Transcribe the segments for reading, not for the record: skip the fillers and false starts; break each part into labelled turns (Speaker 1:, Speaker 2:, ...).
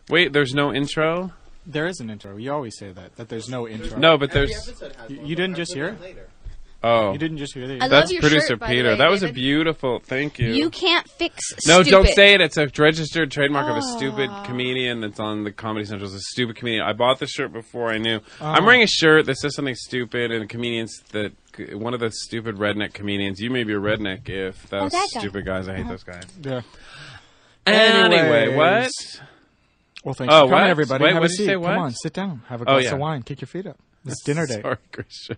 Speaker 1: Wait, there's no intro?
Speaker 2: There is an intro. You always say that there's no intro.
Speaker 1: No, but there's...
Speaker 2: You didn't just hear it?
Speaker 1: Oh.
Speaker 2: You didn't just hear it?
Speaker 1: That's producer
Speaker 3: shirt,
Speaker 1: Peter.
Speaker 3: way,
Speaker 1: that was a
Speaker 3: David.
Speaker 1: beautiful... Thank you.
Speaker 3: You can't fix
Speaker 1: No,
Speaker 3: stupid.
Speaker 1: don't say it. It's a registered trademark of a stupid comedian that's on the Comedy Central. It's a stupid comedian. I bought the shirt before I knew. I'm wearing a shirt that says something stupid, and comedians that... One of the stupid redneck comedians. You may be a redneck if those
Speaker 3: that guy.
Speaker 1: stupid guys. I hate those guys.
Speaker 2: Yeah.
Speaker 1: Anyway, what?
Speaker 2: Well, thanks for coming,
Speaker 1: what?
Speaker 2: everybody.
Speaker 1: Wait,
Speaker 2: Have
Speaker 1: what
Speaker 2: a
Speaker 1: did you
Speaker 2: seat.
Speaker 1: say, what?
Speaker 2: Come on, sit down. Have a glass
Speaker 1: yeah.
Speaker 2: of wine. Kick your feet up. It's dinner date.
Speaker 1: Sorry, Christian.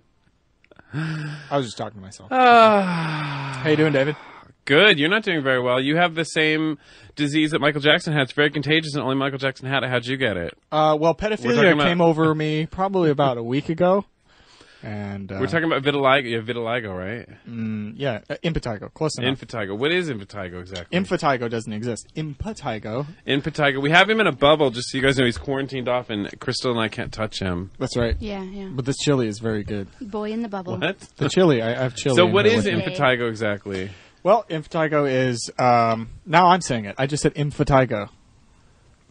Speaker 2: I was just talking to myself. How you doing, David?
Speaker 1: Good. You're not doing very well. You have the same disease that Michael Jackson had. It's very contagious, and only Michael Jackson had it. How'd you get it?
Speaker 2: Well, pedophilia came over me probably about a week ago. And
Speaker 1: we're talking about vitiligo. You have vitiligo, right?
Speaker 2: Yeah, impetigo. Close enough.
Speaker 1: Impetigo. What is impetigo exactly?
Speaker 2: Impetigo doesn't exist. Impetigo.
Speaker 1: Impetigo. We have him in a bubble, just so you guys know he's quarantined off, and Crystal and I can't touch him.
Speaker 2: That's right.
Speaker 3: Yeah.
Speaker 2: But this chili is very good.
Speaker 3: Boy in the bubble.
Speaker 1: What?
Speaker 2: The chili. I have chili.
Speaker 1: So
Speaker 2: in
Speaker 1: what
Speaker 2: here
Speaker 1: is
Speaker 2: with me.
Speaker 1: impetigo exactly?
Speaker 2: Well, impetigo is, now I'm saying it. I just said impetigo.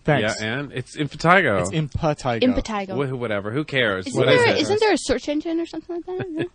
Speaker 2: Thanks.
Speaker 1: Yeah, and it's impetigo.
Speaker 2: It's impetigo.
Speaker 3: Impetigo.
Speaker 1: Whatever. Who cares?
Speaker 3: Isn't there a search engine or something like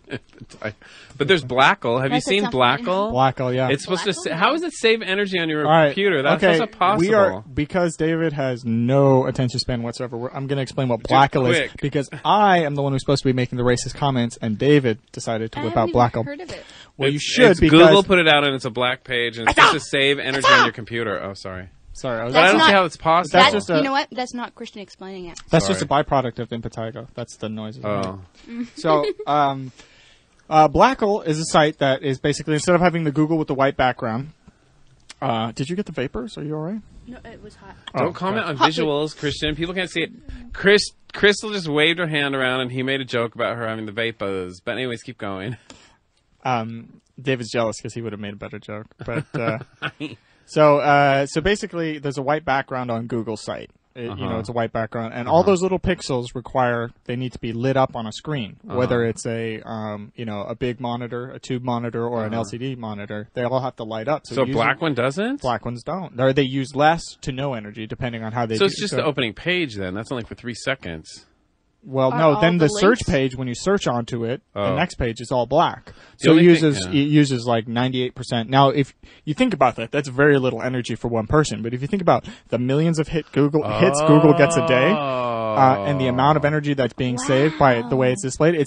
Speaker 3: that?
Speaker 1: But there's Blackle. Have you
Speaker 3: That
Speaker 1: seen
Speaker 3: sounds familiar.
Speaker 1: Blackle?
Speaker 2: Blackle, yeah.
Speaker 1: It's supposed to.
Speaker 3: Blackle?
Speaker 1: How does it save energy on your
Speaker 2: All right,
Speaker 1: computer? That's
Speaker 2: okay.
Speaker 1: not possible.
Speaker 2: We are, because David has no attention span whatsoever, I'm going to explain what Blackle is.
Speaker 1: quick.
Speaker 2: Because I am the one who's supposed to be making the racist comments, and David decided to whip out Blackle.
Speaker 3: Heard of it.
Speaker 2: Well, you should,
Speaker 1: It's
Speaker 2: because...
Speaker 1: Google put it out, and it's a black page, and it's supposed to save energy on your computer. Oh, sorry.
Speaker 2: Sorry, I was
Speaker 1: But I
Speaker 3: That's
Speaker 1: don't
Speaker 3: not-
Speaker 1: see how it's possible.
Speaker 2: That's
Speaker 3: That,
Speaker 2: just a-
Speaker 3: you know what? That's not Christian explaining it.
Speaker 2: That's just a
Speaker 1: Sorry.
Speaker 2: byproduct of impetigo. That's the noises.
Speaker 1: Oh.
Speaker 2: So, Blackle is a site that is basically, instead of having the Google with the white background, did you get the vapors? Are you all right?
Speaker 3: No, it was hot.
Speaker 1: Don't comment on
Speaker 3: Hot
Speaker 1: visuals, Christian. People can't see it. Crystal just waved her hand around, and he made a joke about her having the vapors. But anyways, keep going.
Speaker 2: David's jealous because he would have made a better joke. But so basically, there's a white background on Google's site. You know, it's a white background, and all those little pixels they need to be lit up on a screen. Whether it's a big monitor, a tube monitor, or an LCD monitor, they all have to light up.
Speaker 1: So black one doesn't?
Speaker 2: Black ones don't. Or they use less to no energy, depending on how they.
Speaker 1: So it's just the opening page then. That's only for 3 seconds.
Speaker 2: Well,
Speaker 3: Are
Speaker 2: no.
Speaker 3: all
Speaker 2: Then the
Speaker 3: the
Speaker 2: search
Speaker 3: links-
Speaker 2: page, when you search onto it, the next page is all black.
Speaker 1: The
Speaker 2: So
Speaker 1: only
Speaker 2: it
Speaker 1: thing-
Speaker 2: uses like 98%. Now, if you think about that, that's very little energy for one person. But if you think about the millions of hits Google gets a day, and the amount of energy that's being saved by the way it's displayed,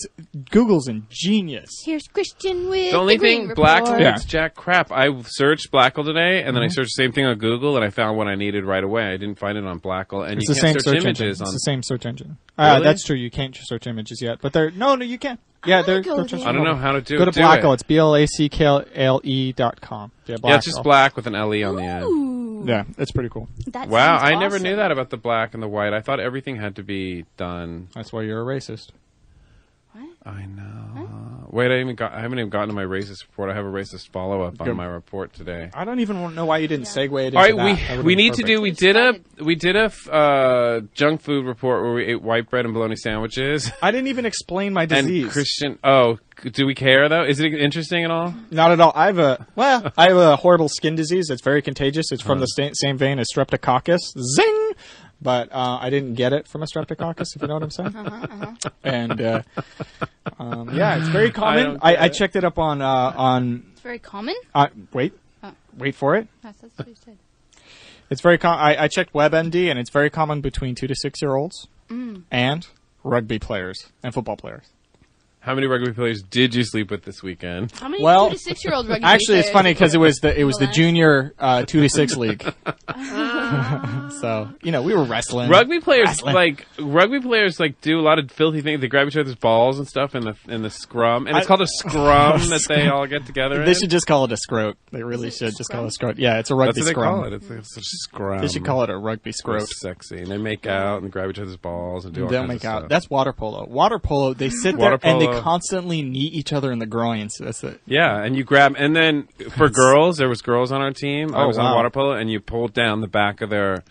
Speaker 2: Google's ingenious.
Speaker 3: Here's Christian with
Speaker 1: The only
Speaker 3: Green
Speaker 1: thing
Speaker 3: Report.
Speaker 1: black
Speaker 2: Yeah.
Speaker 1: makes jack crap. I searched Blackle today, and then I searched the same thing on Google, and I found what I needed right away. I didn't find it on Blackle, and
Speaker 2: It's
Speaker 1: you
Speaker 2: the
Speaker 1: can't
Speaker 2: same
Speaker 1: search
Speaker 2: search engine.
Speaker 1: images on.
Speaker 2: It's the same search engine.
Speaker 1: Really?
Speaker 2: That's true. You can't search images yet, but no, you can. Yeah,
Speaker 3: wanna
Speaker 2: they're
Speaker 3: go
Speaker 2: just
Speaker 3: there.
Speaker 1: I don't know how to do
Speaker 2: Go to
Speaker 1: do
Speaker 2: Blackle.
Speaker 1: it.
Speaker 2: It's BLACKLE.com. Yeah,
Speaker 1: Yeah, it's just
Speaker 2: Blackle.
Speaker 1: black with an LE on the end.
Speaker 3: Ooh,
Speaker 2: Yeah, it's pretty cool.
Speaker 3: that
Speaker 1: Wow,
Speaker 3: sounds
Speaker 1: I never
Speaker 3: awesome.
Speaker 1: knew that about the black and the white. I thought everything had to be done.
Speaker 2: That's why you're a racist.
Speaker 1: I know. Wait, I haven't even gotten to my racist report. I have a racist follow-up on
Speaker 2: Good.
Speaker 1: my report today.
Speaker 2: I don't even know why you didn't segue it into
Speaker 1: All right,
Speaker 2: that. That would've
Speaker 1: we
Speaker 2: been
Speaker 1: need to
Speaker 2: perfect.
Speaker 1: do. We did a junk food report where we ate white bread and bologna sandwiches.
Speaker 2: I didn't even explain my disease.
Speaker 1: And Christian, do we care though? Is it interesting at all?
Speaker 2: Not at all. I have a horrible skin disease that's very contagious. It's from the same vein as streptococcus. Zing! But I didn't get it from a streptococcus, if you know what I'm saying. And yeah, it's very common. I checked it up on.
Speaker 3: It's very common.
Speaker 2: Wait for it.
Speaker 3: That's what you said.
Speaker 2: It's very common. I checked WebMD, and it's very common between 2 to 6 year olds and rugby players and football players.
Speaker 1: How many rugby players did you sleep with this weekend?
Speaker 3: How many
Speaker 2: Well,
Speaker 3: 2 to 6 year old rugby
Speaker 2: Actually, it's
Speaker 3: players?
Speaker 2: funny because it was the
Speaker 3: Well,
Speaker 2: junior 2 to 6 league. So we were wrestling.
Speaker 1: Rugby players do a lot of filthy things. They grab each other's balls and stuff in the scrum, and it's called a scrum that they all get together.
Speaker 2: They should just call it a scrote. They really should just call it a scrote. Yeah, it's a rugby
Speaker 1: That's what
Speaker 2: scrum.
Speaker 1: they call it. It's a scrum.
Speaker 2: They should call it a rugby
Speaker 1: It's
Speaker 2: scrote.
Speaker 1: sexy. And they make out and grab each other's balls and do all
Speaker 2: They'll
Speaker 1: kinds
Speaker 2: make
Speaker 1: of
Speaker 2: out.
Speaker 1: stuff.
Speaker 2: That's water polo. Water polo, they sit
Speaker 1: Water
Speaker 2: there and they
Speaker 1: polo.
Speaker 2: constantly knee each other in the groins. That's it.
Speaker 1: Yeah, and you grab, and then for girls, there was girls on our team. I
Speaker 2: Oh,
Speaker 1: was on
Speaker 2: wow.
Speaker 1: water polo, and you pulled down the back of the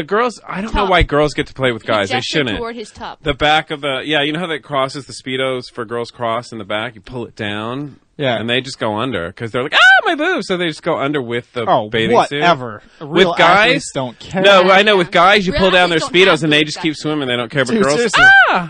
Speaker 1: girls. I don't know
Speaker 3: Top.
Speaker 1: why girls get to play with guys.
Speaker 3: He
Speaker 1: They
Speaker 3: gestured
Speaker 1: shouldn't.
Speaker 3: toward his top.
Speaker 1: The back of you know how that crosses the Speedos for girls cross in the back? You pull it down.
Speaker 2: Yeah.
Speaker 1: And they just go under because they're like, my boobs. So they just go under with the bathing
Speaker 2: whatever.
Speaker 1: suit.
Speaker 2: Real
Speaker 1: With guys,
Speaker 2: athletes don't care.
Speaker 1: No, I know. With guys, you
Speaker 3: Real
Speaker 1: pull down their
Speaker 3: athletes don't
Speaker 1: Speedos
Speaker 3: have
Speaker 1: and they
Speaker 3: boobs,
Speaker 1: just keep swimming. They don't care. But
Speaker 2: Dude,
Speaker 1: girls,
Speaker 2: seriously.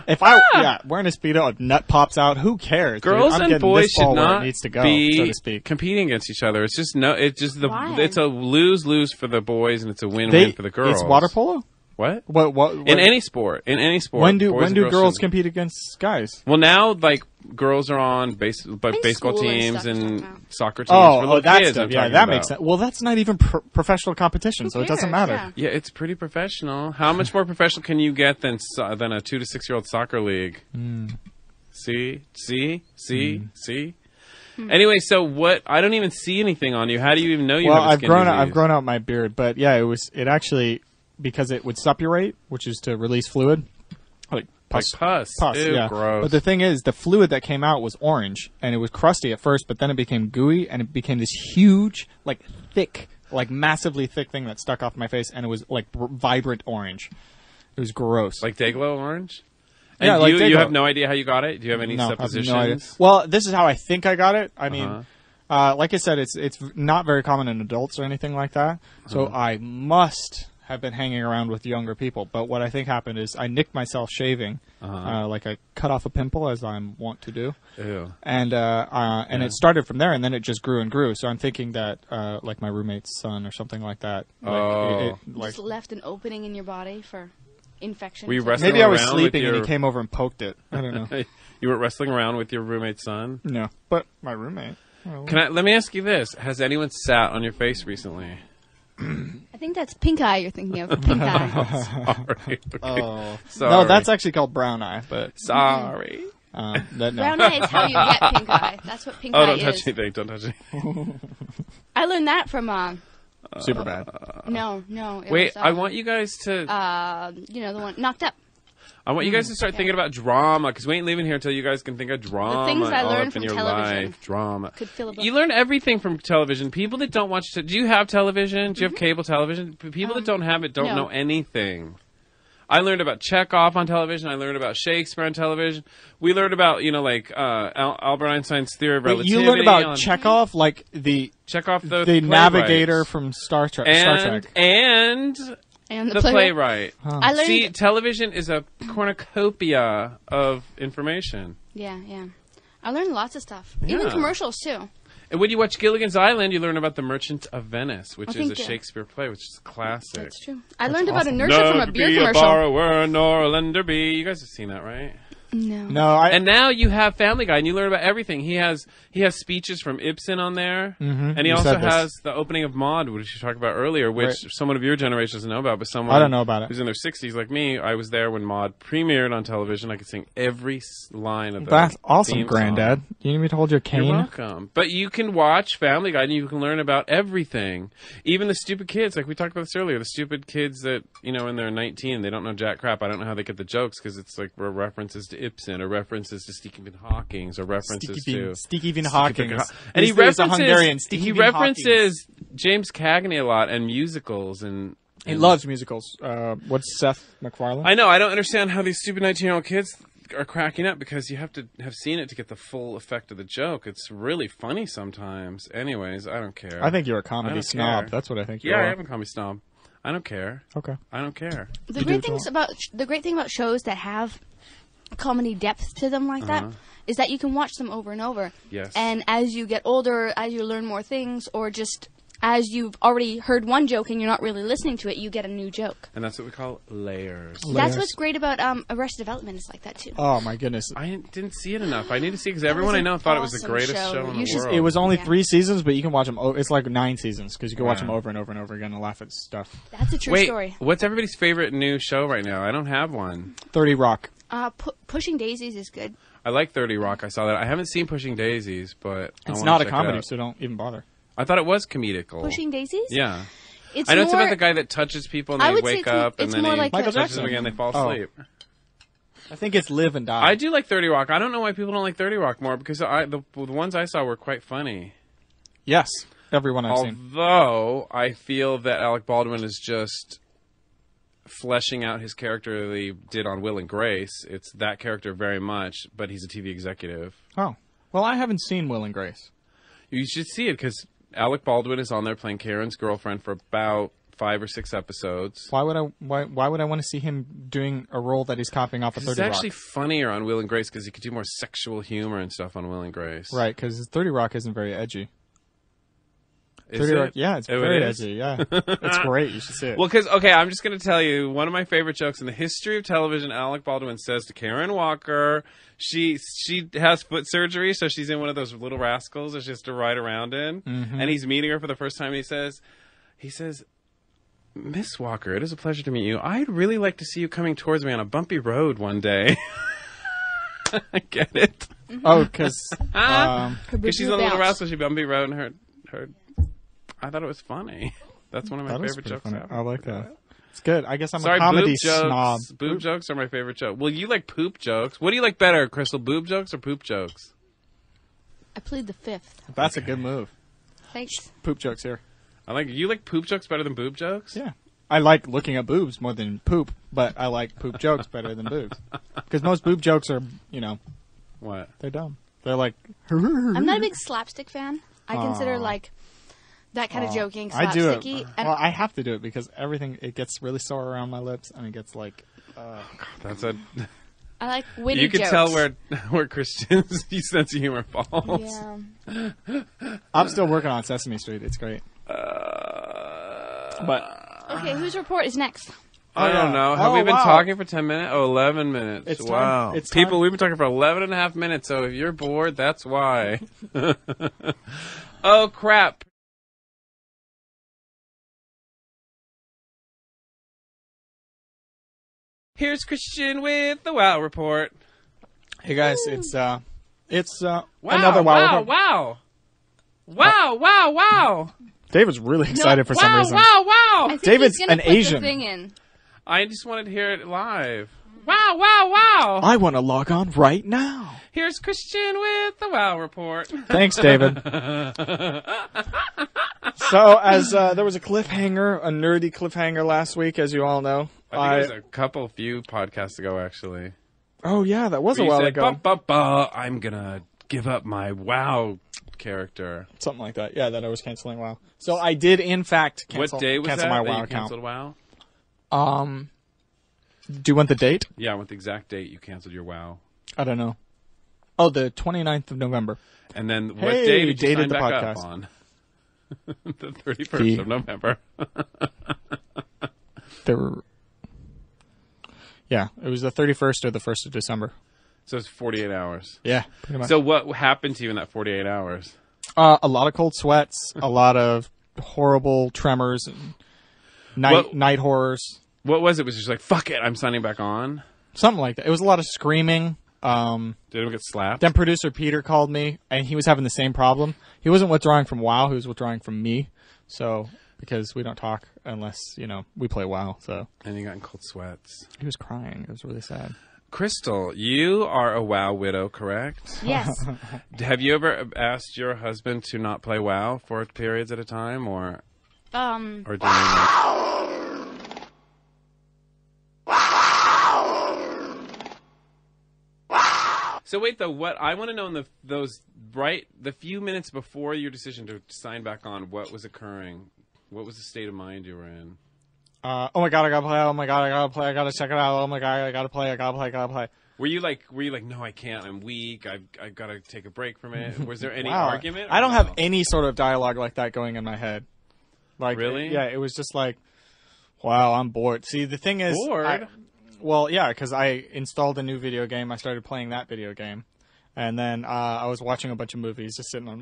Speaker 2: If wearing a Speedo, a nut pops out, who cares?
Speaker 1: girls
Speaker 2: dude? I'm
Speaker 1: and
Speaker 2: getting
Speaker 1: boys
Speaker 2: this ball
Speaker 1: should
Speaker 2: where it
Speaker 1: not
Speaker 2: needs to go,
Speaker 1: be
Speaker 2: so to speak.
Speaker 1: competing against each other. It's just
Speaker 3: Why?
Speaker 1: it's a lose-lose for the boys and it's a win-win for the girls.
Speaker 2: It's water polo?
Speaker 1: What?
Speaker 2: What?
Speaker 1: In any sport.
Speaker 2: When do
Speaker 1: boys and
Speaker 2: girls
Speaker 1: should-
Speaker 2: compete against guys?
Speaker 1: Well, now like girls are on baseball
Speaker 3: school and
Speaker 1: teams
Speaker 3: stuff,
Speaker 1: and
Speaker 3: yeah.
Speaker 1: soccer teams for little
Speaker 2: that
Speaker 1: kids.
Speaker 2: stuff.
Speaker 1: I'm
Speaker 2: Yeah,
Speaker 1: talking
Speaker 2: that
Speaker 1: about.
Speaker 2: makes sense. Well, that's not even professional competition, so it doesn't
Speaker 3: cares?
Speaker 2: matter.
Speaker 3: Yeah.
Speaker 1: Yeah, it's pretty professional. How much more professional can you get than a 2 to 6 year old soccer league? See. Anyway, so what? I don't even see anything on you. How do you even know you
Speaker 2: Well,
Speaker 1: have a skin disease?
Speaker 2: I've grown out my beard, but yeah, it actually because it would suppurate, which is to release fluid, like pus.
Speaker 1: Like pus. Ew,
Speaker 2: yeah.
Speaker 1: gross.
Speaker 2: But the thing is, the fluid that came out was orange, and it was crusty at first, but then it became gooey, and it became this huge, like thick, like massively thick thing that stuck off my face, and it was like vibrant orange. It was gross.
Speaker 1: Like Dayglow orange? And
Speaker 2: Yeah, like
Speaker 1: you
Speaker 2: Dayglow.
Speaker 1: have no idea how you got it? Do you have any
Speaker 2: No, I have
Speaker 1: suppositions?
Speaker 2: no idea. Well, this is how I think I got it. I mean, like I said, it's not very common in adults or anything like that. So I must have been hanging around with younger people. But what I think happened is I nicked myself shaving, like I cut off a pimple as I'm wont to do,
Speaker 1: Ew.
Speaker 2: and it started from there, and then it just grew and grew. So I'm thinking that like my roommate's son or something like that.
Speaker 1: Oh.
Speaker 3: Just left an opening in your body for infection.
Speaker 1: Were you wrestling
Speaker 2: maybe I was
Speaker 1: around
Speaker 2: sleeping
Speaker 1: with
Speaker 2: and
Speaker 1: your-
Speaker 2: he came over and poked it. I don't know.
Speaker 1: You were wrestling around with your roommate's son?
Speaker 2: No, but my roommate. Well,
Speaker 1: Let me ask you this. Has anyone sat on your face recently?
Speaker 3: I think that's pink eye you're thinking of. Pink eye.
Speaker 1: Sorry.
Speaker 2: Oh.
Speaker 1: Sorry.
Speaker 2: No, that's actually called brown eye, but
Speaker 1: Sorry.
Speaker 2: that, no.
Speaker 3: Brown eye is how you get pink eye. That's what pink
Speaker 1: Oh,
Speaker 3: eye
Speaker 1: don't
Speaker 3: is.
Speaker 1: touch anything. Don't touch anything.
Speaker 3: I learned that from
Speaker 2: super bad.
Speaker 3: no. It
Speaker 1: Wait,
Speaker 3: was,
Speaker 1: I want you guys to...
Speaker 3: the one Knocked Up.
Speaker 1: I want you guys to start thinking about drama, because we ain't leaving here until you guys can think of drama.
Speaker 3: things I
Speaker 1: all
Speaker 3: learned
Speaker 1: up in
Speaker 3: from
Speaker 1: your
Speaker 3: television
Speaker 1: life. Drama.
Speaker 3: could fill a book.
Speaker 1: You learn everything from television. People that don't watch... do you have television? Do you have cable television? People that don't have it don't
Speaker 3: no.
Speaker 1: know anything. I learned about Chekhov on television. I learned about Shakespeare on television. We learned about, Albert Einstein's theory of
Speaker 2: Wait,
Speaker 1: relativity.
Speaker 2: you learned about
Speaker 1: on
Speaker 2: Chekhov, like the
Speaker 1: Chekhov, the
Speaker 2: navigator
Speaker 1: playwright.
Speaker 2: from Star Trek.
Speaker 1: And
Speaker 3: And
Speaker 1: the playwright.
Speaker 3: I learned.
Speaker 1: See, television is a cornucopia of information.
Speaker 3: Yeah. I learned lots of stuff. Even
Speaker 1: Yeah.
Speaker 3: commercials too.
Speaker 1: And when you watch Gilligan's Island, you learn about the Merchant of Venice, which
Speaker 3: I
Speaker 1: is
Speaker 3: think,
Speaker 1: a Shakespeare play, which is a classic.
Speaker 3: That's true. I learned about
Speaker 2: awesome.
Speaker 3: inertia from a beer
Speaker 1: be
Speaker 3: commercial.
Speaker 1: a borrower nor a lender be. You guys have seen that, right?
Speaker 3: No.
Speaker 2: No,
Speaker 1: And now you have Family Guy, and you learn about everything. He has speeches from Ibsen on there, and he
Speaker 2: You
Speaker 1: also
Speaker 2: said this.
Speaker 1: has the opening of Maud, which you talked about earlier, which
Speaker 2: Right.
Speaker 1: someone of your generation doesn't know about, but someone
Speaker 2: I don't know about it.
Speaker 1: who's in their 60s like me. I was there when Maud premiered on television. I could sing every line of the
Speaker 2: that's awesome,
Speaker 1: theme
Speaker 2: Granddad.
Speaker 1: song.
Speaker 2: You need me to hold your cane?
Speaker 1: You're welcome. But you can watch Family Guy and you can learn about everything. Even the stupid kids, like we talked about this earlier, the stupid kids that, when they're 19, they don't know jack crap. I don't know how they get the jokes because it's like references to Ibsen or references to Stephen Hawking or references to...
Speaker 2: Stephen Hawking.
Speaker 1: And he
Speaker 2: This is a
Speaker 1: references,
Speaker 2: Hungarian.
Speaker 1: he
Speaker 2: Stephen
Speaker 1: references James Cagney a lot and musicals and...
Speaker 2: He loves musicals. What's Seth MacFarlane?
Speaker 1: I know. I don't understand how these stupid 19-year-old kids are cracking up because you have to have seen it to get the full effect of the joke. It's really funny sometimes. Anyways, I don't care.
Speaker 2: I think you're a
Speaker 1: I
Speaker 2: comedy
Speaker 1: don't
Speaker 2: snob.
Speaker 1: care.
Speaker 2: That's what I think you
Speaker 1: Yeah,
Speaker 2: are.
Speaker 1: I am a comedy snob. I don't care.
Speaker 2: Okay.
Speaker 1: I don't care.
Speaker 3: The great thing about shows that have comedy depth to them like that is that you can watch them over and over.
Speaker 1: Yes.
Speaker 3: And as you get older, as you learn more things, or just as you've already heard one joke and you're not really listening to it, you get a new joke.
Speaker 1: And that's what we call layers.
Speaker 3: That's what's great about Arrested Development is like that too.
Speaker 2: Oh my goodness!
Speaker 1: I didn't see it enough. I need to see because everyone
Speaker 3: was
Speaker 1: I
Speaker 3: an
Speaker 1: know thought it was the
Speaker 3: awesome
Speaker 1: greatest
Speaker 3: show.
Speaker 1: show in
Speaker 3: You
Speaker 1: the
Speaker 3: should-
Speaker 1: world.
Speaker 2: It was only
Speaker 3: Yeah.
Speaker 2: 3 seasons, but you can watch them. It's like 9 seasons because you can watch
Speaker 1: Yeah.
Speaker 2: them over and over and over again and laugh at stuff.
Speaker 3: That's a true
Speaker 1: Wait,
Speaker 3: story.
Speaker 1: what's everybody's favorite new show right now? I don't have one.
Speaker 2: 30 Rock.
Speaker 3: Pushing Daisies is good.
Speaker 1: I like 30 Rock. I saw that. I haven't seen Pushing Daisies, but I
Speaker 2: It's
Speaker 1: wanna
Speaker 2: not a
Speaker 1: check it
Speaker 2: comedy,
Speaker 1: out.
Speaker 2: so don't even bother.
Speaker 1: I thought it was comedical.
Speaker 3: Pushing Daisies?
Speaker 1: Yeah.
Speaker 3: It's
Speaker 1: I know it's
Speaker 3: more,
Speaker 1: about the guy that touches people and
Speaker 3: I
Speaker 1: they
Speaker 3: would
Speaker 1: wake
Speaker 3: say
Speaker 1: up and
Speaker 3: it's
Speaker 1: then
Speaker 3: more
Speaker 1: he
Speaker 3: like
Speaker 2: Michael
Speaker 1: touches
Speaker 2: Jackson.
Speaker 1: them again. They fall
Speaker 2: Oh.
Speaker 1: asleep.
Speaker 2: I think it's Live and Die.
Speaker 1: I do like 30 Rock. I don't know why people don't like 30 Rock more because the ones I saw were quite funny.
Speaker 2: Yes, everyone I've seen.
Speaker 1: Although I feel that Alec Baldwin is just fleshing out his character that he did on Will and Grace. It's that character very much, but he's a TV executive.
Speaker 2: Oh, Well, I haven't seen Will and Grace.
Speaker 1: You should see it because Alec Baldwin is on there playing Karen's girlfriend for about 5 or 6 episodes.
Speaker 2: Why would I want to see him doing a role that he's copying off of 30 Rock?
Speaker 1: It's actually funnier on Will and Grace because he could do more sexual humor and stuff on Will and Grace.
Speaker 2: Right, because 30 Rock isn't very edgy.
Speaker 1: Is
Speaker 2: 30
Speaker 1: it?
Speaker 2: Rock, yeah, it's very edgy. Yeah, it's great. You should see it.
Speaker 1: Well, because I'm just going to tell you one of my favorite jokes in the history of television. Alec Baldwin says to Karen Walker, she has foot surgery, so she's in one of those little rascals that she has to ride around in, and he's meeting her for the first time. And he says, Miss Walker, it is a pleasure to meet you. I'd really like to see you coming towards me on a bumpy road one day. I get it.
Speaker 2: Oh, because
Speaker 1: she's on a little rascal, she bumpy road, and her. I thought it was funny. That's one of my favorite jokes ever.
Speaker 2: I like that. It's good. I guess I'm a comedy snob.
Speaker 1: Boob jokes are my favorite joke. Well, you like poop jokes. What do you like better, Crystal? Boob jokes or poop jokes?
Speaker 3: I plead the fifth.
Speaker 2: That's a good move.
Speaker 3: Thanks.
Speaker 2: Poop jokes here.
Speaker 1: You like poop jokes better than boob jokes?
Speaker 2: Yeah. I like looking at boobs more than poop, but I like poop jokes better than boobs. Because most boob jokes are,
Speaker 1: What?
Speaker 2: They're dumb. They're like...
Speaker 3: I'm not a big slapstick fan. I consider, that kind of joking slapsticky.
Speaker 2: I do it. Well, I have to do it because it gets really sore around my lips, and it gets like...
Speaker 1: That's a...
Speaker 3: I like witty
Speaker 1: jokes. You
Speaker 3: jokes.
Speaker 1: can tell where Christian's sense of humor falls.
Speaker 3: Yeah.
Speaker 2: I'm still working on Sesame Street. It's great.
Speaker 3: Okay, whose report is next?
Speaker 1: I don't know. Have we been talking for 10 minutes? Oh, 11 minutes.
Speaker 2: It's
Speaker 1: wow.
Speaker 2: Time. It's time.
Speaker 1: People, we've been talking for 11 and a half minutes, so if you're bored, that's why. Oh, crap. Here's Christian with the WoW report.
Speaker 2: Hey guys, it's
Speaker 1: wow,
Speaker 2: another WoW report.
Speaker 1: Wow.
Speaker 2: David's really excited for some reason.
Speaker 1: Wow.
Speaker 3: I think
Speaker 2: David's
Speaker 3: he's gonna
Speaker 2: an
Speaker 3: put
Speaker 2: Asian.
Speaker 3: The thing in.
Speaker 1: I just wanted to hear it live. Wow.
Speaker 2: I want to log on right now.
Speaker 1: Here's Christian with the WoW report.
Speaker 2: Thanks, David. So, as there was a cliffhanger, a nerdy cliffhanger last week, as you all know.
Speaker 1: I think it was a few podcasts ago, actually.
Speaker 2: Oh, yeah, that was a while ago.
Speaker 1: I'm going to give up my WoW character.
Speaker 2: Something like that. Yeah, that I was canceling WoW. So, I did, in fact, cancel my WoW account.
Speaker 1: Canceled WoW?
Speaker 2: Do you want the date?
Speaker 1: Yeah, I want the exact date you canceled your WoW.
Speaker 2: I don't know. Oh, the 29th of November.
Speaker 1: And then what day did you sign
Speaker 2: the
Speaker 1: back
Speaker 2: podcast
Speaker 1: up on? The 31st of November.
Speaker 2: Yeah, it was the 31st or the 1st of December.
Speaker 1: So it's 48 hours.
Speaker 2: Yeah, pretty much.
Speaker 1: So what happened to you in that 48 hours?
Speaker 2: A lot of cold sweats, a lot of horrible tremors, and night horrors.
Speaker 1: What was it? Was it just like, fuck it, I'm signing back on?
Speaker 2: Something like that. It was a lot of screaming.
Speaker 1: Did anyone get slapped?
Speaker 2: Then producer Peter called me, and he was having the same problem. He wasn't withdrawing from WoW, he was withdrawing from me. So, because we don't talk unless, we play WoW. So.
Speaker 1: And you got in cold sweats.
Speaker 2: He was crying. It was really sad.
Speaker 1: Crystal, you are a WoW widow, correct?
Speaker 3: Yes.
Speaker 1: Have you ever asked your husband to not play WoW for periods at a time, or do you So wait, though, what I want to know in the few minutes before your decision to sign back on, what was occurring? What was the state of mind you were in?
Speaker 2: Oh my god, I gotta play. Oh my god, I gotta play. I gotta check it out. Oh my god, I gotta play. I gotta play.
Speaker 1: Were you like, no, I can't. I'm weak. I've got to take a break from it. Was there any argument?
Speaker 2: I don't have any sort of dialogue like that going in my head. Like,
Speaker 1: really?
Speaker 2: Yeah, it was just like, wow, I'm bored. See, the thing is,
Speaker 1: bored.
Speaker 2: Well, yeah, because I installed a new video game. I started playing that video game. And then I was watching a bunch of movies just sitting on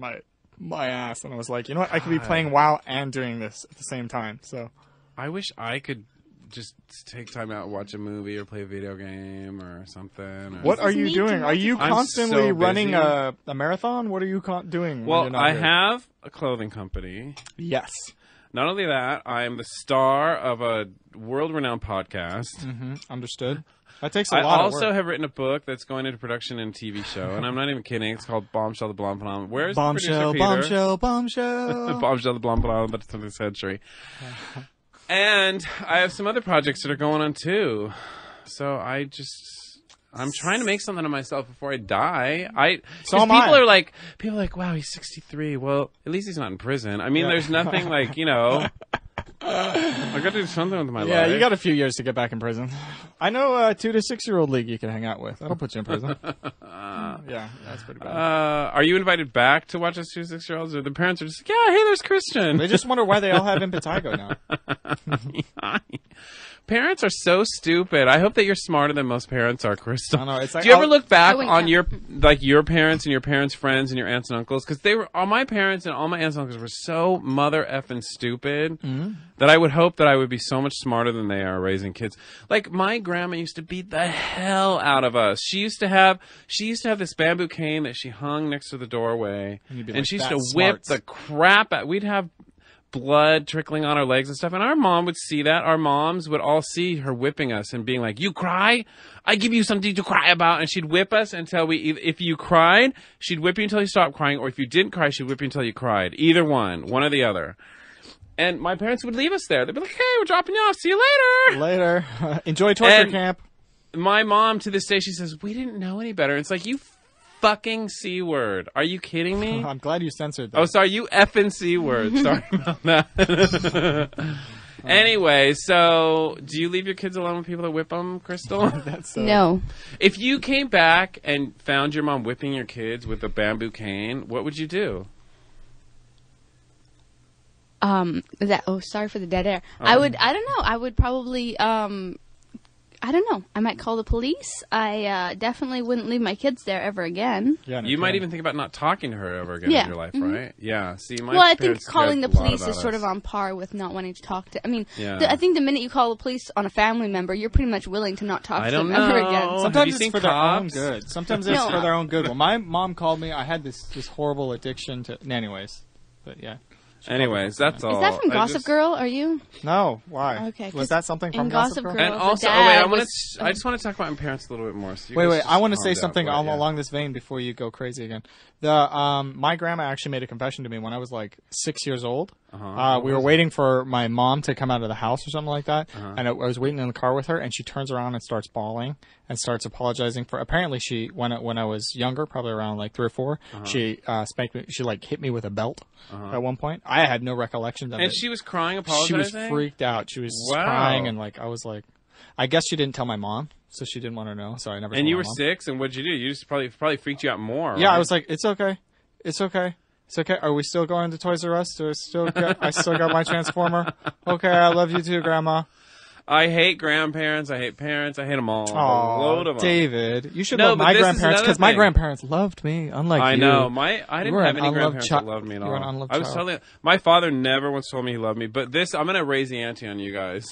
Speaker 2: my ass. And I was like, you know what? I could be playing WoW and doing this at the same time. So
Speaker 1: I wish I could just take time out and watch a movie or play a video game or something.
Speaker 2: What are you doing? Are you constantly running
Speaker 1: a
Speaker 2: marathon? What are you doing?
Speaker 1: Well, I have a clothing company.
Speaker 2: Yes.
Speaker 1: Not only that, I am the star of a world-renowned podcast.
Speaker 2: Mm-hmm. Understood. That takes a lot of work. I
Speaker 1: also have written a book that's going into production in a TV show, and I'm not even kidding. It's called Bombshell, the Blonde Phenomenon. Where's
Speaker 2: Bombshell,
Speaker 1: producer Peter?
Speaker 2: Bombshell.
Speaker 1: Bombshell, the Blonde Phenomenon, that's the century. And I have some other projects that are going on, too. So I just... I'm trying to make something of myself before I die.
Speaker 2: So am
Speaker 1: people
Speaker 2: I.
Speaker 1: are like, wow, he's 63. Well, at least he's not in prison. I mean, there's nothing like, I got to do something with my life.
Speaker 2: Yeah, you got a few years to get back in prison. I know a 2 to 6 year old league you can hang out with. That'll put you in prison. Yeah, that's pretty bad.
Speaker 1: Are you invited back to watch us 2 to 6 year olds, or the parents are just like, yeah, hey, there's Christian?
Speaker 2: They just wonder why they all have impetigo now.
Speaker 1: Parents are so stupid. I hope that you're smarter than most parents are, Crystal.
Speaker 2: I know, it's like,
Speaker 1: do you ever look back
Speaker 3: wouldn't
Speaker 1: on
Speaker 3: count.
Speaker 1: your parents and your parents' friends and your aunts and uncles? Because all my parents and all my aunts and uncles were so mother effing stupid that I would hope that I would be so much smarter than they are raising kids. Like, my grandma used to beat the hell out of us. She used to have this bamboo cane that she hung next to the doorway, and she used to whip the crap out. We'd have blood trickling on our legs and stuff, and our mom would see that. Our moms would all see her whipping us and being like, you cry? I give you something to cry about. And she'd whip us until if you cried, she'd whip you until you stopped crying, or if you didn't cry, she'd whip you until you cried. Either one or the other. And my parents would leave us there. They'd be like, hey, we're dropping you off. See you later.
Speaker 2: Enjoy torture camp.
Speaker 1: My mom, to this day, she says, we didn't know any better. It's like, you fucking C word. Are you kidding me?
Speaker 2: I'm glad you censored that.
Speaker 1: Oh, sorry, you effing C word. Sorry about that. Anyway, so do you leave your kids alone with people that whip them, Crystal?
Speaker 3: No.
Speaker 1: If you came back and found your mom whipping your kids with a bamboo cane, what would you do?
Speaker 3: Sorry for the dead air. I don't know. I would probably, I don't know. I might call the police. I definitely wouldn't leave my kids there ever again.
Speaker 2: Yeah, no
Speaker 1: You might
Speaker 2: kidding.
Speaker 1: even think about not talking to her ever again in your life, right? Yeah. See, my
Speaker 3: Well, I think
Speaker 1: parents
Speaker 3: calling the
Speaker 1: cared a lot
Speaker 3: police
Speaker 1: about
Speaker 3: is sort
Speaker 1: us.
Speaker 3: of on par with not wanting to talk to. I mean,
Speaker 1: Yeah.
Speaker 3: I think the minute you call the police on a family member, you're pretty much willing to not talk
Speaker 1: I
Speaker 3: to
Speaker 1: don't
Speaker 3: them ever
Speaker 1: know.
Speaker 3: again.
Speaker 1: Have you
Speaker 2: Sometimes it's
Speaker 1: seen
Speaker 2: for their own
Speaker 1: Cops?
Speaker 2: good. Sometimes it's
Speaker 3: No.
Speaker 2: for their own good. Well, my mom called me. I had this horrible addiction to... Anyways. But, yeah.
Speaker 1: Anyways, that's all.
Speaker 3: Is that from
Speaker 1: I
Speaker 3: Gossip
Speaker 1: just-
Speaker 3: Girl? Are you?
Speaker 2: No. Why?
Speaker 3: Okay, 'cause
Speaker 2: Was that something from
Speaker 3: in Gossip Girl,
Speaker 1: And
Speaker 3: the
Speaker 1: also,
Speaker 3: dad
Speaker 1: I
Speaker 3: was-
Speaker 1: just want to talk about my parents a little bit more. So you
Speaker 2: Wait.
Speaker 1: guys
Speaker 2: I want to
Speaker 1: just
Speaker 2: say
Speaker 1: calm
Speaker 2: something
Speaker 1: down, yeah.
Speaker 2: along this vein before you go crazy again. My grandma actually made a confession to me when I was like 6 years old. We were waiting for my mom to come out of the house or something like that, and I was waiting in the car with her, and she turns around and starts bawling and starts apologizing for. Apparently, when I was younger, probably around like 3 or 4, she spanked me. She like hit me with a belt at one point. I had no recollection of it.
Speaker 1: And she was crying,
Speaker 2: She
Speaker 1: apologizing?
Speaker 2: was freaked out. She was
Speaker 1: Wow.
Speaker 2: crying, and like I was like, I guess she didn't tell my mom, so she didn't want her to know. So I never.
Speaker 1: And
Speaker 2: told
Speaker 1: you
Speaker 2: my
Speaker 1: were
Speaker 2: mom.
Speaker 1: 6, and what'd you do? You just probably freaked you out more.
Speaker 2: Yeah,
Speaker 1: right?
Speaker 2: I was like, it's okay, it's okay, it's okay. Are we still going to Toys R Us? I still got my Transformer. Okay, I love you too, Grandma.
Speaker 1: I hate grandparents. I hate parents. I hate them all.
Speaker 2: Oh,
Speaker 1: A load of them.
Speaker 2: David, you should
Speaker 1: No,
Speaker 2: love
Speaker 1: but
Speaker 2: my
Speaker 1: this is
Speaker 2: grandparents
Speaker 1: another
Speaker 2: because my
Speaker 1: thing.
Speaker 2: grandparents loved me. Unlike
Speaker 1: I
Speaker 2: you.
Speaker 1: know. I didn't
Speaker 2: You were
Speaker 1: have
Speaker 2: an
Speaker 1: any
Speaker 2: unloved
Speaker 1: grandparents
Speaker 2: child.
Speaker 1: that loved me at all.
Speaker 2: You were an unloved
Speaker 1: I was
Speaker 2: child.
Speaker 1: telling you, my father never once told me he loved me. But I'm going to raise the ante on you guys.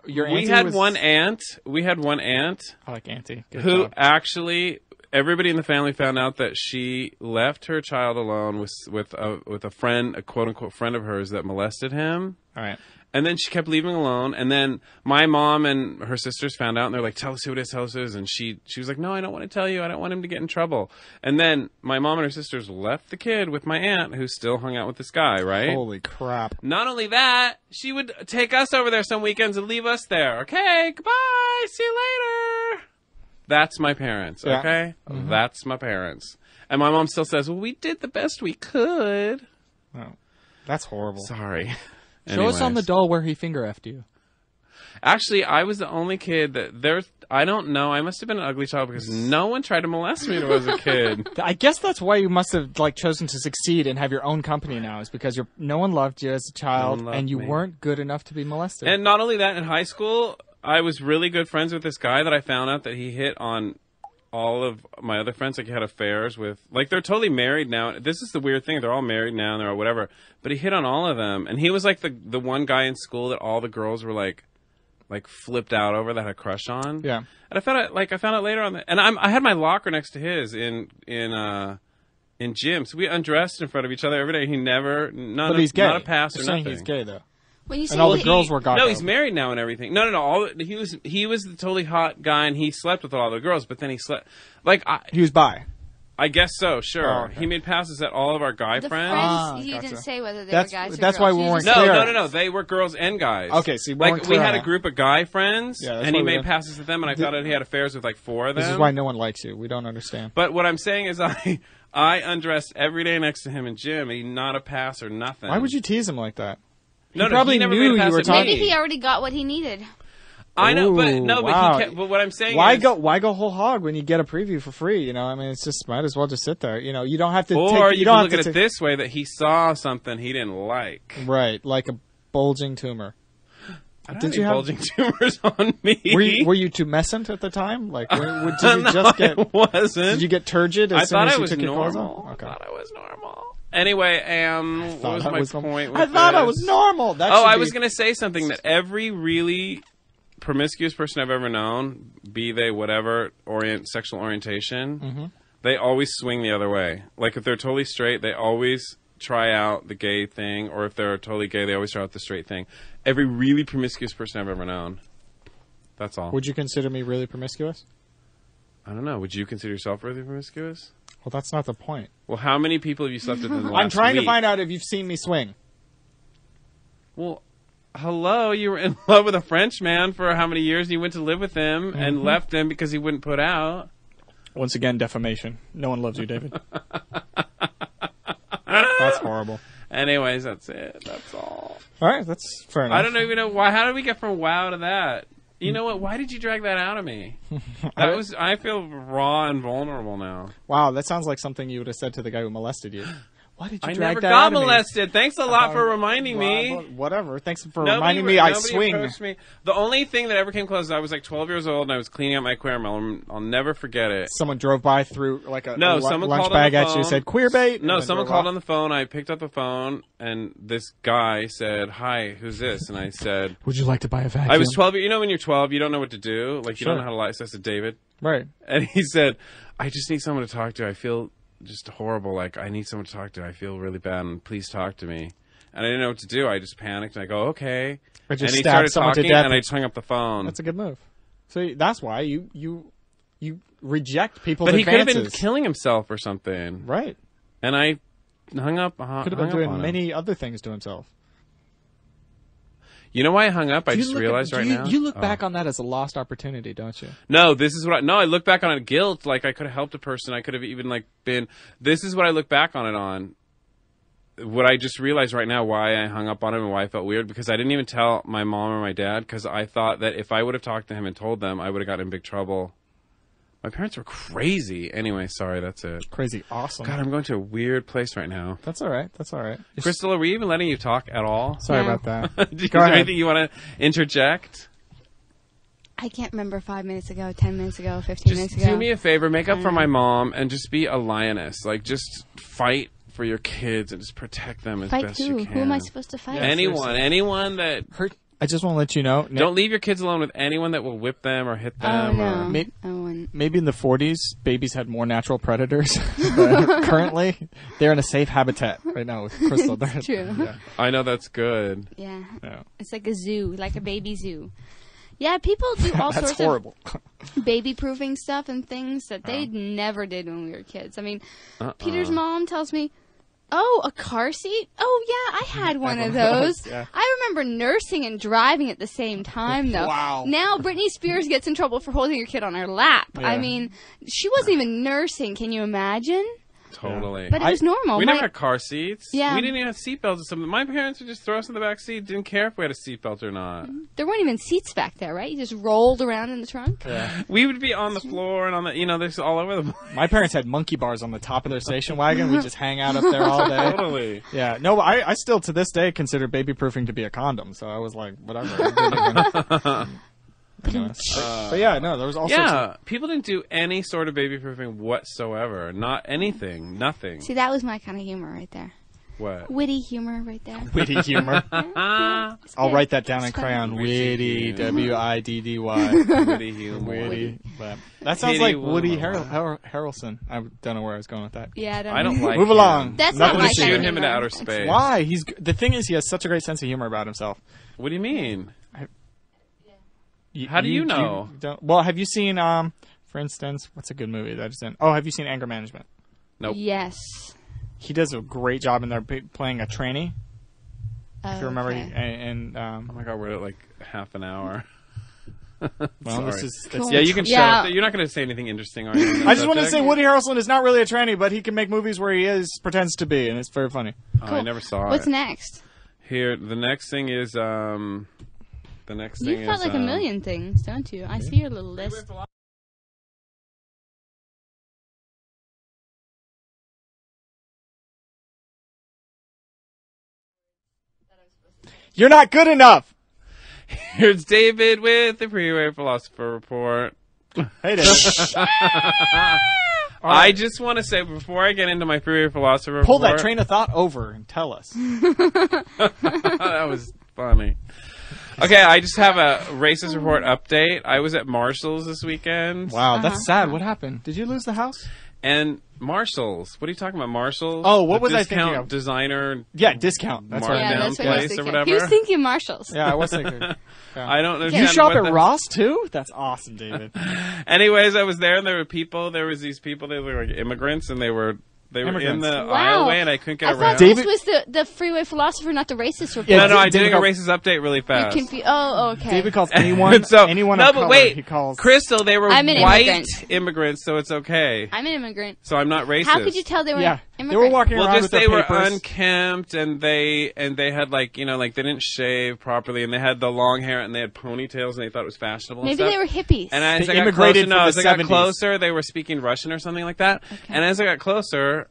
Speaker 2: Your
Speaker 1: We
Speaker 2: auntie
Speaker 1: had
Speaker 2: was-
Speaker 1: one aunt. I
Speaker 2: like auntie. Good
Speaker 1: who
Speaker 2: job.
Speaker 1: actually, everybody in the family found out that she left her child alone with a friend, a quote unquote friend of hers that molested him.
Speaker 2: All right.
Speaker 1: And then she kept leaving him alone. And then my mom and her sisters found out, and they're like, tell us who it is, tell us who it is. And she was like, no, I don't want to tell you. I don't want him to get in trouble. And then my mom and her sisters left the kid with my aunt, who still hung out with this guy, right?
Speaker 2: Holy crap.
Speaker 1: Not only that, she would take us over there some weekends and leave us there. Okay, goodbye. See you later. That's my parents,
Speaker 2: Yeah.
Speaker 1: okay?
Speaker 2: Mm-hmm.
Speaker 1: That's my parents. And my mom still says, well, we did the best we could.
Speaker 2: Oh, that's horrible.
Speaker 1: Sorry.
Speaker 2: Show us on the
Speaker 1: Anyways.
Speaker 2: doll where he finger effed you.
Speaker 1: Actually, I was the only kid that I don't know. I must have been an ugly child because no one tried to molest me when I was a kid.
Speaker 2: I guess that's why you must have like chosen to succeed and have your own company now, is because no one loved you as a child
Speaker 1: loved
Speaker 2: and you
Speaker 1: me.
Speaker 2: weren't good enough to be molested.
Speaker 1: And not only that, in high school, I was really good friends with this guy that I found out that he hit on all of my other friends. Like, he had affairs with, like, they're totally married now. This is the weird thing. They're all married now and they're whatever. But he hit on all of them. And he was like the one guy in school that all the girls were like flipped out over, that had a crush on.
Speaker 2: Yeah.
Speaker 1: And I found out later on that, and I had my locker next to his in gym. So we undressed in front of each other every day. He never,
Speaker 2: But he's gay.
Speaker 1: not a pass
Speaker 2: You're
Speaker 1: or
Speaker 2: saying
Speaker 1: nothing.
Speaker 2: he's gay though.
Speaker 3: When you say
Speaker 2: And all the
Speaker 3: he-
Speaker 2: girls were got
Speaker 1: No, he's married now and everything. No. He was the totally hot guy, and he slept with all the girls. But then he slept
Speaker 2: He was bi.
Speaker 1: I guess so, sure.
Speaker 2: Oh, okay.
Speaker 1: He made passes at all of our guy
Speaker 3: The
Speaker 1: friends.
Speaker 3: you
Speaker 2: gotcha.
Speaker 3: didn't say whether they
Speaker 2: That's-
Speaker 3: were guys or
Speaker 2: that's
Speaker 3: girls.
Speaker 2: why we
Speaker 3: You
Speaker 2: weren't
Speaker 3: just-
Speaker 2: clear.
Speaker 1: No. They were girls and guys.
Speaker 2: Okay, so we weren't
Speaker 1: like we
Speaker 2: clear
Speaker 1: had
Speaker 2: on
Speaker 1: a
Speaker 2: that.
Speaker 1: group of guy friends,
Speaker 2: Yeah, that's
Speaker 1: and
Speaker 2: why
Speaker 1: he
Speaker 2: we
Speaker 1: made
Speaker 2: don't-
Speaker 1: passes with them, and I thought that he had affairs with like 4 of them.
Speaker 2: This is why no one likes you. We don't understand.
Speaker 1: But what I'm saying is, I undressed every day next to him in gym. He not a pass or nothing.
Speaker 2: Why would you tease him like that?
Speaker 1: No,
Speaker 2: probably
Speaker 1: he never
Speaker 2: knew
Speaker 1: made a pass
Speaker 2: you were
Speaker 1: at
Speaker 2: talking-
Speaker 1: me.
Speaker 3: Maybe he already got what he needed.
Speaker 1: I know, but
Speaker 2: Ooh,
Speaker 1: no,
Speaker 2: wow.
Speaker 1: but he kept, but what I'm saying
Speaker 2: Why
Speaker 1: is,
Speaker 2: go whole hog when you get a preview for free? You know, I mean, it's just might as well just sit there. You know, you don't have to.
Speaker 1: or
Speaker 2: take,
Speaker 1: you
Speaker 2: don't
Speaker 1: can
Speaker 2: have
Speaker 1: look
Speaker 2: to
Speaker 1: at it this way: that he saw something he didn't like.
Speaker 2: right, like a bulging tumor.
Speaker 1: I don't
Speaker 2: Did
Speaker 1: have
Speaker 2: you
Speaker 1: any
Speaker 2: have-
Speaker 1: bulging tumors on me?
Speaker 2: Were you tumescent at the time? Like, did you
Speaker 1: No,
Speaker 2: just get?
Speaker 1: I wasn't.
Speaker 2: Did you get turgid as
Speaker 1: I
Speaker 2: soon
Speaker 1: thought
Speaker 2: as
Speaker 1: I
Speaker 2: you
Speaker 1: was
Speaker 2: took your clothes
Speaker 1: normal.
Speaker 2: off? Okay.
Speaker 1: I thought I was normal. Anyway, what was my point?
Speaker 2: I
Speaker 1: with
Speaker 2: thought I
Speaker 1: this?
Speaker 2: was normal. That
Speaker 1: Oh,
Speaker 2: should
Speaker 1: I
Speaker 2: be-
Speaker 1: was going to say something that every really promiscuous person I've ever known, be they whatever sexual orientation, they always swing the other way. Like if they're totally straight, they always try out the gay thing, or if they're totally gay, they always try out the straight thing. Every really promiscuous person I've ever known. That's all.
Speaker 2: Would you consider me really promiscuous?
Speaker 1: I don't know. Would you consider yourself really promiscuous?
Speaker 2: Well, that's not the point.
Speaker 1: Well, how many people have you slept with in the last
Speaker 2: I'm trying
Speaker 1: week?
Speaker 2: to find out if you've seen me swing.
Speaker 1: Well, hello, you were in love with a French man for how many years? And you went to live with him and left him because he wouldn't put out.
Speaker 2: Once again, defamation. No one loves you, David. That's horrible.
Speaker 1: Anyways, that's it. That's all.
Speaker 2: All right, that's fair enough.
Speaker 1: I don't even know why. How did we get from wow to that? You know what? Why did you drag that out of me? I feel raw and vulnerable now.
Speaker 2: Wow, that sounds like something you would have said to the guy who molested you. Why did you
Speaker 1: I
Speaker 2: drag
Speaker 1: never
Speaker 2: that
Speaker 1: got
Speaker 2: out of me?
Speaker 1: molested. Thanks a lot for reminding me.
Speaker 2: Whatever. Thanks for
Speaker 1: Nobody
Speaker 2: reminding me I
Speaker 1: nobody
Speaker 2: swing.
Speaker 1: approached me. The only thing that ever came close is I was like 12 years old and I was cleaning out my aquarium. I'll never forget it.
Speaker 2: Someone drove by through like a
Speaker 1: someone
Speaker 2: lunch
Speaker 1: called
Speaker 2: bag
Speaker 1: on the
Speaker 2: at you,
Speaker 1: phone.
Speaker 2: said queer bait.
Speaker 1: No, someone called on the phone. I picked up the phone, and this guy said, "Hi, who's this?" And I said,
Speaker 2: Would you like to buy a vacuum?
Speaker 1: "I was 12. You know, when you're 12, you don't know what to do. Like, you don't
Speaker 2: Sure.
Speaker 1: know how to lie." So I said, "David."
Speaker 2: Right.
Speaker 1: And he said, "I just need someone to talk to. I feel just horrible. Like, I need someone to talk to. I feel really bad, and please talk to me." And I didn't know what to do. I just panicked, and I go, "Okay."
Speaker 2: Or just
Speaker 1: And he
Speaker 2: stab
Speaker 1: started
Speaker 2: someone to
Speaker 1: talking,
Speaker 2: death.
Speaker 1: and I just hung up the phone.
Speaker 2: That's a good move. So that's why you reject people's
Speaker 1: But he could have
Speaker 2: advances.
Speaker 1: been killing himself or something.
Speaker 2: Right.
Speaker 1: And I hung up.
Speaker 2: Could have been
Speaker 1: hung up
Speaker 2: doing
Speaker 1: on him.
Speaker 2: many other things to himself.
Speaker 1: You know why I hung up? I
Speaker 2: You
Speaker 1: just
Speaker 2: look
Speaker 1: realized
Speaker 2: at,
Speaker 1: right
Speaker 2: you,
Speaker 1: now.
Speaker 2: You look
Speaker 1: Oh.
Speaker 2: back on that as a lost opportunity, don't you?
Speaker 1: No, this is what I look back on it guilt. Like I could have helped a person. I could have even like been. This is what I look back on it on. What I just realized right now why I hung up on him and why I felt weird because I didn't even tell my mom or my dad because I thought that if I would have talked to him and told them, I would have gotten in big trouble. My parents were crazy. Anyway, sorry, that's it.
Speaker 2: Crazy awesome.
Speaker 1: God, I'm going to a weird place right now.
Speaker 2: That's all right. That's all right.
Speaker 1: Crystal, are we even letting you talk at all?
Speaker 2: Sorry
Speaker 3: No.
Speaker 2: about that.
Speaker 1: Is
Speaker 2: Go
Speaker 1: there
Speaker 2: ahead.
Speaker 1: anything you want to interject?
Speaker 3: I can't remember 5 minutes ago, 10 minutes ago, 15 minutes
Speaker 1: Just
Speaker 3: ago.
Speaker 1: do me a favor, make up for my mom, and just be a lioness. Like, just fight for your kids and just protect them as
Speaker 3: Fight
Speaker 1: best
Speaker 3: who?
Speaker 1: you can.
Speaker 3: Who am I supposed to fight?
Speaker 1: Anyone that...
Speaker 2: I just want to let you know.
Speaker 1: Don't leave your kids alone with anyone that will whip them or hit
Speaker 3: Oh,
Speaker 1: them.
Speaker 3: no.
Speaker 1: Or,
Speaker 3: I wouldn't.
Speaker 2: Maybe in the 40s, babies had more natural predators. But currently, they're in a safe habitat right now with Crystal.
Speaker 3: It's true.
Speaker 2: Yeah.
Speaker 1: I know that's good.
Speaker 3: Yeah.
Speaker 2: Yeah.
Speaker 3: It's like a zoo, like a baby zoo. Yeah, people do all
Speaker 2: That's
Speaker 3: sorts
Speaker 2: horrible.
Speaker 3: of baby-proofing stuff and things that they never did when we were kids. I mean, Peter's mom tells me, "Oh, a car seat? Oh, yeah, I had one of those."
Speaker 2: Yeah.
Speaker 3: I remember nursing and driving at the same time, though.
Speaker 2: Wow.
Speaker 3: Now Britney Spears gets in trouble for holding her kid on her lap.
Speaker 2: Yeah.
Speaker 3: I mean, she wasn't even nursing. Can you imagine?
Speaker 1: Totally.
Speaker 3: But it was normal.
Speaker 1: We
Speaker 3: My-
Speaker 1: never had car seats.
Speaker 3: Yeah.
Speaker 1: We didn't even have seatbelts or something. My parents would just throw us in the back seat. Didn't care if we had a seatbelt or not.
Speaker 3: There weren't even seats back there, right? You just rolled around in the trunk.
Speaker 2: Yeah.
Speaker 1: We would be on the floor and on the, there's all over the place.
Speaker 2: My parents had monkey bars on the top of their station wagon. We just hang out up there all day.
Speaker 1: Totally.
Speaker 2: Yeah. No, I still to this day consider baby proofing to be a condom. So I was like, whatever. I didn't even- Anyways. But yeah, no, there was all sorts of...
Speaker 1: Yeah, people didn't do any sort of baby proofing whatsoever. Not anything. Nothing.
Speaker 3: See, that was my kind of humor right there.
Speaker 1: What?
Speaker 3: Witty humor right there.
Speaker 2: Witty humor.
Speaker 1: Ah,
Speaker 2: I'll
Speaker 3: good.
Speaker 2: write that down in
Speaker 3: It's funny.
Speaker 2: crayon.
Speaker 1: Witty.
Speaker 2: Witty. W-I-D-D-Y.
Speaker 1: witty humor.
Speaker 2: Witty. But that sounds
Speaker 1: Kitty
Speaker 2: like Woody
Speaker 1: Woodlawn.
Speaker 2: Harrelson. I don't know where I was going with that.
Speaker 3: Yeah,
Speaker 1: I don't like
Speaker 2: Move
Speaker 1: him.
Speaker 2: along.
Speaker 3: That's
Speaker 2: Nothing
Speaker 3: not
Speaker 2: to
Speaker 3: my
Speaker 2: see
Speaker 3: kind
Speaker 1: Shoot
Speaker 3: of
Speaker 1: him
Speaker 3: humor.
Speaker 1: into outer space.
Speaker 2: Why? The thing is, he has such a great sense of humor about himself.
Speaker 1: What do you mean? How do you know?
Speaker 2: Well, have you seen, for instance, what's a good movie that is in? Oh, have you seen Anger Management?
Speaker 1: Nope.
Speaker 3: Yes.
Speaker 2: He does a great job in there playing a trainee. If you remember,
Speaker 3: Okay.
Speaker 2: and
Speaker 1: Oh my god, we're at like half an hour.
Speaker 2: well, this is
Speaker 3: Cool.
Speaker 1: Yeah, you can
Speaker 3: Yeah.
Speaker 1: shut up. You're not going to say anything interesting, are you?
Speaker 2: I just want to say Woody Harrelson is not really a tranny, but he can make movies where he pretends to be, and it's very funny.
Speaker 1: Oh,
Speaker 3: Cool.
Speaker 1: I never saw
Speaker 3: What's
Speaker 1: it.
Speaker 3: next?
Speaker 1: Here, the next thing is
Speaker 3: You've got like a million things, don't you? I see your little list.
Speaker 2: You're not good enough.
Speaker 1: Here's David with the Freeway Philosopher Report.
Speaker 2: Hey, David.
Speaker 1: I just want to say, before I get into my Freeway Philosopher
Speaker 2: Pull
Speaker 1: Report...
Speaker 2: that train of thought over and tell us.
Speaker 1: That was funny. Okay, I just have a racist report update. I was at Marshall's this weekend.
Speaker 2: Wow, that's sad. What happened? Did you lose the house?
Speaker 1: And Marshall's. What are you talking about, Marshall's?
Speaker 2: Oh, what was I
Speaker 1: discount
Speaker 2: thinking of?
Speaker 1: Designer.
Speaker 2: Yeah, discount. That's what I
Speaker 1: Markdown
Speaker 3: Yeah,
Speaker 2: meant.
Speaker 3: that's what I was
Speaker 1: place or
Speaker 3: thinking.
Speaker 1: whatever.
Speaker 3: He was thinking Marshalls.
Speaker 2: Yeah, I was thinking. Yeah.
Speaker 1: I don't understand.
Speaker 2: You shop
Speaker 1: what
Speaker 2: at
Speaker 1: the-
Speaker 2: Ross too? That's awesome, David.
Speaker 1: Anyways, I was there and there were people. There was these people. They were like immigrants, and they were in
Speaker 2: Immigrants.
Speaker 1: the
Speaker 3: Wow.
Speaker 1: aisleway, and I couldn't get
Speaker 3: I
Speaker 1: around.
Speaker 3: thought
Speaker 2: David-
Speaker 3: this was the Freeway Philosopher, not the racist report.
Speaker 2: Yeah,
Speaker 1: No, I'm
Speaker 2: David
Speaker 1: doing a
Speaker 2: called-
Speaker 1: racist update really fast.
Speaker 3: Oh, okay.
Speaker 2: David calls anyone
Speaker 1: So-
Speaker 2: anyone
Speaker 1: no,
Speaker 2: of
Speaker 1: but
Speaker 2: color.
Speaker 1: wait,
Speaker 2: He calls.
Speaker 1: Crystal, they were
Speaker 3: I'm an
Speaker 1: white
Speaker 3: immigrant.
Speaker 1: immigrants, so it's okay.
Speaker 3: I'm an immigrant.
Speaker 1: So I'm not racist.
Speaker 3: How could you tell they were
Speaker 2: Yeah,
Speaker 3: immigrants?
Speaker 2: they were walking
Speaker 1: Well,
Speaker 2: around
Speaker 1: just
Speaker 2: with
Speaker 1: they
Speaker 2: their
Speaker 1: were
Speaker 2: papers.
Speaker 1: unkempt, and they had like like they didn't shave properly, and they had the long hair, and they had ponytails, and they thought it was fashionable.
Speaker 3: Maybe
Speaker 1: and
Speaker 3: they
Speaker 1: stuff.
Speaker 3: were hippies.
Speaker 1: And as
Speaker 2: They
Speaker 1: I got
Speaker 2: immigrated
Speaker 1: closer,
Speaker 2: from
Speaker 1: as
Speaker 2: the
Speaker 1: I got
Speaker 2: 70s.
Speaker 1: closer, they were speaking Russian or something like that. And as I got closer,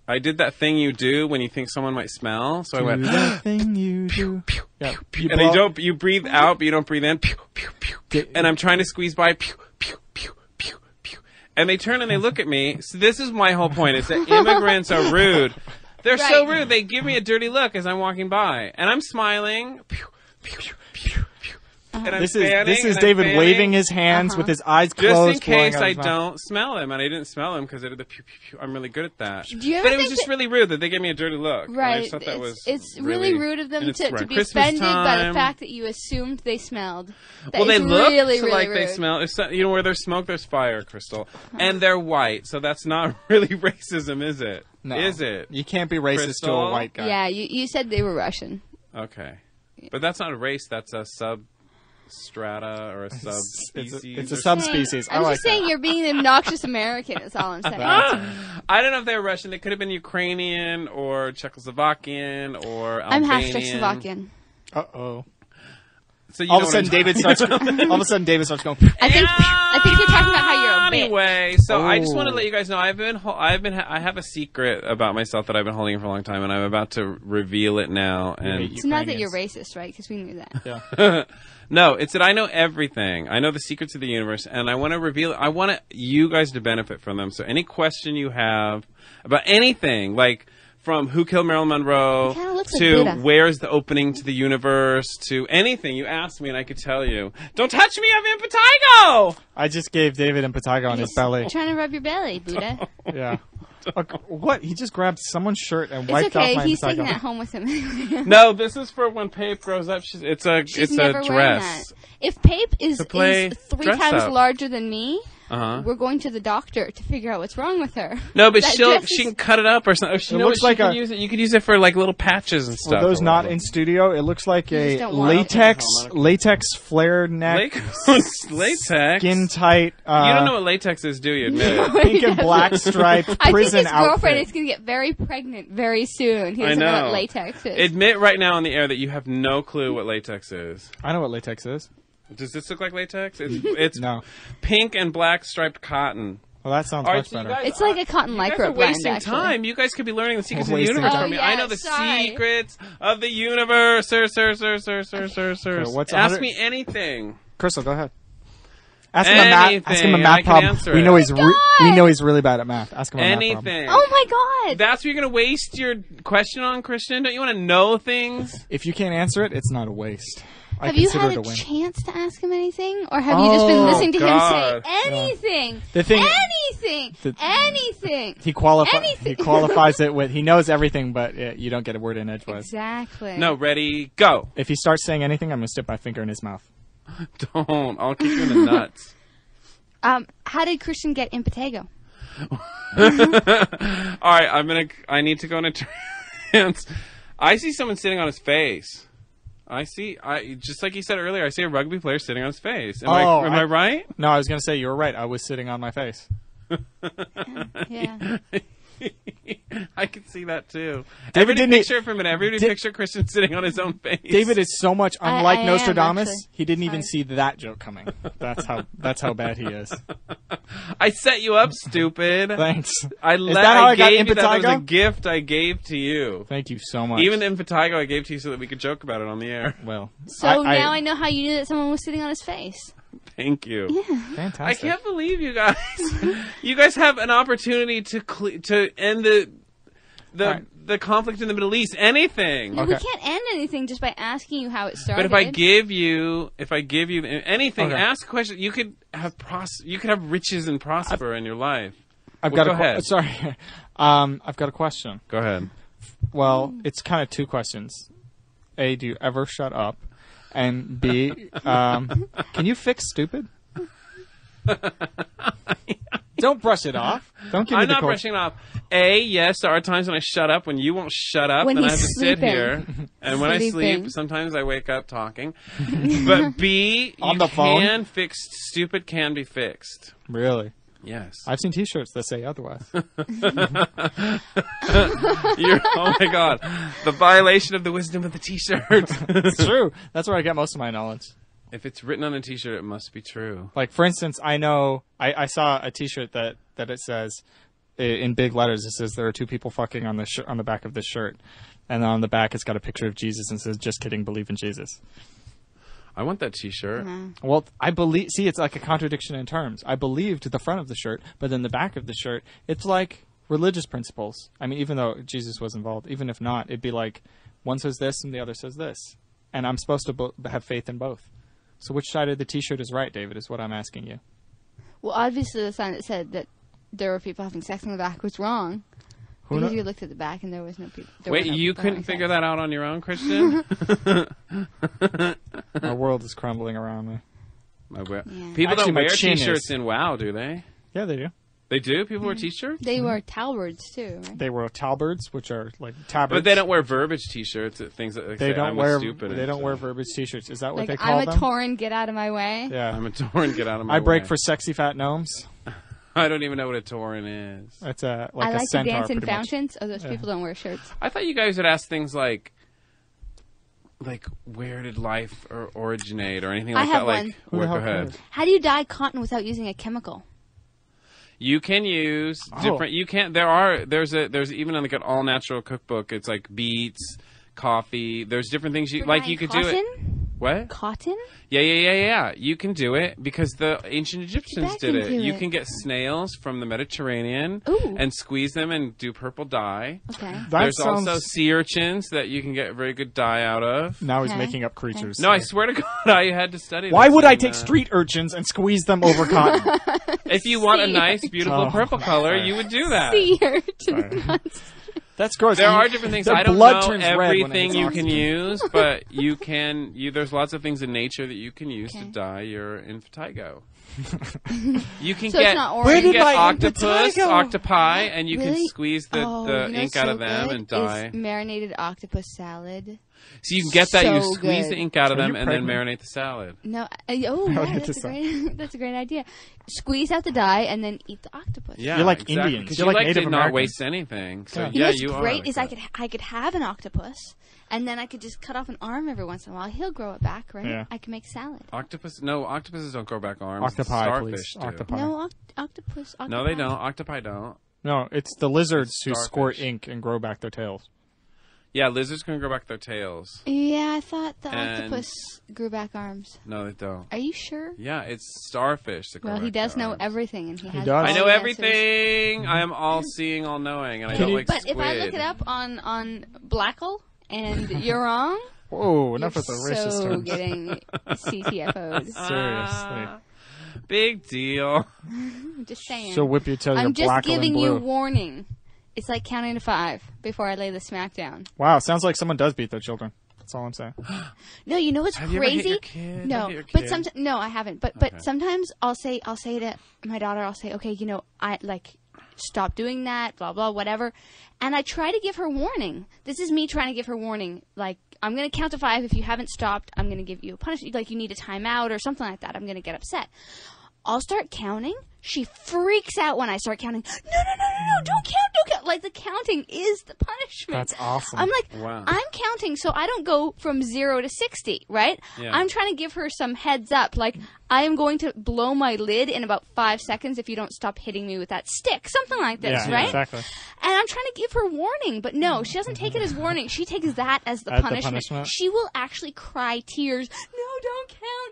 Speaker 1: I did that thing you do when you think someone might smell. So I went,
Speaker 2: Do that thing you do. Yeah.
Speaker 1: and you breathe out, but you don't breathe in. Pew, pew, pew, pew. And I'm trying to squeeze by. Pew, pew, pew, pew, pew. And they turn and they look at me. So this is my whole point: is that immigrants are rude. They're so
Speaker 3: Right.
Speaker 1: rude. They give me a dirty look as I'm walking by, and I'm smiling. Pew, pew, pew, pew, pew. And I'm
Speaker 2: This
Speaker 1: fanning,
Speaker 2: is
Speaker 1: and I'm
Speaker 2: David
Speaker 1: fanning.
Speaker 2: waving his hands with his eyes
Speaker 1: Just
Speaker 2: closed.
Speaker 1: in
Speaker 2: blowing
Speaker 1: case
Speaker 2: out
Speaker 1: I
Speaker 2: his mouth.
Speaker 1: don't smell them, and I didn't smell them because they did the pew, pew, pew. I'm really good at that.
Speaker 3: Do you ever
Speaker 1: But it was
Speaker 3: think
Speaker 1: just really rude that they gave me a dirty look. And I
Speaker 3: Right.
Speaker 1: just thought that was
Speaker 3: It's really rude of them
Speaker 1: and it's
Speaker 3: to
Speaker 1: around
Speaker 3: be
Speaker 1: Christmas
Speaker 3: offended by the
Speaker 1: time.
Speaker 3: fact that you assumed they smelled. That
Speaker 1: Well, they
Speaker 3: is
Speaker 1: look
Speaker 3: really, really
Speaker 1: like
Speaker 3: rude.
Speaker 1: they smell. It's, where there's smoke, there's fire, Crystal. And they're white, so that's not really racism, is it?
Speaker 2: No.
Speaker 1: Is it?
Speaker 2: You can't be racist to
Speaker 1: Crystal?
Speaker 2: a white guy.
Speaker 3: Yeah, you said they were Russian.
Speaker 1: Okay. But that's not a race, that's a substrata or a subspecies.
Speaker 2: It's a
Speaker 1: or
Speaker 2: subspecies. I
Speaker 3: I'm
Speaker 2: like
Speaker 3: just saying you're being an obnoxious American. Is all I'm saying.
Speaker 1: I don't know if they were Russian. They could have been Ukrainian or Czechoslovakian or Albanian.
Speaker 3: I'm half Czechoslovakian.
Speaker 2: that. Uh-oh.
Speaker 1: So you
Speaker 2: All of
Speaker 1: know
Speaker 2: a sudden,
Speaker 1: what I'm
Speaker 2: David starts. All of a sudden, David starts going.
Speaker 3: I think you're talking about how you're a bitch.
Speaker 1: Anyway, so I just want to
Speaker 2: Oh.
Speaker 1: let you guys know I have a secret about myself that I've been holding for a long time, and I'm about to reveal it now. And
Speaker 3: It's not that you're racist, right? Because we knew that.
Speaker 2: Yeah.
Speaker 1: no, it's that I know everything. I know the secrets of the universe, and I want to reveal it. I want you guys to benefit from them. So any question you have about anything, like from who killed Marilyn Monroe
Speaker 3: It kinda looks like
Speaker 1: to
Speaker 3: Buddha.
Speaker 1: where's the opening to the universe to anything you ask me, and I could tell you. Don't touch me, I'm impetigo!
Speaker 2: I just gave David impetigo on his belly.
Speaker 3: I'm trying to rub your belly, Buddha.
Speaker 2: Yeah. What? He just grabbed someone's shirt and
Speaker 3: It's
Speaker 2: wiped
Speaker 3: okay.
Speaker 2: off my
Speaker 3: He's
Speaker 2: impetigo.
Speaker 3: taking that home with him.
Speaker 1: No, this is for when Pape grows up. It's a
Speaker 3: She's
Speaker 1: it's
Speaker 3: never
Speaker 1: a
Speaker 3: wearing
Speaker 1: dress.
Speaker 3: that. If Pape is
Speaker 1: To play
Speaker 3: 3
Speaker 1: dress
Speaker 3: times
Speaker 1: up.
Speaker 3: larger than me,
Speaker 1: Uh-huh.
Speaker 3: we're going to the doctor to figure out what's wrong with her.
Speaker 1: No, but
Speaker 3: That
Speaker 1: she
Speaker 3: dress is-
Speaker 1: can cut it up or something. She
Speaker 2: It
Speaker 1: knows
Speaker 2: looks
Speaker 1: she
Speaker 2: like
Speaker 1: can
Speaker 2: a-
Speaker 1: use it. You could use it for like little patches and
Speaker 2: For
Speaker 1: stuff.
Speaker 2: those
Speaker 1: or
Speaker 2: not
Speaker 1: whatever.
Speaker 2: in studio, it looks like
Speaker 3: You
Speaker 2: a
Speaker 3: just don't want it.
Speaker 2: latex flare neck,
Speaker 1: latex.
Speaker 2: skin tight.
Speaker 1: You don't know what latex is, do you? Admit it.
Speaker 2: pink and black striped
Speaker 3: I think
Speaker 2: prison
Speaker 3: his girlfriend
Speaker 2: outfit.
Speaker 3: is going to get very pregnant very soon. He
Speaker 1: I
Speaker 3: doesn't know
Speaker 1: know.
Speaker 3: what latex is.
Speaker 1: Admit right now on the air that you have no clue what latex is.
Speaker 2: I know what latex is.
Speaker 1: Does this look like latex? It's
Speaker 2: No.
Speaker 1: pink and black striped cotton.
Speaker 2: Well, that sounds
Speaker 1: All right,
Speaker 2: much
Speaker 1: so you
Speaker 2: better.
Speaker 1: guys-
Speaker 3: It's like a cotton
Speaker 1: You guys
Speaker 3: lycra
Speaker 1: are
Speaker 3: blend,
Speaker 1: wasting
Speaker 3: actually.
Speaker 1: time. You guys could be learning the secrets of the
Speaker 2: Wasting
Speaker 1: universe
Speaker 2: time.
Speaker 1: from me.
Speaker 3: Oh,
Speaker 1: I know the
Speaker 3: sorry.
Speaker 1: secrets of the universe. Sir.
Speaker 2: So what's
Speaker 1: Ask
Speaker 2: 100
Speaker 1: me anything.
Speaker 2: Crystal, go ahead. Ask him a math. Ask him a
Speaker 1: Anything, I
Speaker 2: math
Speaker 1: can
Speaker 2: problem.
Speaker 1: answer
Speaker 2: We
Speaker 1: it.
Speaker 2: know he's
Speaker 3: God!
Speaker 2: we know he's really bad at math. Ask him a math problem.
Speaker 1: Anything.
Speaker 3: Oh my god!
Speaker 1: That's what you're going to waste your question on, Christian? Don't you want to know things?
Speaker 2: If you can't answer it, it's not a waste. I
Speaker 3: Have you
Speaker 2: consider
Speaker 3: had
Speaker 2: it
Speaker 3: a
Speaker 2: a win.
Speaker 3: chance to ask him anything? Or have you just been
Speaker 2: Oh,
Speaker 3: listening to
Speaker 1: God.
Speaker 3: him say anything?
Speaker 2: The thing-
Speaker 3: Anything!
Speaker 2: the-
Speaker 3: Anything!
Speaker 2: He
Speaker 3: Anything.
Speaker 2: qualifies it with he knows everything, but you don't get a word in edgewise.
Speaker 3: Exactly.
Speaker 1: No, ready, go.
Speaker 2: If he starts saying anything, I'm gonna stick my finger in his mouth.
Speaker 1: Don't. I'll kick you in the nuts.
Speaker 3: How did Christian get impetigo?
Speaker 1: All right, I need to go in a trance. I see someone sitting on his face. Just like you said earlier, I see a rugby player sitting on his face. Am I right?
Speaker 2: No, I was going to say you were right. I was sitting on my face.
Speaker 3: Yeah.
Speaker 1: I can see that too.
Speaker 2: David
Speaker 1: Everybody picture Christian sitting on his own face.
Speaker 2: David is so much unlike
Speaker 3: I
Speaker 2: Nostradamus.
Speaker 3: am,
Speaker 2: he didn't even see that joke coming. That's how bad he is.
Speaker 1: I set you up, stupid.
Speaker 2: Thanks.
Speaker 1: Is that
Speaker 2: how I got
Speaker 1: gave you that. That was a
Speaker 2: impetigo?
Speaker 1: gift I gave to you.
Speaker 2: Thank you so much.
Speaker 1: Even impetigo I gave to you so that we could joke about it on the air.
Speaker 2: Well,
Speaker 3: So now I know how you knew that someone was sitting on his face.
Speaker 1: Thank you.
Speaker 3: Yeah.
Speaker 2: Fantastic.
Speaker 1: I can't believe you guys. You guys have an opportunity to end the conflict in the Middle East. Anything.
Speaker 3: No, we can't end anything just by asking you how it started.
Speaker 1: But if I give you anything,
Speaker 2: Okay.
Speaker 1: ask a question. You could have riches and prosper in your life.
Speaker 2: I've
Speaker 1: Well,
Speaker 2: got
Speaker 1: go ahead.
Speaker 2: Sorry. I've got a question.
Speaker 1: Go ahead.
Speaker 2: Well, it's kind of two questions. A, do you ever shut up? And B, can you fix stupid? Don't brush it off. Don't give me
Speaker 1: I'm
Speaker 2: the
Speaker 1: not
Speaker 2: cold.
Speaker 1: brushing it off. A, yes, there are times when I shut up. When you won't shut up,
Speaker 3: When
Speaker 1: then I
Speaker 3: he's
Speaker 1: have to sit
Speaker 3: sleeping.
Speaker 1: here. And when I sleep,
Speaker 3: Sleeping.
Speaker 1: sometimes I wake up talking. But B,
Speaker 2: On the phone?
Speaker 1: Stupid can be fixed.
Speaker 2: Really?
Speaker 1: Yes.
Speaker 2: I've seen T-shirts that say otherwise.
Speaker 1: Oh my God. The violation of the wisdom of the T-shirt.
Speaker 2: It's true. That's where I get most of my knowledge.
Speaker 1: If it's written on a T-shirt, it must be true.
Speaker 2: Like, for instance, I know I saw a T-shirt that it says in big letters. It says there are two people fucking on the back of this shirt, and then on the back it's got a picture of Jesus and says, "Just kidding, believe in Jesus."
Speaker 1: I want that T-shirt.
Speaker 2: Well, I believe. See, it's like a contradiction in terms. I believed the front of the shirt, but then the back of the shirt, it's like religious principles. I mean, even though Jesus was involved, even if not, it'd be like one says this and the other says this, and I'm supposed to have faith in both. So which side of the T-shirt is right, David, is what I'm asking you.
Speaker 3: Well, obviously the sign that said that there were people having sex in the back was wrong.
Speaker 2: Who
Speaker 3: Because
Speaker 2: kno-
Speaker 3: you looked at the back and there was no people.
Speaker 1: Wait, you couldn't figure that out on your own, Christian?
Speaker 2: My world is crumbling around me.
Speaker 3: Yeah.
Speaker 1: People
Speaker 2: Actually,
Speaker 1: don't
Speaker 2: my
Speaker 1: wear
Speaker 2: chin
Speaker 1: T-shirts
Speaker 2: is.
Speaker 1: in WoW, do they?
Speaker 2: Yeah, they do.
Speaker 1: They do? People wear T-shirts?
Speaker 3: They were Talbards too, right?
Speaker 2: They wear Talbards, which are like tabards.
Speaker 1: But they don't wear verbiage T-shirts. Things that
Speaker 2: They
Speaker 1: say,
Speaker 2: don't
Speaker 1: I'm
Speaker 2: wear.
Speaker 1: stupid.
Speaker 2: They don't wear verbiage T-shirts. Is that what
Speaker 3: Like,
Speaker 2: they call
Speaker 3: I'm a
Speaker 2: them?
Speaker 3: Tauren, get out of my way.
Speaker 2: Yeah.
Speaker 1: I'm a Tauren, get out of my
Speaker 2: I break
Speaker 1: way.
Speaker 2: for sexy fat gnomes.
Speaker 1: I don't even know what a Tauren is.
Speaker 2: That's a
Speaker 3: I
Speaker 2: a
Speaker 3: like to
Speaker 2: centaur.
Speaker 3: dance in
Speaker 2: pretty much.
Speaker 3: fountains. Oh, those people don't wear shirts.
Speaker 1: I thought you guys would ask things like where did life originate or anything like
Speaker 3: I have
Speaker 1: that.
Speaker 3: one.
Speaker 1: Like,
Speaker 2: Who the
Speaker 1: go
Speaker 2: hell
Speaker 1: ahead.
Speaker 2: cares?
Speaker 3: How do you dye cotton without using a chemical?
Speaker 1: You can use different. You can't. There's even on like an all natural cookbook. It's like beets, coffee. There's different things you like. You could do it. What?
Speaker 3: Cotton?
Speaker 1: Yeah. You can do it because the ancient Egyptians
Speaker 3: Back
Speaker 1: did it.
Speaker 3: into
Speaker 1: You
Speaker 3: it.
Speaker 1: can get snails from the Mediterranean
Speaker 3: Ooh.
Speaker 1: and squeeze them and do purple dye.
Speaker 3: Okay.
Speaker 2: That
Speaker 1: There's
Speaker 2: sounds.
Speaker 1: also sea urchins that you can get very good dye out of.
Speaker 2: Now he's
Speaker 3: Okay.
Speaker 2: making up creatures.
Speaker 1: No, I swear to God, I had to study
Speaker 2: Why
Speaker 1: this
Speaker 2: would I
Speaker 1: and,
Speaker 2: take street urchins and squeeze them over cotton?
Speaker 1: If you want a
Speaker 3: Sea
Speaker 1: nice, beautiful
Speaker 2: Oh.
Speaker 1: purple color, you would do that.
Speaker 3: Sea urchin.
Speaker 2: That's gross.
Speaker 1: There are different things.
Speaker 2: Their
Speaker 1: I don't
Speaker 2: blood
Speaker 1: know
Speaker 2: turns red when it
Speaker 1: everything
Speaker 2: hits
Speaker 1: you
Speaker 2: oxygen.
Speaker 1: can use, but you can. There's lots of things in nature that you can use to
Speaker 3: Okay.
Speaker 1: dye your impetigo. You can
Speaker 3: So
Speaker 1: get
Speaker 3: it's not
Speaker 1: you
Speaker 3: orange.
Speaker 1: can get
Speaker 2: my
Speaker 1: octopus,
Speaker 2: impetigo?
Speaker 1: octopi, and you can
Speaker 3: Really?
Speaker 1: squeeze the
Speaker 3: You know
Speaker 1: ink
Speaker 3: what's
Speaker 1: out
Speaker 3: so
Speaker 1: of them
Speaker 3: good
Speaker 1: and dye.
Speaker 3: is marinated octopus salad.
Speaker 1: So you can get that. You
Speaker 3: so
Speaker 1: squeeze
Speaker 3: good.
Speaker 1: the ink out of
Speaker 2: Are
Speaker 1: them
Speaker 2: you
Speaker 1: and then
Speaker 2: pregnant?
Speaker 1: marinate the salad.
Speaker 3: No,
Speaker 2: Marinate
Speaker 3: that's
Speaker 2: the
Speaker 3: a great. That's a great idea. Squeeze out the dye and then eat the octopus.
Speaker 1: Yeah,
Speaker 2: You're like
Speaker 1: exactly.
Speaker 2: Indians.
Speaker 1: 'Cause
Speaker 2: You're
Speaker 1: you
Speaker 2: like
Speaker 1: to
Speaker 2: Native
Speaker 1: not
Speaker 2: Americans.
Speaker 1: waste anything. So
Speaker 2: Yeah.
Speaker 3: You know
Speaker 1: you
Speaker 3: what's
Speaker 1: are.
Speaker 3: great
Speaker 1: like
Speaker 3: is
Speaker 1: that.
Speaker 3: I could have an octopus, and then I could just cut off an arm every once in a while. He'll grow it back, right?
Speaker 2: Yeah.
Speaker 3: I can make salad.
Speaker 1: Octopus? No, octopuses don't grow back arms.
Speaker 2: Octopi,
Speaker 1: Starfish
Speaker 2: please.
Speaker 1: do.
Speaker 2: Octopi.
Speaker 3: No, octopus.
Speaker 1: No, they don't. Octopi don't.
Speaker 2: No, it's the lizards who
Speaker 1: Starfish.
Speaker 2: squirt ink and grow back their tails.
Speaker 1: Yeah, lizards can grow back their tails.
Speaker 3: Yeah, I thought the
Speaker 1: And-
Speaker 3: octopus grew back arms.
Speaker 1: No, they don't.
Speaker 3: Are you sure?
Speaker 1: Yeah, it's starfish that grow
Speaker 3: Well, he
Speaker 1: back
Speaker 3: does
Speaker 1: their
Speaker 3: know
Speaker 1: arms.
Speaker 3: everything, and he has.
Speaker 2: does.
Speaker 3: all
Speaker 1: I know
Speaker 3: the answers.
Speaker 1: everything. I am all seeing, all knowing, and I
Speaker 2: Can
Speaker 1: don't
Speaker 2: you-
Speaker 1: like
Speaker 3: But
Speaker 1: squid.
Speaker 3: if I look it up on Blackle and you're wrong,
Speaker 2: Whoa, enough with the
Speaker 3: you're
Speaker 2: racist
Speaker 3: so
Speaker 2: terms.
Speaker 3: getting CTFO'd.
Speaker 2: Seriously.
Speaker 1: Big deal.
Speaker 3: I'm just saying.
Speaker 2: She'll whip you till you're
Speaker 3: I'm just
Speaker 2: black
Speaker 3: giving
Speaker 2: and
Speaker 3: you
Speaker 2: blue.
Speaker 3: warning. It's like counting to 5 before I lay the smack down.
Speaker 2: Wow, sounds like someone does beat their children. That's all I'm saying.
Speaker 3: No, you know what's
Speaker 1: Have you ever hit
Speaker 3: crazy?
Speaker 1: your kid?
Speaker 3: No,
Speaker 1: Have you hit your
Speaker 3: but
Speaker 1: kid?
Speaker 3: sometimes no, I haven't. But
Speaker 1: Okay.
Speaker 3: sometimes I'll say to my daughter, I'll say, okay, I like stop doing that, blah, blah, whatever. And I try to give her warning. This is me trying to give her warning. Like, I'm going to count to 5. If you haven't stopped, I'm going to give you a punishment. Like, you need a timeout or something like that. I'm going to get upset. I'll start counting. She freaks out when I start counting. No, don't count. Like, the counting is the punishment.
Speaker 2: That's awesome.
Speaker 3: I'm like,
Speaker 1: Wow.
Speaker 3: I'm counting so I don't go from 0 to 60, right?
Speaker 1: Yeah.
Speaker 3: I'm trying to give her some heads up. Like, I am going to blow my lid in about 5 seconds if you don't stop hitting me with that stick. Something like this, right?
Speaker 2: Exactly.
Speaker 3: And I'm trying to give her warning, but no, she doesn't take it as warning. She takes that as the punishment. She will actually cry tears. No,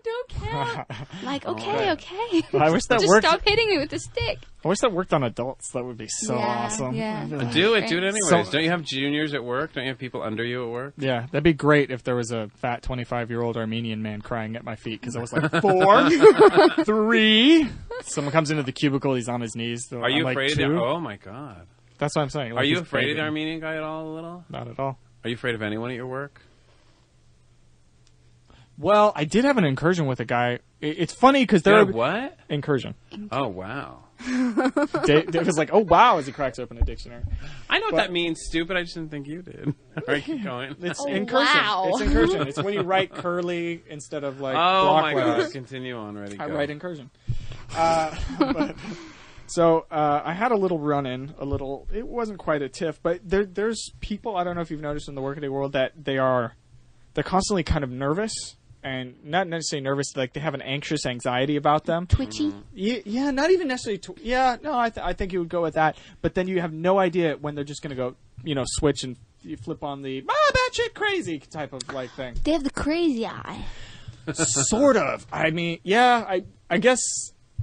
Speaker 3: don't count. Like, okay.
Speaker 2: Well, I wish that
Speaker 3: Just
Speaker 2: worked.
Speaker 3: stop hitting me with the stick.
Speaker 2: I wish that worked on adults. That would be so awesome.
Speaker 3: Yeah.
Speaker 1: Do it anyways.
Speaker 2: So-
Speaker 1: Don't you have juniors at work? Don't you have people under you at work?
Speaker 2: Yeah, that'd be great if there was a fat 25-year-old Armenian man crying at my feet because I was like 4, 3. Someone comes into the cubicle. He's on his knees.
Speaker 1: Are you
Speaker 2: I'm
Speaker 1: afraid
Speaker 2: like,
Speaker 1: of
Speaker 2: 2.
Speaker 1: Oh my god.
Speaker 2: That's what I'm saying. Like,
Speaker 1: Are you
Speaker 2: he's
Speaker 1: afraid of the
Speaker 2: begging.
Speaker 1: Armenian guy at all? A little?
Speaker 2: Not at all.
Speaker 1: Are you afraid of anyone at your work?
Speaker 2: Well, I did have an incursion with a guy. It's funny because there
Speaker 1: Yeah,
Speaker 2: are
Speaker 1: what?
Speaker 2: incursion.
Speaker 1: Oh wow.
Speaker 2: Dave was like, "Oh wow!" as he cracks open a dictionary.
Speaker 1: I know what that means, stupid. I just didn't think you did. All right, keep going.
Speaker 2: It's
Speaker 3: Oh,
Speaker 2: incursion.
Speaker 3: wow.
Speaker 2: It's incursion. It's when you write curly instead of like
Speaker 1: Oh
Speaker 2: block
Speaker 1: my
Speaker 2: letters.
Speaker 1: god. Continue on. Ready?
Speaker 2: I
Speaker 1: Go.
Speaker 2: write incursion. So I had a little run-in, it wasn't quite a tiff, but there's people, I don't know if you've noticed in the workaday world, that they're constantly kind of nervous, and not necessarily nervous, like they have an anxious anxiety about them.
Speaker 3: Twitchy.
Speaker 2: Yeah, not even necessarily, I think you would go with that, but then you have no idea when they're just going to go, switch and you flip on the, batshit crazy type of like thing.
Speaker 3: They have the crazy eye.
Speaker 2: Sort of. I mean, yeah, I guess...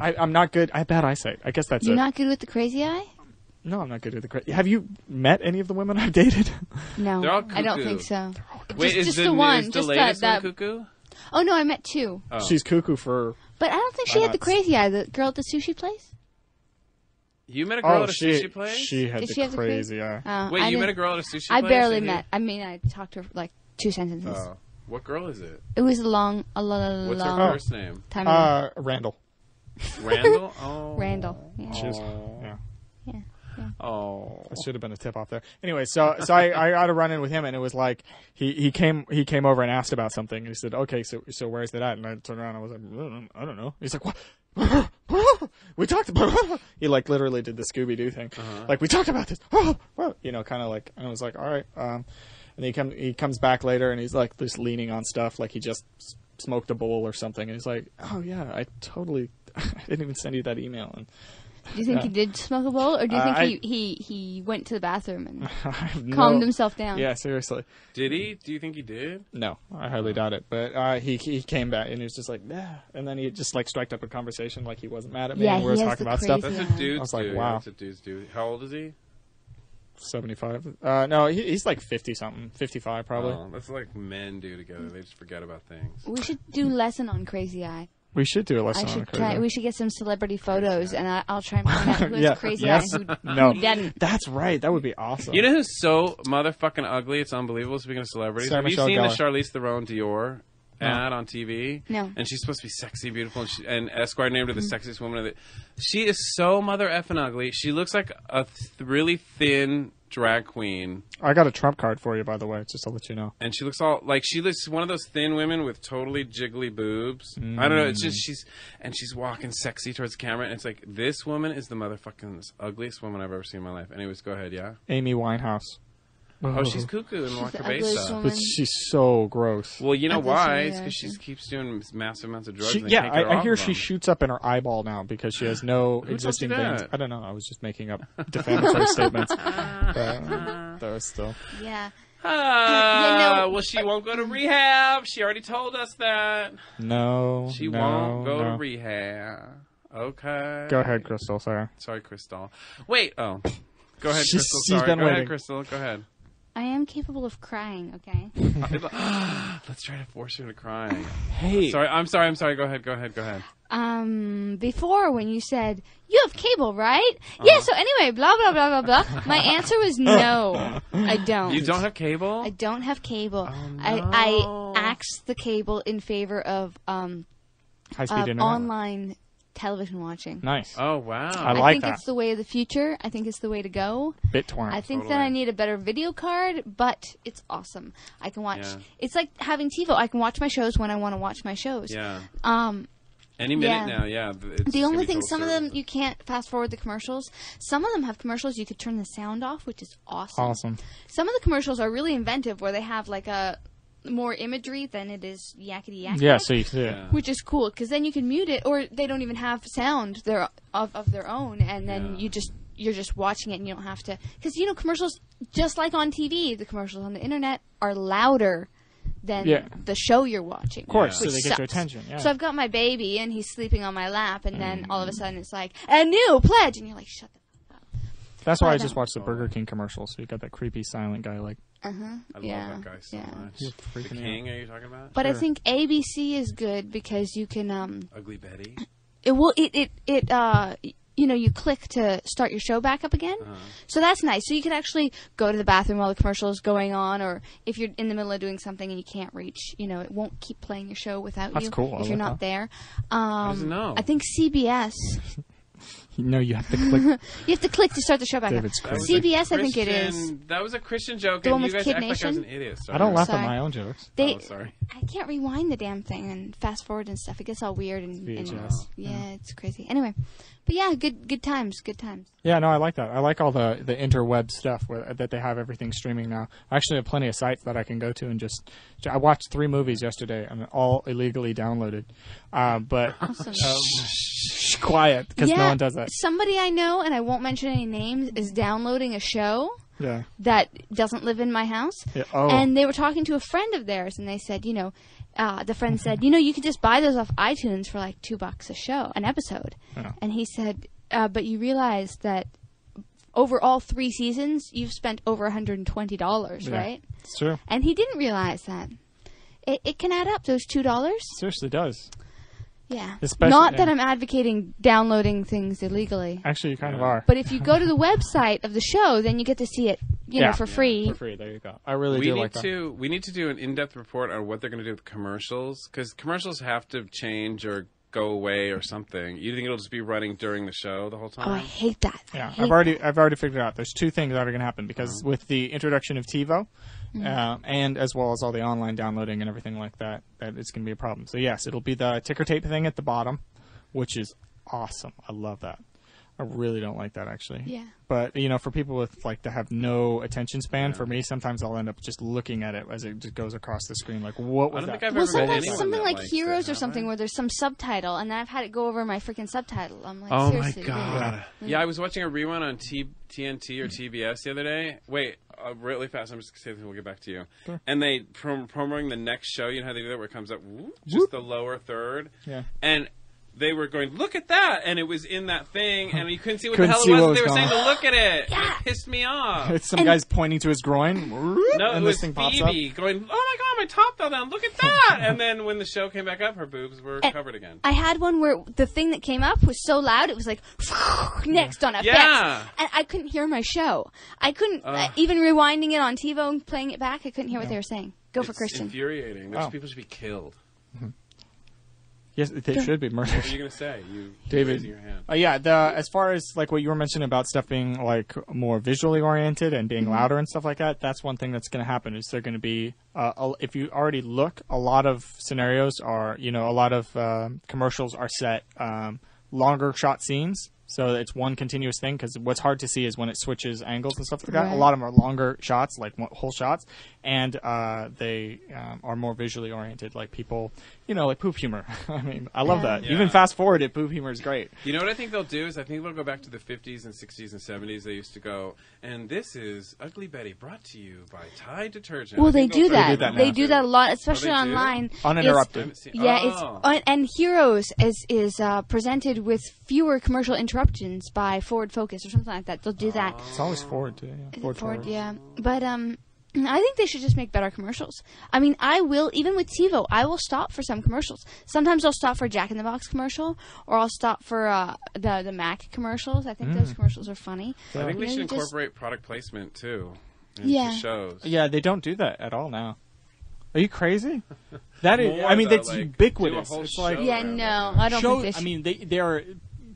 Speaker 2: I'm not good. I have bad eyesight. I guess that's
Speaker 3: You're
Speaker 2: it.
Speaker 3: not good with the crazy eye?
Speaker 2: No, I'm not good with the crazy. Have you met any of the women I've dated?
Speaker 3: No,
Speaker 1: They're all
Speaker 3: I don't
Speaker 1: cuckoo.
Speaker 3: think so.
Speaker 1: Wait,
Speaker 3: just
Speaker 1: is
Speaker 3: the one.
Speaker 1: Is the
Speaker 3: Just
Speaker 1: latest
Speaker 3: that-
Speaker 1: one cuckoo?
Speaker 3: Oh, no, I met 2.
Speaker 1: Oh.
Speaker 2: She's cuckoo for...
Speaker 3: But I don't think she
Speaker 2: Why
Speaker 3: had the
Speaker 2: not?
Speaker 3: crazy eye. The girl at the sushi place?
Speaker 1: You met a girl at a
Speaker 2: she
Speaker 1: sushi place?
Speaker 2: She had
Speaker 3: Did
Speaker 2: the
Speaker 3: she have the
Speaker 2: crazy eye.
Speaker 3: Wait,
Speaker 1: Wait, you met a girl at a sushi
Speaker 3: I
Speaker 1: place?
Speaker 3: barely
Speaker 1: and you-
Speaker 3: met. I mean, I talked to her like 2 sentences.
Speaker 1: Oh. What girl is it?
Speaker 3: It was a long
Speaker 1: What's her
Speaker 3: long
Speaker 1: first name?
Speaker 3: time ago.
Speaker 2: Randall.
Speaker 1: Randall? Oh.
Speaker 3: Randall. Yeah.
Speaker 2: She's...
Speaker 1: Oh.
Speaker 2: Yeah.
Speaker 1: Oh.
Speaker 2: That should have been a tip off there. Anyway, so I got to run in with him, and it was like he came over and asked about something, and he said, "Okay, so where's that at?" And I turned around, and I was like, "I don't know." He's like, "What? We talked about." He like literally did the Scooby Doo thing, like we talked about this, kind of like. And I was like, "All right." And he comes back later, and he's like just leaning on stuff, like he just smoked a bowl or something, and he's like, "Oh yeah, I didn't even send you that email." And
Speaker 3: Do you think he did smoke a bowl, or do you think he went to the bathroom and calmed himself down?
Speaker 2: Yeah, seriously.
Speaker 1: Did he? Do you think he did?
Speaker 2: No, I highly doubt it. But he came back and he was just like, yeah. And then he just like striked up a conversation like he wasn't mad at me.
Speaker 3: Yeah,
Speaker 2: and we were
Speaker 3: he has
Speaker 2: talking
Speaker 3: the
Speaker 2: about stuff.
Speaker 3: crazy
Speaker 1: That's
Speaker 3: eye.
Speaker 1: a dude's
Speaker 2: I was like,
Speaker 1: dude.
Speaker 2: wow.
Speaker 1: That's a dude's dude. How old is he?
Speaker 2: 75. No, he's like 50 something, 55 probably.
Speaker 1: Oh, that's like men do together. They just forget about things.
Speaker 3: We should do lesson on crazy eye.
Speaker 2: We should do a
Speaker 3: I
Speaker 2: lesson on
Speaker 3: should
Speaker 2: crazy.
Speaker 3: try. We should get some celebrity photos, and I'll try and find out who has
Speaker 2: Yeah,
Speaker 3: crazy
Speaker 2: yes.
Speaker 3: eye and
Speaker 2: No,
Speaker 3: who didn't.
Speaker 2: that's right. That would be awesome.
Speaker 1: You know who's so motherfucking ugly? It's unbelievable. Speaking of celebrities,
Speaker 2: Sarah
Speaker 1: have you
Speaker 2: Michelle
Speaker 1: seen the
Speaker 2: Gellar.
Speaker 1: Charlize Theron Dior ad on TV?
Speaker 3: No.
Speaker 1: And she's supposed to be sexy, beautiful, and Esquire named her the sexiest woman of the. She is so mother effing ugly. She looks like a really thin drag queen,
Speaker 2: I got a trump card for you, by the way, just to let you know.
Speaker 1: and she looks all like she looks one of those thin women with totally jiggly boobs. I don't know. It's just she's walking sexy towards the camera, and it's like this woman is the motherfucking ugliest woman I've ever seen in my life. Anyways, go ahead. Yeah.
Speaker 2: Amy Winehouse.
Speaker 1: Oh, she's cuckoo and like
Speaker 3: the
Speaker 1: her bass
Speaker 3: ugliest
Speaker 1: stuff.
Speaker 3: woman.
Speaker 2: But she's so gross.
Speaker 1: Well, you know
Speaker 3: I thought
Speaker 1: why?
Speaker 3: she
Speaker 1: It's
Speaker 3: was
Speaker 1: because she
Speaker 3: actually.
Speaker 1: keeps doing massive amounts of drugs.
Speaker 2: She,
Speaker 1: and they
Speaker 2: yeah,
Speaker 1: can't get her
Speaker 2: I
Speaker 1: off
Speaker 2: hear
Speaker 1: of
Speaker 2: she
Speaker 1: them.
Speaker 2: shoots up in her eyeball now because she has no
Speaker 1: Who
Speaker 2: existing
Speaker 1: told you
Speaker 2: veins.
Speaker 1: that?
Speaker 2: I don't know. I was just making up defamatory statements. But that was still.
Speaker 3: Yeah.
Speaker 1: Ah,
Speaker 3: no.
Speaker 1: well, she won't go to rehab. She already told us that.
Speaker 2: No.
Speaker 1: She
Speaker 2: no,
Speaker 1: won't go
Speaker 2: no.
Speaker 1: to rehab. Okay.
Speaker 2: Go ahead, Crystal. Sorry.
Speaker 1: Sorry, Crystal. Wait. Oh. Go ahead,
Speaker 2: She's-
Speaker 1: Crystal.
Speaker 2: she's
Speaker 1: Sorry.
Speaker 2: been
Speaker 1: Go
Speaker 2: waiting.
Speaker 1: ahead, Crystal. Go ahead.
Speaker 3: I am capable of crying, okay?
Speaker 1: Let's try to force her to crying.
Speaker 2: Hey.
Speaker 1: Sorry. I'm sorry. Go ahead.
Speaker 3: Before when you said, you have cable, right? Yeah, so anyway, blah, blah, blah, blah, blah. My answer was no, I don't.
Speaker 1: You don't have cable?
Speaker 3: I don't have cable.
Speaker 1: Oh, no.
Speaker 3: I axed the cable in favor of
Speaker 2: High-speed internet.
Speaker 3: online television watching.
Speaker 2: Nice.
Speaker 1: Oh, wow.
Speaker 3: I think it's the way of the future. I think it's the way to go.
Speaker 2: BitTorrent.
Speaker 3: I think that I need a better video card, but it's awesome. I can watch. Yeah. It's like having TiVo. I can watch my shows when I want to watch my shows.
Speaker 1: Yeah. Any minute now, yeah.
Speaker 3: The only thing, some of them you can't fast forward the commercials. Some of them have commercials you could turn the sound off, which is awesome. Some of the commercials are really inventive, where they have like a more imagery than it is yakety yak.
Speaker 2: Yeah, so you see it.
Speaker 3: Which is cool, because then you can mute it, or they don't even have sound of their own, and then you're just watching it, and you don't have to. Because commercials, just like on TV, the commercials on the internet are louder than the show you're watching.
Speaker 2: Of course, so they get your attention. Yeah.
Speaker 3: So I've got my baby, and he's sleeping on my lap, and then all of a sudden it's like, a new pledge, and you're like, shut the fuck up.
Speaker 2: That's why I just watched the Burger King commercial, so you got that creepy silent guy like...
Speaker 1: I love that guy so much. The King, are you talking about?
Speaker 3: But I think ABC is good because you can...
Speaker 1: Ugly Betty?
Speaker 3: You click to start your show back up again. So that's nice. So you can actually go to the bathroom while the commercial is going on, or if you're in the middle of doing something and you can't reach, it won't keep playing your show without
Speaker 2: you. That's cool.
Speaker 3: If you're not there.
Speaker 1: How does it know?
Speaker 3: I think CBS...
Speaker 2: No, you have to click.
Speaker 3: You have to click to start the show back up. CBS, I think it is.
Speaker 1: That was a Christian joke,
Speaker 3: the one
Speaker 1: and
Speaker 3: with
Speaker 1: you guys
Speaker 3: Kid
Speaker 1: act like I was an idiot. Sorry.
Speaker 2: I don't laugh at my own jokes.
Speaker 1: Sorry.
Speaker 3: I can't rewind the damn thing and fast forward and stuff. It gets all weird and it's crazy. Anyway, but yeah, good times.
Speaker 2: Yeah, no, I like that. I like all the interweb stuff that they have everything streaming now. I actually have plenty of sites that I can go to and just. I watched 3 movies yesterday and all illegally downloaded. But
Speaker 3: awesome.
Speaker 2: Quiet, because no one does that.
Speaker 3: Somebody I know, and I won't mention any names, is downloading a show that doesn't live in my house.
Speaker 2: Yeah. Oh.
Speaker 3: And they were talking to a friend of theirs, and they said, the friend said, you could just buy those off iTunes for like $2 a show, an episode. Yeah. And he said, but you realize that over all 3 seasons, you've spent over $120, right?
Speaker 2: It's true.
Speaker 3: And he didn't realize that. It can add up, those $2.
Speaker 2: Seriously does.
Speaker 3: Yeah. Not that I'm advocating downloading things illegally.
Speaker 2: Actually, you kind of are.
Speaker 3: But if you go to the website of the show, then you get to see it, for free.
Speaker 2: For free, there you go. I really do like that.
Speaker 1: We need to do an in-depth report on what they're going to do with commercials, because commercials have to change or go away or something. You think it'll just be running during the show the whole time?
Speaker 3: Oh, I hate that.
Speaker 2: Yeah, I've already figured it out. There's 2 things that are going to happen, because with the introduction of TiVo, and as well as all the online downloading and everything like that, it's going to be a problem. So yes, it'll be the ticker tape thing at the bottom, which is awesome. I love that. I really don't like that, actually.
Speaker 3: Yeah.
Speaker 2: But, for people with, to have no attention span, for me, sometimes I'll end up just looking at it as it just goes across the screen. Like, what was that?
Speaker 1: I don't think I've ever met anyone
Speaker 3: something like Heroes
Speaker 1: it,
Speaker 3: or something where there's some subtitle, and then I've had it go over my freaking subtitle. I'm like,
Speaker 1: oh
Speaker 3: seriously.
Speaker 1: My God. Yeah, I was watching a rerun on TNT or TBS the other day. Wait, really fast. I'm just going to say this and we'll get back to you. Sure. And they, promoting the next show, you know how they do that where it comes up, just the lower third?
Speaker 2: Yeah.
Speaker 1: And they were going, look at that, and it was in that thing, and you couldn't see what the hell it was. They were saying to look at it. Yeah. It pissed me off.
Speaker 2: It's some guy's pointing to his groin.
Speaker 1: No, it was Phoebe going, oh my God, my top fell down. Look at that. And then when the show came back up, her boobs were covered again.
Speaker 3: I had one where the thing that came up was so loud, it was like, next on effects.
Speaker 1: Yeah.
Speaker 3: And I couldn't hear my show. I couldn't, even rewinding it on TiVo and playing it back, I couldn't hear what they were saying. Go for Christian.
Speaker 1: It's infuriating. Those people should be killed.
Speaker 2: Mm-hmm. Yes, they should be murdered.
Speaker 1: What were you going to say?
Speaker 2: David,
Speaker 1: raising your hand.
Speaker 2: As far as what you were mentioning about stuff being more visually oriented and being louder and stuff like that, that's one thing that's going to happen. Is they're going to be if you already look, a lot of scenarios are a lot of commercials are set longer shot scenes. So it's one continuous thing, because what's hard to see is when it switches angles and stuff like that. Right. A lot of them are longer shots, like whole shots, and they are more visually oriented, like people, like poop humor. I mean, I love that. Yeah. Even fast forward it, poop humor is great.
Speaker 1: You know what I think they'll do is I think they'll go back to the 50s and 60s and 70s. They used to go, and this is Ugly Betty brought to you by Tide Detergent.
Speaker 3: Well, they do that. They do that a lot, especially online.
Speaker 2: Uninterrupted.
Speaker 3: And Heroes is presented with fewer commercial interruptions by Forward Focus or something like that. They'll do that.
Speaker 2: It's always Forward, too. Yeah.
Speaker 3: Forward, yeah. But I think they should just make better commercials. I mean, I will, even with TiVo, I will stop for some commercials. Sometimes I'll stop for a Jack in the Box commercial, or I'll stop for the Mac commercials. I think those commercials are funny.
Speaker 1: I think they should incorporate product placement, too, into shows.
Speaker 2: Yeah, they don't do that at all now. Are you crazy? That is,
Speaker 1: More,
Speaker 2: I mean,
Speaker 1: though,
Speaker 2: that's
Speaker 1: like,
Speaker 2: ubiquitous.
Speaker 1: do a whole
Speaker 2: It's
Speaker 1: show
Speaker 2: like
Speaker 3: Yeah,
Speaker 1: around
Speaker 3: no,
Speaker 1: it.
Speaker 3: I don't think they should.
Speaker 2: I mean, they are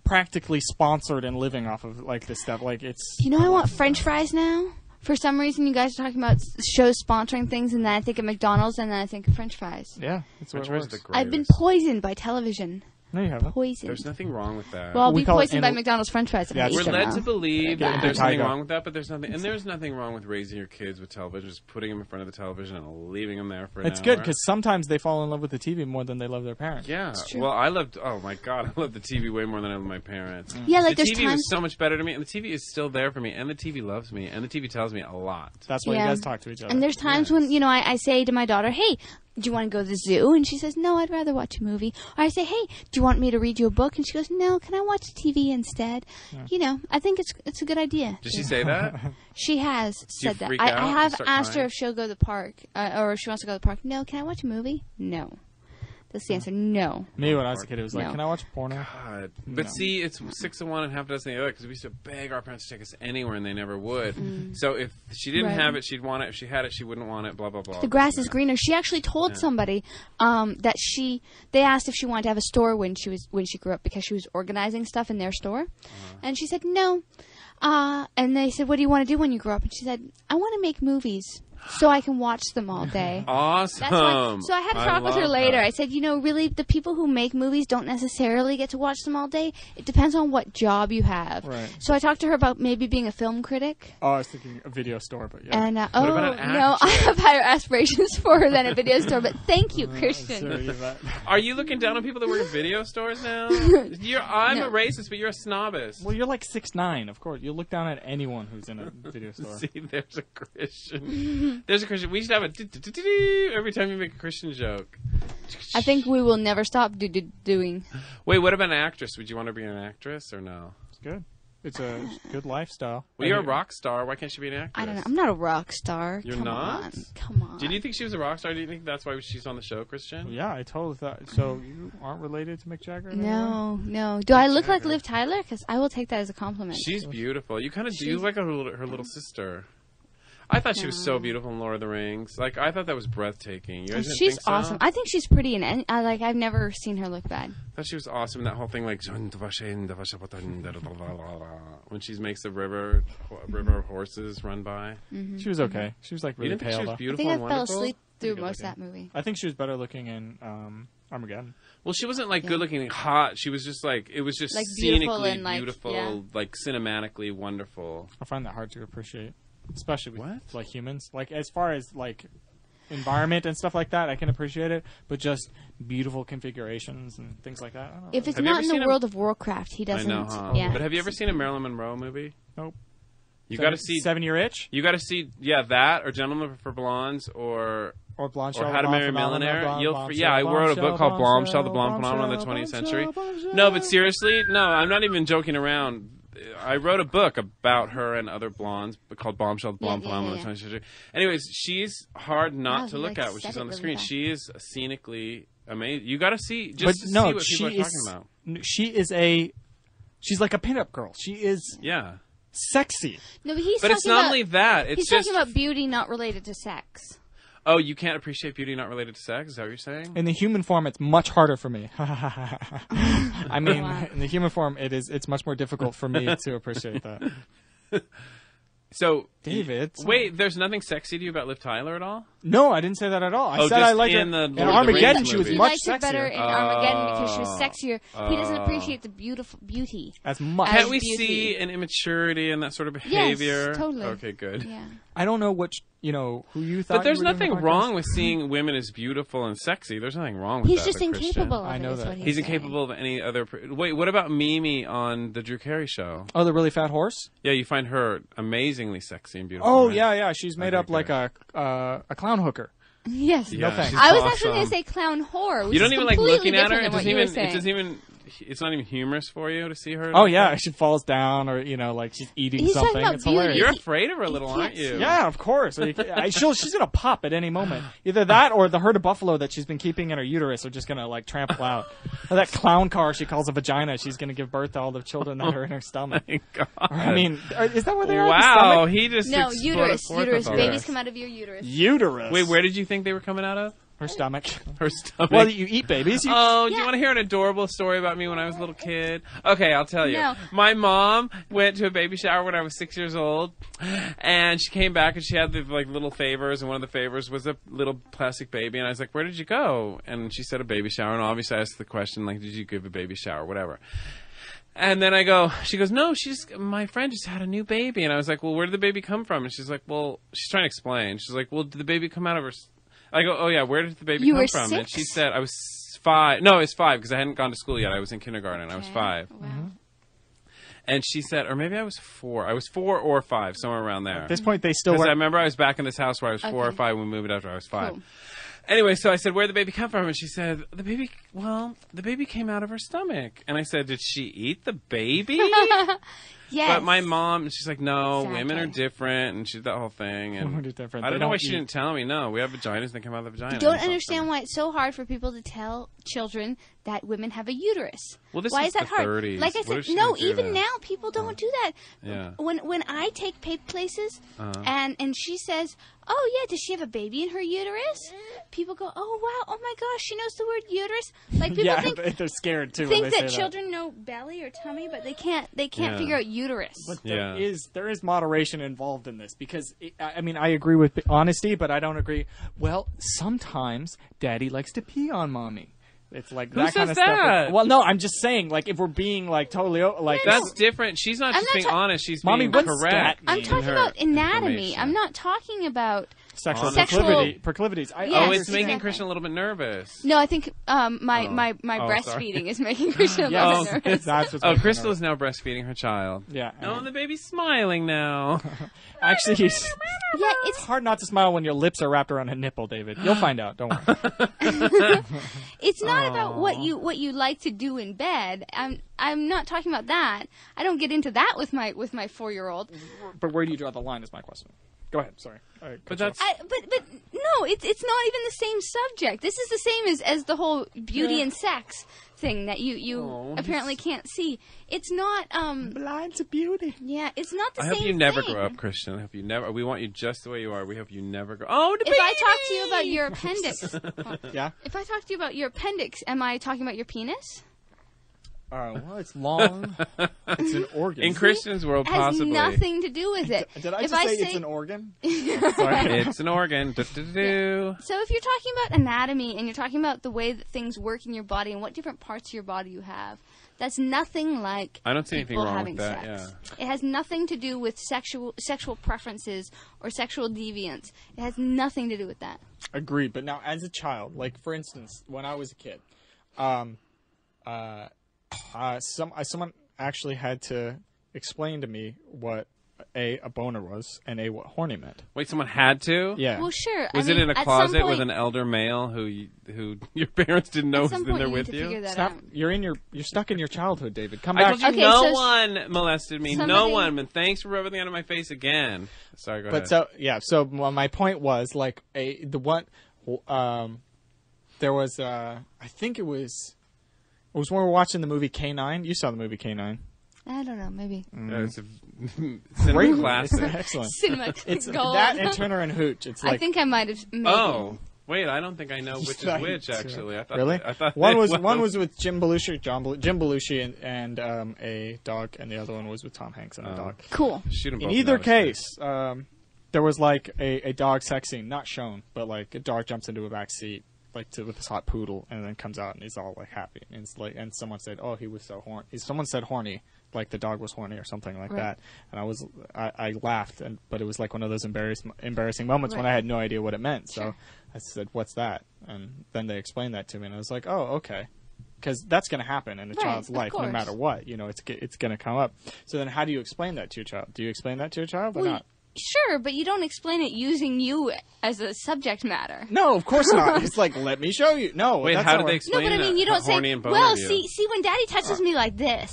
Speaker 2: practically sponsored and living off of like this stuff. Like it's.
Speaker 3: You know, I want French fries now. For some reason, you guys are talking about shows sponsoring things, and then I think of McDonald's, and then I think of French fries.
Speaker 2: Yeah, that's what
Speaker 1: French
Speaker 2: it
Speaker 1: fries
Speaker 2: works.
Speaker 1: are the
Speaker 3: I've been
Speaker 1: greatest.
Speaker 3: poisoned by television.
Speaker 2: No, you haven't.
Speaker 3: Poisoned.
Speaker 1: There's nothing wrong with that.
Speaker 3: Well, I'll
Speaker 2: We
Speaker 3: be
Speaker 2: call it
Speaker 3: poisoned by
Speaker 2: anal-
Speaker 3: McDonald's French fries. If
Speaker 2: Yeah,
Speaker 3: I eat
Speaker 1: we're
Speaker 3: them
Speaker 1: led
Speaker 3: now.
Speaker 1: to believe
Speaker 2: Yeah.
Speaker 1: that there's nothing
Speaker 2: Impetigo.
Speaker 1: wrong with that, but there's nothing, and there's nothing wrong with raising your kids with television, just putting them in front of the television and leaving them there for an
Speaker 2: It's
Speaker 1: hour.
Speaker 2: good because sometimes they fall in love with the TV more than they love their parents.
Speaker 1: Yeah.
Speaker 3: true.
Speaker 1: Well, I loved. Oh my God, I loved the TV way more than I loved my parents.
Speaker 3: Yeah, like
Speaker 1: The
Speaker 3: there's
Speaker 1: TV
Speaker 3: times.
Speaker 1: was so much better to me, and the TV is still there for me, and the TV loves me, and the TV tells me a lot.
Speaker 2: That's why
Speaker 3: Yeah.
Speaker 2: you guys talk to each other.
Speaker 3: And there's times when, you know, I say to my daughter, hey, do you want to go to the zoo? And she says, no, I'd rather watch a movie. Or I say, hey, do you want me to read you a book? And she goes, no, can I watch TV instead? You know, I think it's a good idea.
Speaker 1: Did she say that?
Speaker 3: She has
Speaker 1: you
Speaker 3: said that.
Speaker 1: freak
Speaker 3: I
Speaker 1: out?
Speaker 3: have
Speaker 1: You start
Speaker 3: asked her
Speaker 1: crying?
Speaker 3: if she'll go to the park, or if she wants to go to the park. No, can I watch a movie? No. That's the answer. No.
Speaker 2: Me, when I was a kid, it was like,
Speaker 3: No.
Speaker 2: can I watch porno?
Speaker 1: God. But see, it's 6 of one and half a dozen of the other, because we used to beg our parents to take us anywhere, and they never would. So if she didn't
Speaker 3: Right.
Speaker 1: have it, she'd want it. If she had it, she wouldn't want it. Blah blah blah.
Speaker 3: The grass is greener. She actually told somebody that they asked if she wanted to have a store when she grew up because she was organizing stuff in their store, and she said no. And they said, "What do you want to do when you grow up?" And she said, "I want to make movies so I can watch them all day."
Speaker 1: Awesome.
Speaker 3: That's why, so I had to talk with her
Speaker 1: love
Speaker 3: later.
Speaker 1: that.
Speaker 3: I said, you know, really, the people who make movies don't necessarily get to watch them all day. It depends on what job you have.
Speaker 2: Right.
Speaker 3: So I talked to her about maybe being a film critic.
Speaker 2: Oh, I was thinking a video store, but yeah.
Speaker 3: And
Speaker 1: about an
Speaker 3: no, I
Speaker 1: actress?
Speaker 3: have higher aspirations for her than a video store. But thank you, Christian.
Speaker 2: Sorry, that.
Speaker 1: Are you looking down on people that work in video stores now? I'm
Speaker 3: No.
Speaker 1: a racist, but you're a snobist.
Speaker 2: Well, you're like 6'9", of course. You look down at anyone who's in a video store.
Speaker 1: See, there's a Christian. There's a Christian. We should have a every time you make a Christian joke.
Speaker 3: I think we will never stop doing.
Speaker 1: Wait, what about an actress? Would you want to be an actress or no?
Speaker 2: It's good. It's a good lifestyle.
Speaker 1: Well, you're a rock star. Why can't she be an actress?
Speaker 3: I don't know. I'm not a rock star.
Speaker 1: You're
Speaker 3: Come
Speaker 1: not?
Speaker 3: on. Come on.
Speaker 1: Did you think she was a rock star? Do you think that's why she's on the show, Christian?
Speaker 2: Yeah, I totally thought. So you aren't related to Mick Jagger? in any way?
Speaker 3: No. Do I look like
Speaker 1: Jagger.
Speaker 3: Liv Tyler? Because I will take that as a compliment.
Speaker 1: She's beautiful. You kind of do like her little sister. I thought she was so beautiful in Lord of the Rings. Like, I thought that was breathtaking. You guys didn't
Speaker 3: She's
Speaker 1: think so?
Speaker 3: awesome. I think she's pretty in any. I've never seen her look bad.
Speaker 1: I thought she was awesome in that whole thing, like when she makes the river of horses run by.
Speaker 2: She was okay. She was like
Speaker 1: You
Speaker 2: really
Speaker 1: didn't think
Speaker 2: pale
Speaker 1: she was
Speaker 2: though.
Speaker 3: I
Speaker 1: beautiful
Speaker 3: think I
Speaker 1: and
Speaker 3: fell
Speaker 1: wonderful?
Speaker 3: asleep through
Speaker 2: Pretty
Speaker 3: most of
Speaker 2: good
Speaker 3: that movie.
Speaker 2: I think she was better looking in Armageddon.
Speaker 1: Well, she wasn't like good looking, hot. She was just like, it was just
Speaker 3: Like, beautiful
Speaker 1: scenically
Speaker 3: and, like,
Speaker 1: beautiful,
Speaker 3: yeah.
Speaker 1: like cinematically wonderful.
Speaker 2: I find that hard to appreciate, especially with
Speaker 1: What?
Speaker 2: like humans. Like as far as like environment and stuff like that, I can appreciate it, but just beautiful configurations and things like that. I don't know.
Speaker 3: If it's
Speaker 1: Have you
Speaker 3: not
Speaker 1: ever
Speaker 3: in
Speaker 1: seen
Speaker 3: the
Speaker 1: a-
Speaker 3: World of Warcraft, he
Speaker 1: I
Speaker 3: doesn't.
Speaker 1: know, huh?
Speaker 3: Yeah.
Speaker 1: But have you ever seen a Marilyn Monroe movie?
Speaker 2: Nope.
Speaker 1: You got to see
Speaker 2: 7-Year Itch
Speaker 1: You got to see, that, or Gentlemen for Blondes, or
Speaker 2: or Blonde
Speaker 1: How to Marry a Millionaire. I wrote a book called Bombshell, the Blonde Phenomenon of the 20th Century. No, but seriously, no, I'm not even joking around. I wrote a book about her and other blondes called Bombshell, the Blonde
Speaker 3: Yeah,
Speaker 1: Phenomenon of the 20th Century. Anyways, she's hard not
Speaker 3: Wow,
Speaker 1: to
Speaker 3: you,
Speaker 1: look
Speaker 3: like,
Speaker 1: at when she's
Speaker 3: said
Speaker 1: on the
Speaker 3: it
Speaker 1: screen.
Speaker 3: really
Speaker 1: She is scenically amazing. You got to see, just
Speaker 2: But
Speaker 1: to
Speaker 2: no,
Speaker 1: see what people are talking about.
Speaker 2: She's like a pinup girl. She is
Speaker 1: Yeah.
Speaker 2: sexy.
Speaker 3: No, but he's
Speaker 1: But
Speaker 3: talking
Speaker 1: it's not
Speaker 3: about,
Speaker 1: only that. It's
Speaker 3: he's
Speaker 1: just,
Speaker 3: talking about beauty not related to sex.
Speaker 1: oh, you can't appreciate beauty not related to sex? Is that what you're saying?
Speaker 2: In the human form, it's much harder for me. I mean,
Speaker 3: Wow.
Speaker 2: in the human form, it's much more difficult for me to appreciate that.
Speaker 1: So,
Speaker 2: David.
Speaker 1: wait, there's nothing sexy to you about Liv Tyler at all?
Speaker 2: No, I didn't say that at all. I
Speaker 1: Oh,
Speaker 2: said
Speaker 1: just
Speaker 2: I liked her.
Speaker 1: in the
Speaker 2: In
Speaker 1: Lord of the
Speaker 2: Armageddon,
Speaker 1: Rings
Speaker 2: she was
Speaker 1: movie.
Speaker 3: He
Speaker 2: much
Speaker 3: likes her better in
Speaker 2: sexier.
Speaker 3: Armageddon because she was sexier. He doesn't appreciate the beauty.
Speaker 2: As much.
Speaker 3: As
Speaker 1: Can't we
Speaker 3: beauty.
Speaker 1: see an immaturity and that sort of behavior?
Speaker 3: Yes, totally.
Speaker 1: Okay, good.
Speaker 3: Yeah.
Speaker 2: I don't know which, who you thought.
Speaker 1: But there's
Speaker 2: you were doing
Speaker 1: nothing
Speaker 2: the
Speaker 1: wrong
Speaker 2: podcast.
Speaker 1: with seeing women as beautiful and sexy. There's nothing wrong with
Speaker 3: He's
Speaker 1: that.
Speaker 3: just
Speaker 1: but Christian-
Speaker 3: incapable of
Speaker 2: I
Speaker 3: it.
Speaker 2: know
Speaker 3: is
Speaker 2: that.
Speaker 3: what
Speaker 1: He's
Speaker 3: saying.
Speaker 1: incapable of any other. Wait, what about Mimi on the Drew Carey show?
Speaker 2: Oh, the really fat horse.
Speaker 1: Yeah, you find her amazingly sexy and beautiful.
Speaker 2: Oh
Speaker 1: right?
Speaker 2: yeah. She's made
Speaker 1: Okay,
Speaker 2: up like
Speaker 1: good.
Speaker 2: a clown hooker.
Speaker 3: Yes.
Speaker 1: Yeah,
Speaker 2: thanks.
Speaker 1: she's
Speaker 3: I was
Speaker 1: awesome.
Speaker 3: actually going to say clown whore. Which
Speaker 1: You don't
Speaker 3: is
Speaker 1: even like
Speaker 3: completely
Speaker 1: looking at her.
Speaker 3: different
Speaker 1: It
Speaker 3: than what
Speaker 1: doesn't
Speaker 3: you were
Speaker 1: even. It
Speaker 3: saying.
Speaker 1: doesn't even it's not even humorous for you to see her?
Speaker 2: Oh yeah, she falls down, or like she's eating
Speaker 3: He's talking
Speaker 2: something.
Speaker 3: about
Speaker 2: It's
Speaker 3: beauty.
Speaker 2: hilarious.
Speaker 1: You're afraid of her a little, aren't you?
Speaker 2: Yeah, of course. She's gonna pop at any moment. Either that, or the herd of buffalo that she's been keeping in her uterus are just gonna trample out. Or that clown car she calls a vagina. She's gonna give birth to all the children that are in her stomach.
Speaker 1: My God.
Speaker 2: I mean, is that what they are?
Speaker 1: Wow,
Speaker 2: The stomach?
Speaker 1: he just
Speaker 3: No,
Speaker 1: exploded
Speaker 3: uterus.
Speaker 1: forth
Speaker 3: Uterus.
Speaker 1: with all
Speaker 3: Babies
Speaker 1: that.
Speaker 3: come out of your uterus.
Speaker 2: Uterus.
Speaker 1: Wait, where did you think they were coming out of?
Speaker 2: Her stomach.
Speaker 1: Her stomach.
Speaker 2: Well, you eat babies.
Speaker 1: Oh, do
Speaker 3: Yeah.
Speaker 1: you want to hear an adorable story about me when I was a little kid? Okay, I'll tell you.
Speaker 3: No.
Speaker 1: My mom went to a baby shower when I was 6 years old, and she came back and she had the little favors, and one of the favors was a little plastic baby, and I was like, "Where did you go?" And she said a baby shower, and obviously I asked the question did you give a baby shower, whatever. And then she goes, "No, my friend just had a new baby," and I was like, "Well, where did the baby come from?" And she's like, "Well," she's trying to explain. She's like, "Well, did the baby come out of her?" I go, "Oh yeah, where did the baby
Speaker 3: You
Speaker 1: come
Speaker 3: were
Speaker 1: from?"
Speaker 3: 6?
Speaker 1: And she said, "I was 5. No, it was 5 because I hadn't gone to school yet. I was in kindergarten. I was 5.
Speaker 3: Wow.
Speaker 1: And she said, or maybe I was 4. I was 4 or 5, somewhere around there.
Speaker 2: At this point, they still
Speaker 1: Because
Speaker 2: work.
Speaker 1: I remember I was back in this house where I was 4 or
Speaker 3: Okay.
Speaker 1: 5 when we moved after I was 5.
Speaker 3: Cool.
Speaker 1: Anyway, so I said, "Where'd the baby come from?" And she said, the baby came out of her stomach. And I said, "Did she eat the baby?"
Speaker 3: Yes.
Speaker 1: But my mom, she's like, "No,
Speaker 3: Exactly.
Speaker 1: women are different," and she did that whole thing. And
Speaker 2: Women are different.
Speaker 1: I
Speaker 2: They
Speaker 1: don't know why
Speaker 2: don't
Speaker 1: she
Speaker 2: eat.
Speaker 1: didn't tell me. No, we have vaginas that come out of the vagina.
Speaker 3: I don't understand why it's so hard for people to tell children that women have a uterus.
Speaker 1: Well, this
Speaker 3: why
Speaker 1: is
Speaker 3: is that
Speaker 1: the
Speaker 3: hard?
Speaker 1: 30s.
Speaker 3: Like I
Speaker 1: What
Speaker 3: said,
Speaker 1: is she
Speaker 3: no,
Speaker 1: gonna do
Speaker 3: even
Speaker 1: then?
Speaker 3: now people don't do that.
Speaker 1: Yeah.
Speaker 3: When I take places and she says, "Oh yeah, does she have a baby in her uterus?" People go, "Oh wow, oh my gosh, she knows the word uterus." Like people
Speaker 2: Yeah,
Speaker 3: think
Speaker 2: they're scared too. when
Speaker 3: think
Speaker 2: they
Speaker 3: that
Speaker 2: say
Speaker 3: children know belly or tummy, but they can't
Speaker 1: Yeah.
Speaker 3: figure out uterus.
Speaker 2: But
Speaker 1: Yeah.
Speaker 2: there is moderation involved in this because I agree with honesty, but I don't agree. Well, sometimes Daddy likes to pee on Mommy. It's like
Speaker 1: Who
Speaker 2: that kind
Speaker 1: says
Speaker 2: of
Speaker 1: that?
Speaker 2: stuff. Well, no, I'm just saying, if we're being totally
Speaker 1: That's different. She's not
Speaker 3: I'm
Speaker 1: just
Speaker 3: not
Speaker 1: being honest. She's
Speaker 2: Mommy,
Speaker 1: being
Speaker 2: what's
Speaker 1: correct.
Speaker 2: that
Speaker 3: I'm
Speaker 2: mean?
Speaker 3: talking
Speaker 1: Her
Speaker 3: about anatomy.
Speaker 1: information.
Speaker 3: I'm not talking about
Speaker 2: sexual
Speaker 3: Sexual-
Speaker 2: proclivities.
Speaker 3: Yes,
Speaker 1: Oh, it's making
Speaker 3: exactly.
Speaker 1: Christian a little bit nervous.
Speaker 3: No, I think my
Speaker 1: Oh,
Speaker 3: breastfeeding is making Christian a
Speaker 2: Yes,
Speaker 3: little bit nervous.
Speaker 2: that's what's
Speaker 1: Oh,
Speaker 2: making
Speaker 1: Crystal
Speaker 2: me
Speaker 1: is now breastfeeding her child.
Speaker 2: nervous. Yeah.
Speaker 1: Oh, and the baby's smiling now.
Speaker 2: Actually,
Speaker 3: Yeah, it's
Speaker 2: it's hard not to smile when your lips are wrapped around a nipple, David. You'll find out. Don't worry.
Speaker 3: it's not about what you like to do in bed. I'm not talking about that. I don't get into that with my 4-year-old.
Speaker 2: But where do you draw the line? Is my question. Go ahead. Sorry.
Speaker 1: But that's
Speaker 3: But no, it's not even the same subject. This is the same as the whole beauty and sex thing that you apparently can't see. It's not
Speaker 2: blind to beauty.
Speaker 3: yeah, it's not the
Speaker 1: I
Speaker 3: same
Speaker 1: hope you never
Speaker 3: thing.
Speaker 1: grow up, Christian. I hope you never. We want you just the way you are. We hope you never grow. Oh, the
Speaker 3: If I talk to you about your appendix,
Speaker 2: Yeah.
Speaker 3: if I talk to you about your appendix, am I talking about your penis?
Speaker 2: Well, it's long. It's an organ.
Speaker 1: in Christian's world,
Speaker 3: It has
Speaker 1: possibly.
Speaker 3: nothing to do with it.
Speaker 2: Did I
Speaker 3: If
Speaker 2: just say
Speaker 3: say
Speaker 2: it's an organ? Sorry.
Speaker 1: It's an organ. Do-do-do-do.
Speaker 3: So if you're talking about anatomy and you're talking about the way that things work in your body and what different parts of your body you have, that's nothing like
Speaker 1: I don't see anything
Speaker 3: people
Speaker 1: wrong
Speaker 3: having
Speaker 1: with that.
Speaker 3: sex.
Speaker 1: Yeah.
Speaker 3: It has nothing to do with sexual preferences or sexual deviance. It has nothing to do with that.
Speaker 2: Agreed. But now, as a child, for instance, when I was a kid, someone actually had to explain to me what a boner was and what horny meant.
Speaker 1: Wait, someone had to?
Speaker 2: Yeah.
Speaker 3: Well, sure.
Speaker 1: Was
Speaker 3: I
Speaker 1: it
Speaker 3: mean,
Speaker 1: in a
Speaker 3: at some
Speaker 1: closet with
Speaker 3: point-
Speaker 1: an elder male who your parents didn't know
Speaker 3: At
Speaker 1: was
Speaker 3: some
Speaker 1: in
Speaker 3: point
Speaker 1: there
Speaker 3: you
Speaker 1: with
Speaker 3: need to figure
Speaker 1: you?
Speaker 3: that
Speaker 2: Stop.
Speaker 3: out.
Speaker 2: You're stuck in your childhood, David. Come
Speaker 1: I
Speaker 2: back.
Speaker 1: told you
Speaker 3: Okay,
Speaker 1: no
Speaker 3: so
Speaker 1: one molested me. No
Speaker 3: somebody-
Speaker 1: one. And thanks for rubbing the end of my face again. Sorry, go ahead.
Speaker 2: So my point was there was I think it was when we were watching the movie K9. You saw the movie K9.
Speaker 3: I don't know, maybe.
Speaker 1: It's a cinema classic.
Speaker 2: It's excellent.
Speaker 3: Cinema
Speaker 2: It's
Speaker 3: gold.
Speaker 2: that and Turner and Hooch. It's
Speaker 3: I
Speaker 2: like
Speaker 3: think I might have. Maybe.
Speaker 1: Oh, wait, I don't think I know which is
Speaker 2: Right.
Speaker 1: which, actually. I thought
Speaker 2: really.
Speaker 1: I thought
Speaker 2: one
Speaker 1: they-
Speaker 2: was with Jim Belushi, Jim Belushi, and a dog, and the other one was with Tom Hanks and a dog.
Speaker 3: Cool.
Speaker 1: Shoot 'em
Speaker 2: In
Speaker 1: both
Speaker 2: either
Speaker 1: out of space.
Speaker 2: case, there was a dog sex scene, not shown, but a dog jumps into a back seat, with this hot poodle, and then comes out and he's all happy, and it's and someone said, "Oh, he was so horny." Someone said horny, like the dog was horny or something like
Speaker 3: Right.
Speaker 2: that, and I laughed, but it was like one of those embarrassing moments when
Speaker 3: Right.
Speaker 2: I had no idea what it meant. So
Speaker 3: Sure.
Speaker 2: I said, "What's that?" And then they explained that to me, and I was like, "Oh, okay." Because that's going to happen in a
Speaker 3: Right,
Speaker 2: child's
Speaker 3: of
Speaker 2: life, no
Speaker 3: course.
Speaker 2: matter what. It's going to come up. So then, how do you explain that to your child? Do you explain that to your child or not?
Speaker 3: Sure, but you don't explain it using you as a subject matter.
Speaker 2: No, of course not. It's like, let me show you. No,
Speaker 1: wait,
Speaker 2: that's
Speaker 1: how
Speaker 2: not
Speaker 1: do they
Speaker 2: what-
Speaker 1: explain
Speaker 3: No, but I mean, you don't say,
Speaker 1: horny and boner
Speaker 3: well,
Speaker 1: to you?
Speaker 3: see, when Daddy touches me like this,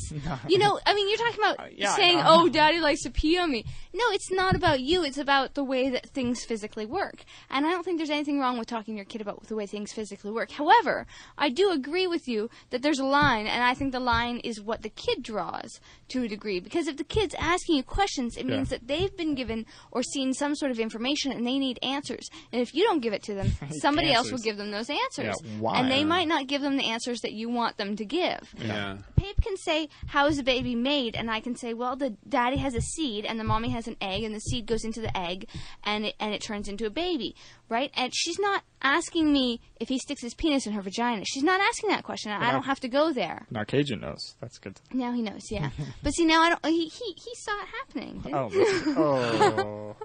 Speaker 3: you know, I mean, you're talking about
Speaker 2: yeah,
Speaker 3: saying,
Speaker 2: no.
Speaker 3: oh, Daddy likes to pee on me. No, it's not about you. It's about the way that things physically work. And I don't think there's anything wrong with talking to your kid about the way things physically work. However, I do agree with you that there's a line, and I think the line is what the kid draws to a degree. Because if the kid's asking you questions, it means that they've been given or seen some sort of information and they need answers. And if you don't give it to them, somebody else will give them those answers.
Speaker 2: Yeah, why?
Speaker 3: And they might not give them the answers that you want them to give.
Speaker 1: Yeah.
Speaker 3: Pape can say, how is a baby made? And I can say, well, the daddy has a seed and the mommy has an egg and the seed goes into the egg and it turns into a baby, right? And she's not asking me if he sticks his penis in her vagina. She's not asking that question. I don't have to go there.
Speaker 2: Now Cajun knows. That's good.
Speaker 3: Now he knows, yeah. But see, now I don't. He saw it happening. Didn't he?
Speaker 2: Oh.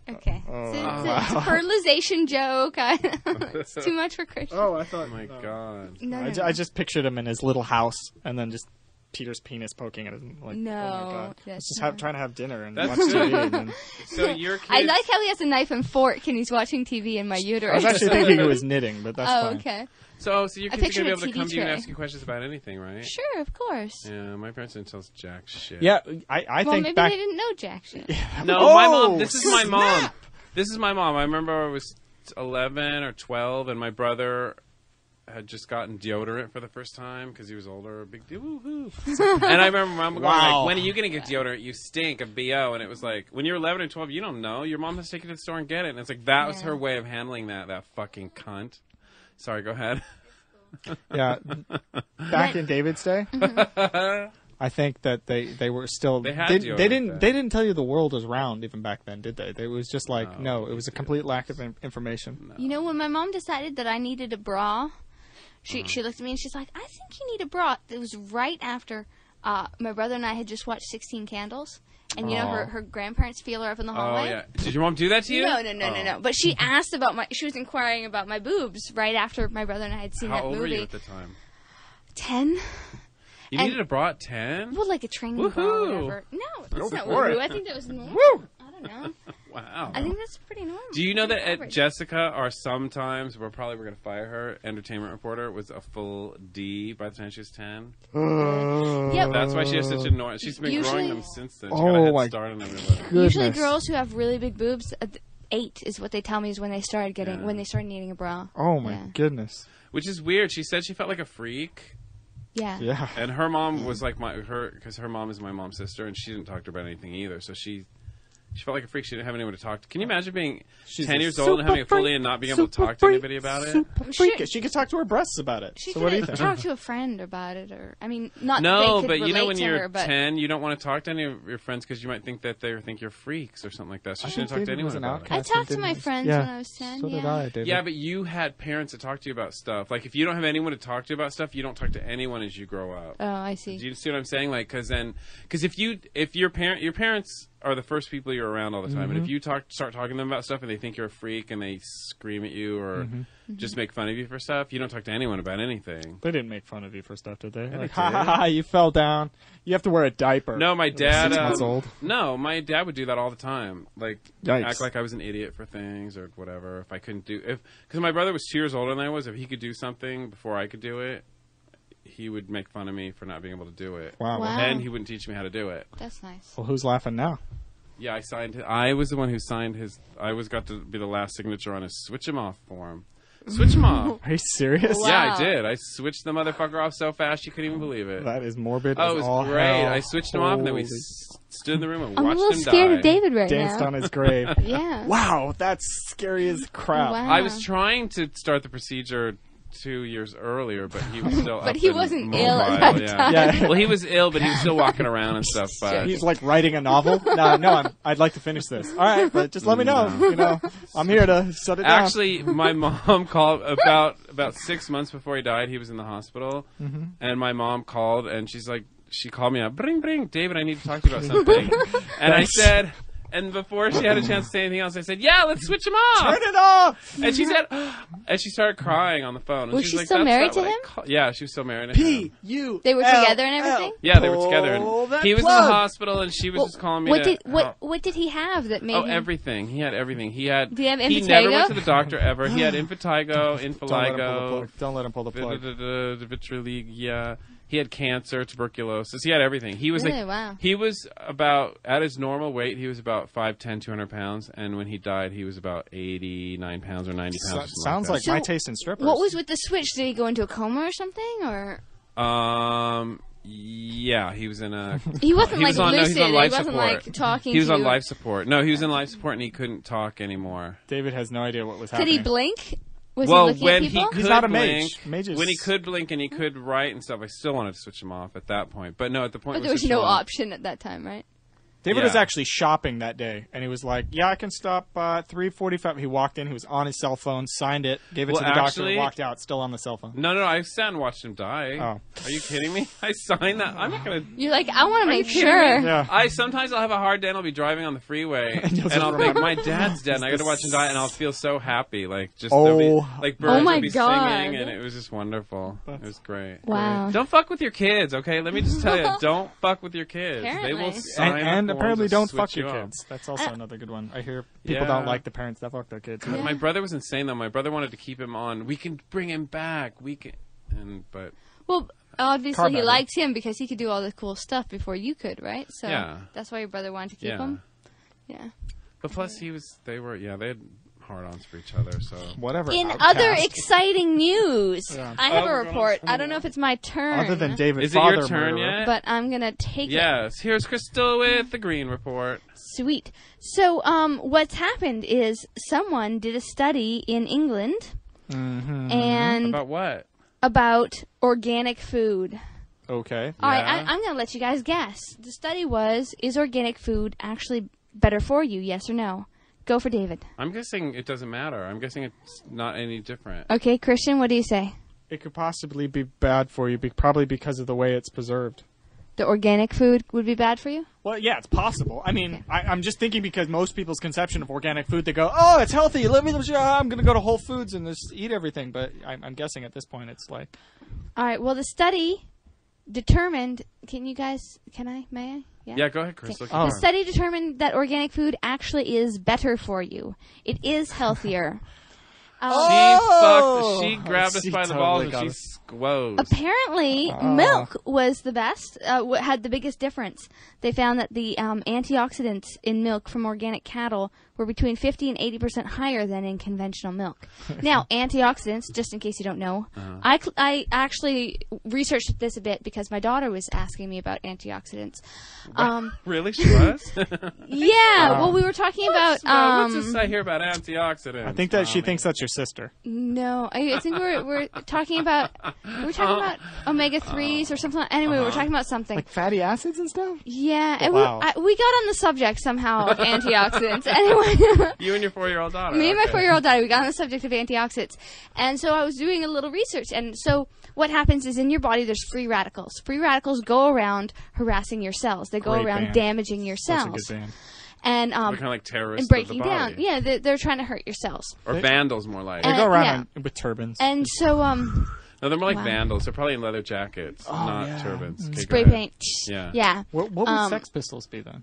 Speaker 3: Okay. It's a fertilization joke. It's too much for Christian.
Speaker 2: Oh, I thought.
Speaker 1: Oh my God.
Speaker 3: No, no,
Speaker 2: I just pictured him in his little house, and then just Peter's penis poking at him. Like,
Speaker 3: No,
Speaker 2: oh my God.
Speaker 3: that's
Speaker 2: Just
Speaker 3: not-
Speaker 2: trying to have dinner and
Speaker 1: That's
Speaker 2: watch TV. And then,
Speaker 1: So your kids...
Speaker 3: I like how he has a knife and fork and he's watching TV in my
Speaker 2: I
Speaker 3: uterus.
Speaker 2: was actually thinking it was knitting, but that's
Speaker 3: Oh,
Speaker 2: fine.
Speaker 3: okay.
Speaker 1: So your
Speaker 3: I
Speaker 1: kids are
Speaker 3: pictured
Speaker 1: going to be
Speaker 3: a
Speaker 1: able to
Speaker 3: TV
Speaker 1: come to you and
Speaker 3: tray.
Speaker 1: ask you questions about anything, right?
Speaker 3: Sure, of course.
Speaker 1: Yeah, my parents didn't tell us jack shit.
Speaker 2: Yeah, I
Speaker 3: Well,
Speaker 2: think
Speaker 3: maybe
Speaker 2: back.
Speaker 3: they didn't know jack shit.
Speaker 1: No,
Speaker 2: Oh,
Speaker 1: my mom. This is my
Speaker 2: snap!
Speaker 1: mom. This is my mom. I remember I was 11 or 12, and my brother had just gotten deodorant for the first time because he was older. Big deal. Woo-hoo. And I remember mom going
Speaker 2: Wow.
Speaker 1: like, "When are you going to get deodorant? You stink of BO." And it was like, when you're 11 and 12, you don't know. Your mom has to take you to the store and get it. And it's like that was her way of handling that fucking cunt. Sorry, go ahead.
Speaker 2: Yeah, back in David's day, I think that they were still
Speaker 1: They had
Speaker 2: they
Speaker 1: deodorant
Speaker 2: didn't
Speaker 1: then.
Speaker 2: they didn't tell you the world was round even back then, did they? It was just like
Speaker 1: No,
Speaker 2: it was a complete lack of information.
Speaker 3: You know, when my mom decided that I needed a bra, she looked at me and she's like, I think you need a bra. It was right after my brother and I had just watched 16 Candles. And, you know, her grandparents feel her up in the
Speaker 1: Oh
Speaker 3: hallway.
Speaker 1: yeah. Did your mom do that to you?
Speaker 3: No. But she asked about she was inquiring about my boobs right after my brother and I had seen
Speaker 1: How
Speaker 3: that
Speaker 1: old
Speaker 3: movie.
Speaker 1: were you at the time?
Speaker 3: 10?
Speaker 1: You
Speaker 3: And-
Speaker 1: needed a bra at 10?
Speaker 3: Well, like a training bra or
Speaker 1: Woohoo!
Speaker 3: whatever. No, that's not
Speaker 2: for
Speaker 3: woohoo.
Speaker 2: it.
Speaker 3: I think that was normal.
Speaker 2: Woo!
Speaker 3: I don't know.
Speaker 1: Wow.
Speaker 3: I think that's pretty normal.
Speaker 1: Do you know that at
Speaker 3: Average.
Speaker 1: Jessica are sometimes, we're going to fire her, entertainment reporter was a full D by the time she was 10?
Speaker 3: Yeah,
Speaker 1: That's why she has such a noise. She's been
Speaker 3: Usually-
Speaker 1: growing them since then. She
Speaker 2: Oh
Speaker 1: got a head
Speaker 2: my
Speaker 1: start on everybody.
Speaker 3: usually
Speaker 2: Goodness.
Speaker 3: girls who have really big boobs, 8 is what they tell me is when they started
Speaker 1: Yeah.
Speaker 3: when they started needing a bra.
Speaker 2: Oh my
Speaker 3: Yeah.
Speaker 2: goodness.
Speaker 1: Which is weird. She said she felt like a freak.
Speaker 3: Yeah.
Speaker 2: Yeah.
Speaker 1: And her mom was like because her mom is my mom's sister, and she didn't talk to her about anything either. So she felt like a freak. She didn't have anyone to talk to. Can you imagine being
Speaker 2: She's
Speaker 1: 10
Speaker 2: a
Speaker 1: years old and having a
Speaker 2: super
Speaker 1: fully
Speaker 2: freak,
Speaker 1: and not being able to
Speaker 2: super
Speaker 1: talk to
Speaker 2: freak,
Speaker 1: anybody about it?
Speaker 2: Super freak. She could talk to her breasts about it.
Speaker 3: She
Speaker 2: So what do you
Speaker 3: could
Speaker 2: think?
Speaker 3: talk to a friend about it, or I mean, not that
Speaker 1: No,
Speaker 3: they could
Speaker 1: but you know
Speaker 3: relate
Speaker 1: when
Speaker 3: to
Speaker 1: you're
Speaker 3: her, but
Speaker 1: 10, you don't want to talk to any of your friends because you might think that they think you're freaks or something like that. So
Speaker 2: I
Speaker 1: she didn't
Speaker 2: think
Speaker 1: talk to
Speaker 2: David was
Speaker 1: anyone
Speaker 2: an
Speaker 1: about it.
Speaker 3: I
Speaker 2: outcast.
Speaker 3: talked to
Speaker 2: didn't
Speaker 3: my
Speaker 2: he?
Speaker 3: friends
Speaker 2: Yeah.
Speaker 3: when I was 10.
Speaker 2: So
Speaker 3: yeah.
Speaker 2: did I, David.
Speaker 1: Yeah, but you had parents to talk to you about stuff. Like, if you don't have anyone to talk to you about stuff, you don't talk to anyone as you grow up.
Speaker 3: Oh, I see.
Speaker 1: Do you see what I'm saying? Like, because if your parents are the first people you're around all the time, and if you start talking to them about stuff and they think you're a freak and they scream at you or just make fun of you for stuff, you don't talk to anyone about anything.
Speaker 2: They didn't make fun of you for stuff, did they?
Speaker 1: they
Speaker 2: Like, ha
Speaker 1: did.
Speaker 2: ha ha, you fell down. You have to wear a diaper.
Speaker 1: No, my dad.
Speaker 2: 6 months old.
Speaker 1: No, my dad would do that all the time. Like,
Speaker 2: Yikes.
Speaker 1: act like I was an idiot for things or whatever. If I couldn't because my brother was 2 years older than I was. If he could do something before I could do it, he would make fun of me for not being able to do it.
Speaker 2: Wow.
Speaker 3: Wow.
Speaker 1: And he wouldn't teach me how to do it.
Speaker 3: That's nice.
Speaker 2: Well, who's laughing now?
Speaker 1: Yeah, I was the one who signed his. I got to be the last signature on his switch him off form. Switch him off.
Speaker 2: Are you serious?
Speaker 3: Wow.
Speaker 1: Yeah, I did. I switched the motherfucker off so fast you couldn't even believe it.
Speaker 2: That is morbid.
Speaker 1: Oh,
Speaker 2: as
Speaker 1: it was
Speaker 2: all
Speaker 1: great.
Speaker 2: hell.
Speaker 1: I switched him off, and then we
Speaker 2: Holy-
Speaker 1: stood in the room and
Speaker 3: I'm a
Speaker 1: watched
Speaker 3: little
Speaker 1: him
Speaker 3: scared
Speaker 1: die.
Speaker 3: of David right
Speaker 2: danced
Speaker 3: now.
Speaker 2: on his grave.
Speaker 3: Yeah.
Speaker 2: Wow, that's scary as crap.
Speaker 3: Wow.
Speaker 1: I was trying to start the procedure 2 years earlier, but he was still.
Speaker 3: But
Speaker 1: up
Speaker 3: he
Speaker 1: and
Speaker 3: wasn't
Speaker 1: mobile,
Speaker 3: ill at that
Speaker 1: yeah.
Speaker 3: time.
Speaker 2: Yeah.
Speaker 1: Well, he was ill, but he was still walking around and stuff. But
Speaker 2: He's like writing a novel. No, I'd like to finish this. All right, but just let me know. You know, I'm here to shut it down.
Speaker 1: actually, my mom called about 6 months before he died. He was in the hospital, and my mom called, and she called me up. Bring, David, I need to talk to you about something. And I said. And before she had a chance to say anything else, I said, "Yeah, let's switch them off.
Speaker 2: Turn it off."
Speaker 1: And she said, and she started crying on the phone. And
Speaker 3: Was
Speaker 1: she's
Speaker 3: she
Speaker 1: like,
Speaker 3: still
Speaker 1: "That's
Speaker 3: married
Speaker 1: not
Speaker 3: to
Speaker 1: what I
Speaker 3: him?
Speaker 1: call-" Yeah, she was still married to him.
Speaker 3: They were together and everything?
Speaker 1: Yeah, they were together. And
Speaker 2: that
Speaker 1: he was in
Speaker 2: plug.
Speaker 1: the hospital, and she was just calling me.
Speaker 3: What did he have that made him?
Speaker 1: Everything. He had everything. He had.
Speaker 3: Did he have
Speaker 1: He never went
Speaker 3: impetigo?
Speaker 1: to the doctor ever. He had impetigo, infiligo,
Speaker 2: Don't let him pull the plug.
Speaker 1: vitiligo. He had cancer, tuberculosis. He had everything. He was
Speaker 3: Really?
Speaker 1: like,
Speaker 3: Wow.
Speaker 1: he was about, at his normal weight, he was about 5'10", 200 pounds. And when he died, he was about 89 pounds or 90 pounds.
Speaker 2: Sounds like my taste in strippers.
Speaker 3: What was with the switch? Did he go into a coma or something? Or
Speaker 1: yeah, he was in a.
Speaker 3: he wasn't
Speaker 1: he
Speaker 3: like
Speaker 1: was on,
Speaker 3: lucid.
Speaker 1: No, he was on life
Speaker 3: he wasn't
Speaker 1: support.
Speaker 3: like talking.
Speaker 1: He was
Speaker 3: to
Speaker 1: on
Speaker 3: you.
Speaker 1: life support. No, he was in life support and he couldn't talk anymore.
Speaker 2: David has no idea what was
Speaker 3: Could
Speaker 2: happening.
Speaker 3: he blink? Was
Speaker 1: Well,
Speaker 3: he looking
Speaker 1: when
Speaker 3: at
Speaker 1: he
Speaker 3: people?
Speaker 1: could
Speaker 2: He's not a
Speaker 1: blink,
Speaker 2: mage. Mages-
Speaker 1: when he could blink and he could write and stuff, I still wanted to switch him off at that point. But no, at the point
Speaker 3: But
Speaker 1: we
Speaker 3: there was
Speaker 1: switched
Speaker 3: no
Speaker 1: him off-
Speaker 3: option at that time, right?
Speaker 2: David
Speaker 1: Yeah.
Speaker 2: was actually shopping that day, and he was like, "Yeah, I can stop 3:45." He walked in. He was on his cell phone, signed it, gave it
Speaker 1: Well,
Speaker 2: to the doctor,
Speaker 1: actually-
Speaker 2: and walked out, still on the cell phone.
Speaker 1: No, I sat and watched him die.
Speaker 2: Oh.
Speaker 1: Are you kidding me? I signed that. I'm not gonna.
Speaker 3: You're like, I want to make
Speaker 1: kidding
Speaker 3: sure.
Speaker 1: me?
Speaker 2: Yeah.
Speaker 1: Sometimes I'll have a hard day and I'll be driving on the freeway and,
Speaker 2: you'll just
Speaker 1: I'll think
Speaker 2: remember.
Speaker 1: my dad's dead and I got to watch him die and I'll feel so happy, like just
Speaker 2: Oh.
Speaker 1: there'll be, like birds
Speaker 3: my
Speaker 1: would be
Speaker 3: God.
Speaker 1: singing and it was just wonderful. It was great.
Speaker 3: Wow.
Speaker 1: Don't fuck with your kids, okay? Let me just tell you, don't fuck with your kids. They
Speaker 3: Apparently.
Speaker 1: will sign
Speaker 2: And
Speaker 1: the
Speaker 2: apparently,
Speaker 1: forms
Speaker 2: don't
Speaker 1: to
Speaker 2: fuck
Speaker 1: switch
Speaker 2: your
Speaker 1: you off.
Speaker 2: kids. That's also another good one. I hear people
Speaker 1: Yeah.
Speaker 2: don't like the parents that fuck their kids.
Speaker 1: God, my brother was insane though. My brother wanted to keep him on. We can bring him back. But
Speaker 3: Well, obviously
Speaker 2: Car
Speaker 3: he
Speaker 2: battle.
Speaker 3: liked him because he could do all the cool stuff before you could, right? So
Speaker 1: Yeah.
Speaker 3: that's why your brother wanted to keep
Speaker 1: Yeah.
Speaker 3: him. Yeah.
Speaker 1: plus they had hard-ons for each other. So
Speaker 2: Whatever.
Speaker 3: In
Speaker 2: outcast.
Speaker 3: other exciting news,
Speaker 2: Yeah.
Speaker 3: I have
Speaker 1: Oh,
Speaker 3: a
Speaker 1: we're
Speaker 3: report.
Speaker 1: gonna
Speaker 3: I don't know if it's my turn.
Speaker 2: Other than David,
Speaker 1: is it your turn
Speaker 2: murderer.
Speaker 1: yet?
Speaker 3: but I'm gonna take it.
Speaker 1: Yes. Here's Crystal with the green report.
Speaker 3: Sweet. So, what's happened is someone did a study in England and
Speaker 1: About what?
Speaker 3: about organic food.
Speaker 2: Okay.
Speaker 3: All right,
Speaker 1: Yeah.
Speaker 3: I'm going to let you guys guess. The study was, is organic food actually better for you, yes or no? Go for David.
Speaker 1: I'm guessing it doesn't matter. I'm guessing it's not any different.
Speaker 3: Okay, Christian, what do you say?
Speaker 2: It could possibly be bad for you, probably because of the way it's preserved.
Speaker 3: The organic food would be bad for you?
Speaker 2: Well, yeah, it's possible. I mean, I'm just thinking because most people's conception of organic food, they go, "Oh, it's healthy. I'm going to go to Whole Foods and just eat everything." But I'm guessing at this point, it's like,
Speaker 3: All right, well, the study determined... May I?
Speaker 1: Yeah, go ahead, Crystal.
Speaker 2: Oh.
Speaker 3: The study determined that organic food actually is better for you. It is healthier.
Speaker 1: She grabbed us
Speaker 2: She
Speaker 1: by the
Speaker 2: totally
Speaker 1: balls
Speaker 2: got
Speaker 1: and she
Speaker 2: us.
Speaker 1: squoze.
Speaker 3: Apparently, milk was the best, had the biggest difference. They found that the antioxidants in milk from organic cattle were between 50 and 80% higher than in conventional milk. Now, antioxidants, just in case you don't know, I actually researched this a bit because my daughter was asking me about antioxidants.
Speaker 1: Really? She was?
Speaker 3: Yeah, well, we were talking about...
Speaker 1: what's this I hear about antioxidants?
Speaker 2: I think that she
Speaker 1: Mommy?
Speaker 2: thinks that's your sister.
Speaker 3: No, I think we're talking about omega 3s or something. Anyway, we're talking about something.
Speaker 2: Like fatty acids and stuff?
Speaker 3: Yeah, and
Speaker 2: Wow.
Speaker 3: we got on the subject somehow of antioxidants. Anyway,
Speaker 1: You and your 4-year-old daughter.
Speaker 3: me and my
Speaker 1: okay.
Speaker 3: 4-year-old daughter, we got on the subject of antioxidants. And so I was doing a little research. And so what happens is in your body there's free radicals. Free radicals go around harassing your cells. They go
Speaker 2: Great
Speaker 3: around
Speaker 2: band.
Speaker 3: damaging your
Speaker 2: That's a
Speaker 3: cells.
Speaker 2: good band.
Speaker 3: And
Speaker 1: They're kind of like terrorists
Speaker 3: and breaking
Speaker 1: of the
Speaker 3: down.
Speaker 1: body.
Speaker 3: Yeah, they're trying to hurt your cells.
Speaker 1: Or vandals, more like.
Speaker 2: They go around
Speaker 3: yeah.
Speaker 2: with turbans.
Speaker 3: And so
Speaker 1: No, they're more like
Speaker 3: Wow.
Speaker 1: vandals. They're probably in leather jackets, not
Speaker 2: yeah.
Speaker 1: turbans. Okay,
Speaker 3: spray
Speaker 1: go ahead.
Speaker 3: paint.
Speaker 1: Yeah.
Speaker 3: Yeah.
Speaker 2: What would Sex Pistols be then?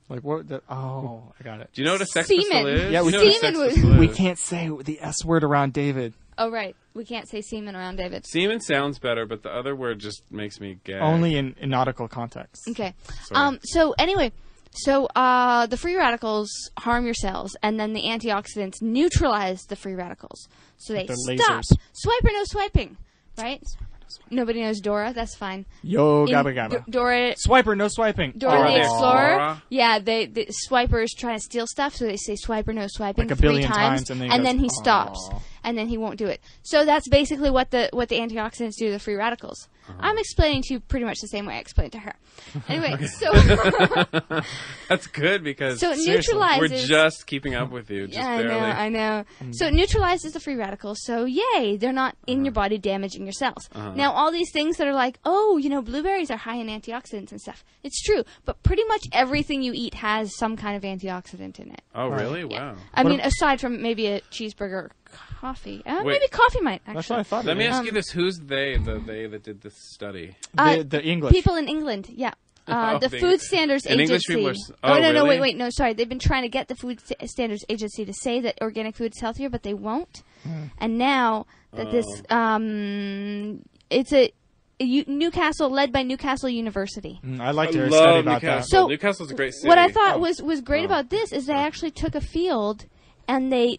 Speaker 2: Like what? I got it.
Speaker 1: Do you know what a sex
Speaker 3: Semen.
Speaker 1: pistol is?
Speaker 2: Yeah,
Speaker 1: You
Speaker 2: we-
Speaker 1: know what a
Speaker 3: Semen
Speaker 1: sex
Speaker 3: was-
Speaker 1: pistol
Speaker 2: We
Speaker 1: is?
Speaker 2: can't say the S word around David.
Speaker 3: Oh, right. We can't say semen around David.
Speaker 1: Semen sounds better, but the other word just makes me gag.
Speaker 2: Only in nautical context.
Speaker 3: Okay.
Speaker 1: Sorry.
Speaker 3: So anyway, the free radicals harm your cells, and then the antioxidants neutralize the free radicals. So they
Speaker 2: With
Speaker 3: stop.
Speaker 2: their lasers.
Speaker 3: Swipe or no swiping, right? Nobody knows Dora. That's fine.
Speaker 2: Yo,
Speaker 3: In
Speaker 2: gabba gabba.
Speaker 3: Dora.
Speaker 2: Swiper, no swiping.
Speaker 3: Dora
Speaker 1: Dora
Speaker 3: the
Speaker 1: the
Speaker 3: Explorer.
Speaker 1: Explorer.
Speaker 3: Yeah, the swipers try to steal stuff, so they say swipe or no swiping
Speaker 2: Like a
Speaker 3: 3
Speaker 2: billion
Speaker 3: times,
Speaker 2: times, and then he goes,
Speaker 3: he
Speaker 2: "Aw."
Speaker 3: stops. and then he won't do it. So that's basically what the antioxidants do to the free radicals. I'm explaining to you pretty much the same way I explained to her. Anyway, so
Speaker 1: that's good because
Speaker 3: so it neutralizes.
Speaker 1: We're just keeping up with you. Just barely.
Speaker 3: I know. So it neutralizes the free radicals. So yay, they're not in your body damaging your cells. Now all these things that are like, oh, blueberries are high in antioxidants and stuff. It's true, but pretty much everything you eat has some kind of antioxidant in it.
Speaker 1: Oh, really?
Speaker 3: Yeah.
Speaker 1: Wow.
Speaker 3: I mean, aside from maybe a cheeseburger or coffee. Maybe coffee might, actually.
Speaker 2: That's what I thought.
Speaker 1: Let me ask you this. Who's they, the they that did this study?
Speaker 2: The English.
Speaker 3: People in England, yeah. The Food Standards Agency.
Speaker 1: English people
Speaker 3: no,
Speaker 1: really?
Speaker 3: wait, no, sorry. They've been trying to get the Food Standards Agency to say that organic food is healthier, but they won't. And now that this, it's a Newcastle, led by Newcastle University.
Speaker 2: I'd like to study about
Speaker 1: Newcastle.
Speaker 2: that.
Speaker 3: So
Speaker 1: Newcastle's a great city.
Speaker 3: What I thought was great about this is they actually took a field and they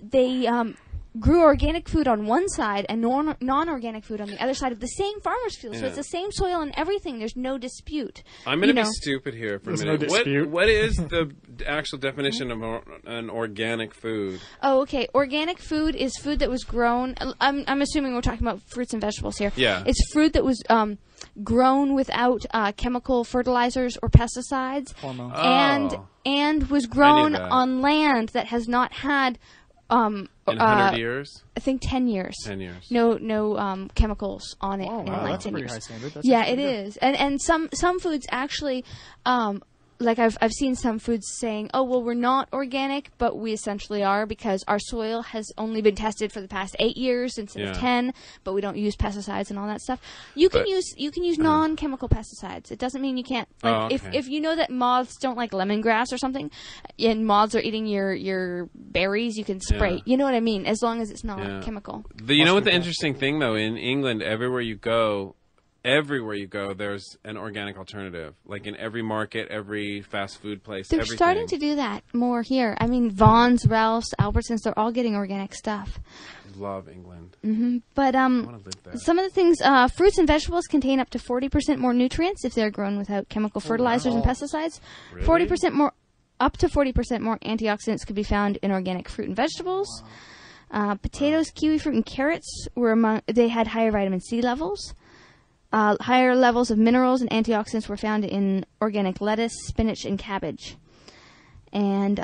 Speaker 3: grew organic food on one side and non-organic food on the other side of the same farmer's field. So it's the same soil and everything. There's no dispute.
Speaker 1: I'm going to be stupid here for a minute.
Speaker 2: No dispute.
Speaker 1: What is the actual definition of an organic food?
Speaker 3: Oh, okay. Organic food is food that was grown. I'm assuming we're talking about fruits and vegetables here.
Speaker 1: Yeah.
Speaker 3: It's fruit that was grown without chemical fertilizers or pesticides, and was grown on land that has not had.
Speaker 1: In 100 years?
Speaker 3: I think 10 years.
Speaker 1: 10 years.
Speaker 3: No chemicals on it.
Speaker 2: Oh,
Speaker 3: in
Speaker 2: wow,
Speaker 3: like
Speaker 2: that's
Speaker 3: 10
Speaker 2: a pretty
Speaker 3: years.
Speaker 2: high standard. That's
Speaker 3: Yeah, it is. And some foods actually, like I've seen some foods saying, oh, well, we're not organic, but we essentially are because our soil has only been tested for the past 8 years instead of 10, but we don't use pesticides and all that stuff. You can use non-chemical pesticides. It doesn't mean you can't. Like if you know that moths don't like lemongrass or something, and moths are eating your berries, you can spray. You know what I mean? As long as it's not chemical.
Speaker 1: You know what the interesting thing though? In England, everywhere you go, there's an organic alternative. Like in every market, every fast food place,
Speaker 3: They're
Speaker 1: everything.
Speaker 3: starting to do that more here. I mean, Vaughn's, Ralph's, Albertsons, they're all getting organic stuff.
Speaker 1: Love England.
Speaker 3: But
Speaker 1: I want to live there.
Speaker 3: some of the things, fruits and vegetables contain up to 40% more nutrients if they're grown without chemical fertilizers and pesticides.
Speaker 1: Really?
Speaker 3: 40% more, up to 40% more antioxidants could be found in organic fruit and vegetables. Potatoes, kiwi fruit, and carrots they had higher vitamin C levels. Higher levels of minerals and antioxidants were found in organic lettuce, spinach, and cabbage. And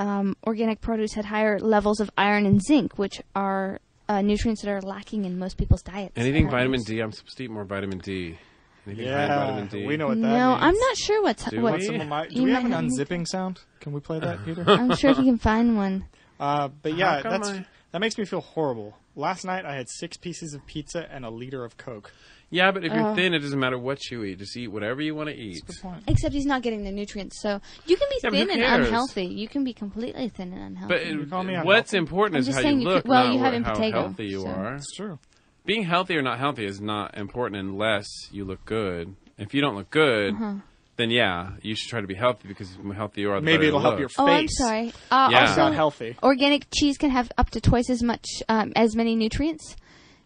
Speaker 3: organic produce had higher levels of iron and zinc, which are nutrients that are lacking in most people's diets.
Speaker 1: Anything vitamin D? I'm supposed to eat more vitamin D. Anything high in vitamin D?
Speaker 2: We know what that
Speaker 3: No,
Speaker 2: means.
Speaker 3: I'm not sure what.
Speaker 1: Do
Speaker 2: we have an unzipping sound? Can we play that, Peter?
Speaker 3: I'm sure he can find one.
Speaker 2: But yeah, that makes me feel horrible. Last night I had 6 pieces of pizza and a liter of Coke.
Speaker 1: Yeah, but if you're thin, it doesn't matter what you eat. Just eat whatever you want to eat.
Speaker 2: That's a good point.
Speaker 3: Except he's not getting the nutrients, so you can be
Speaker 1: Yeah, but
Speaker 3: thin
Speaker 1: who
Speaker 3: and
Speaker 1: cares?
Speaker 3: unhealthy. You can be completely thin and unhealthy.
Speaker 1: But
Speaker 2: call me
Speaker 1: what's
Speaker 2: unhealthy?
Speaker 1: important
Speaker 3: I'm
Speaker 1: is
Speaker 3: just
Speaker 1: how
Speaker 3: saying
Speaker 1: you
Speaker 3: you
Speaker 1: look,
Speaker 3: could- well,
Speaker 1: not
Speaker 3: you have
Speaker 1: how
Speaker 3: impetigo,
Speaker 1: healthy you
Speaker 3: so.
Speaker 1: are.
Speaker 2: It's true.
Speaker 1: Being healthy or not healthy is not important unless you look good. If you don't look good, then yeah, you should try to be healthy because the healthier you are, the
Speaker 2: Maybe
Speaker 1: better
Speaker 2: it'll
Speaker 1: you
Speaker 2: help
Speaker 1: look.
Speaker 2: your face.
Speaker 3: Oh, I'm sorry.
Speaker 1: Yeah.
Speaker 2: It's
Speaker 3: Also,
Speaker 2: not healthy.
Speaker 3: organic cheese can have up to twice as much, as many nutrients.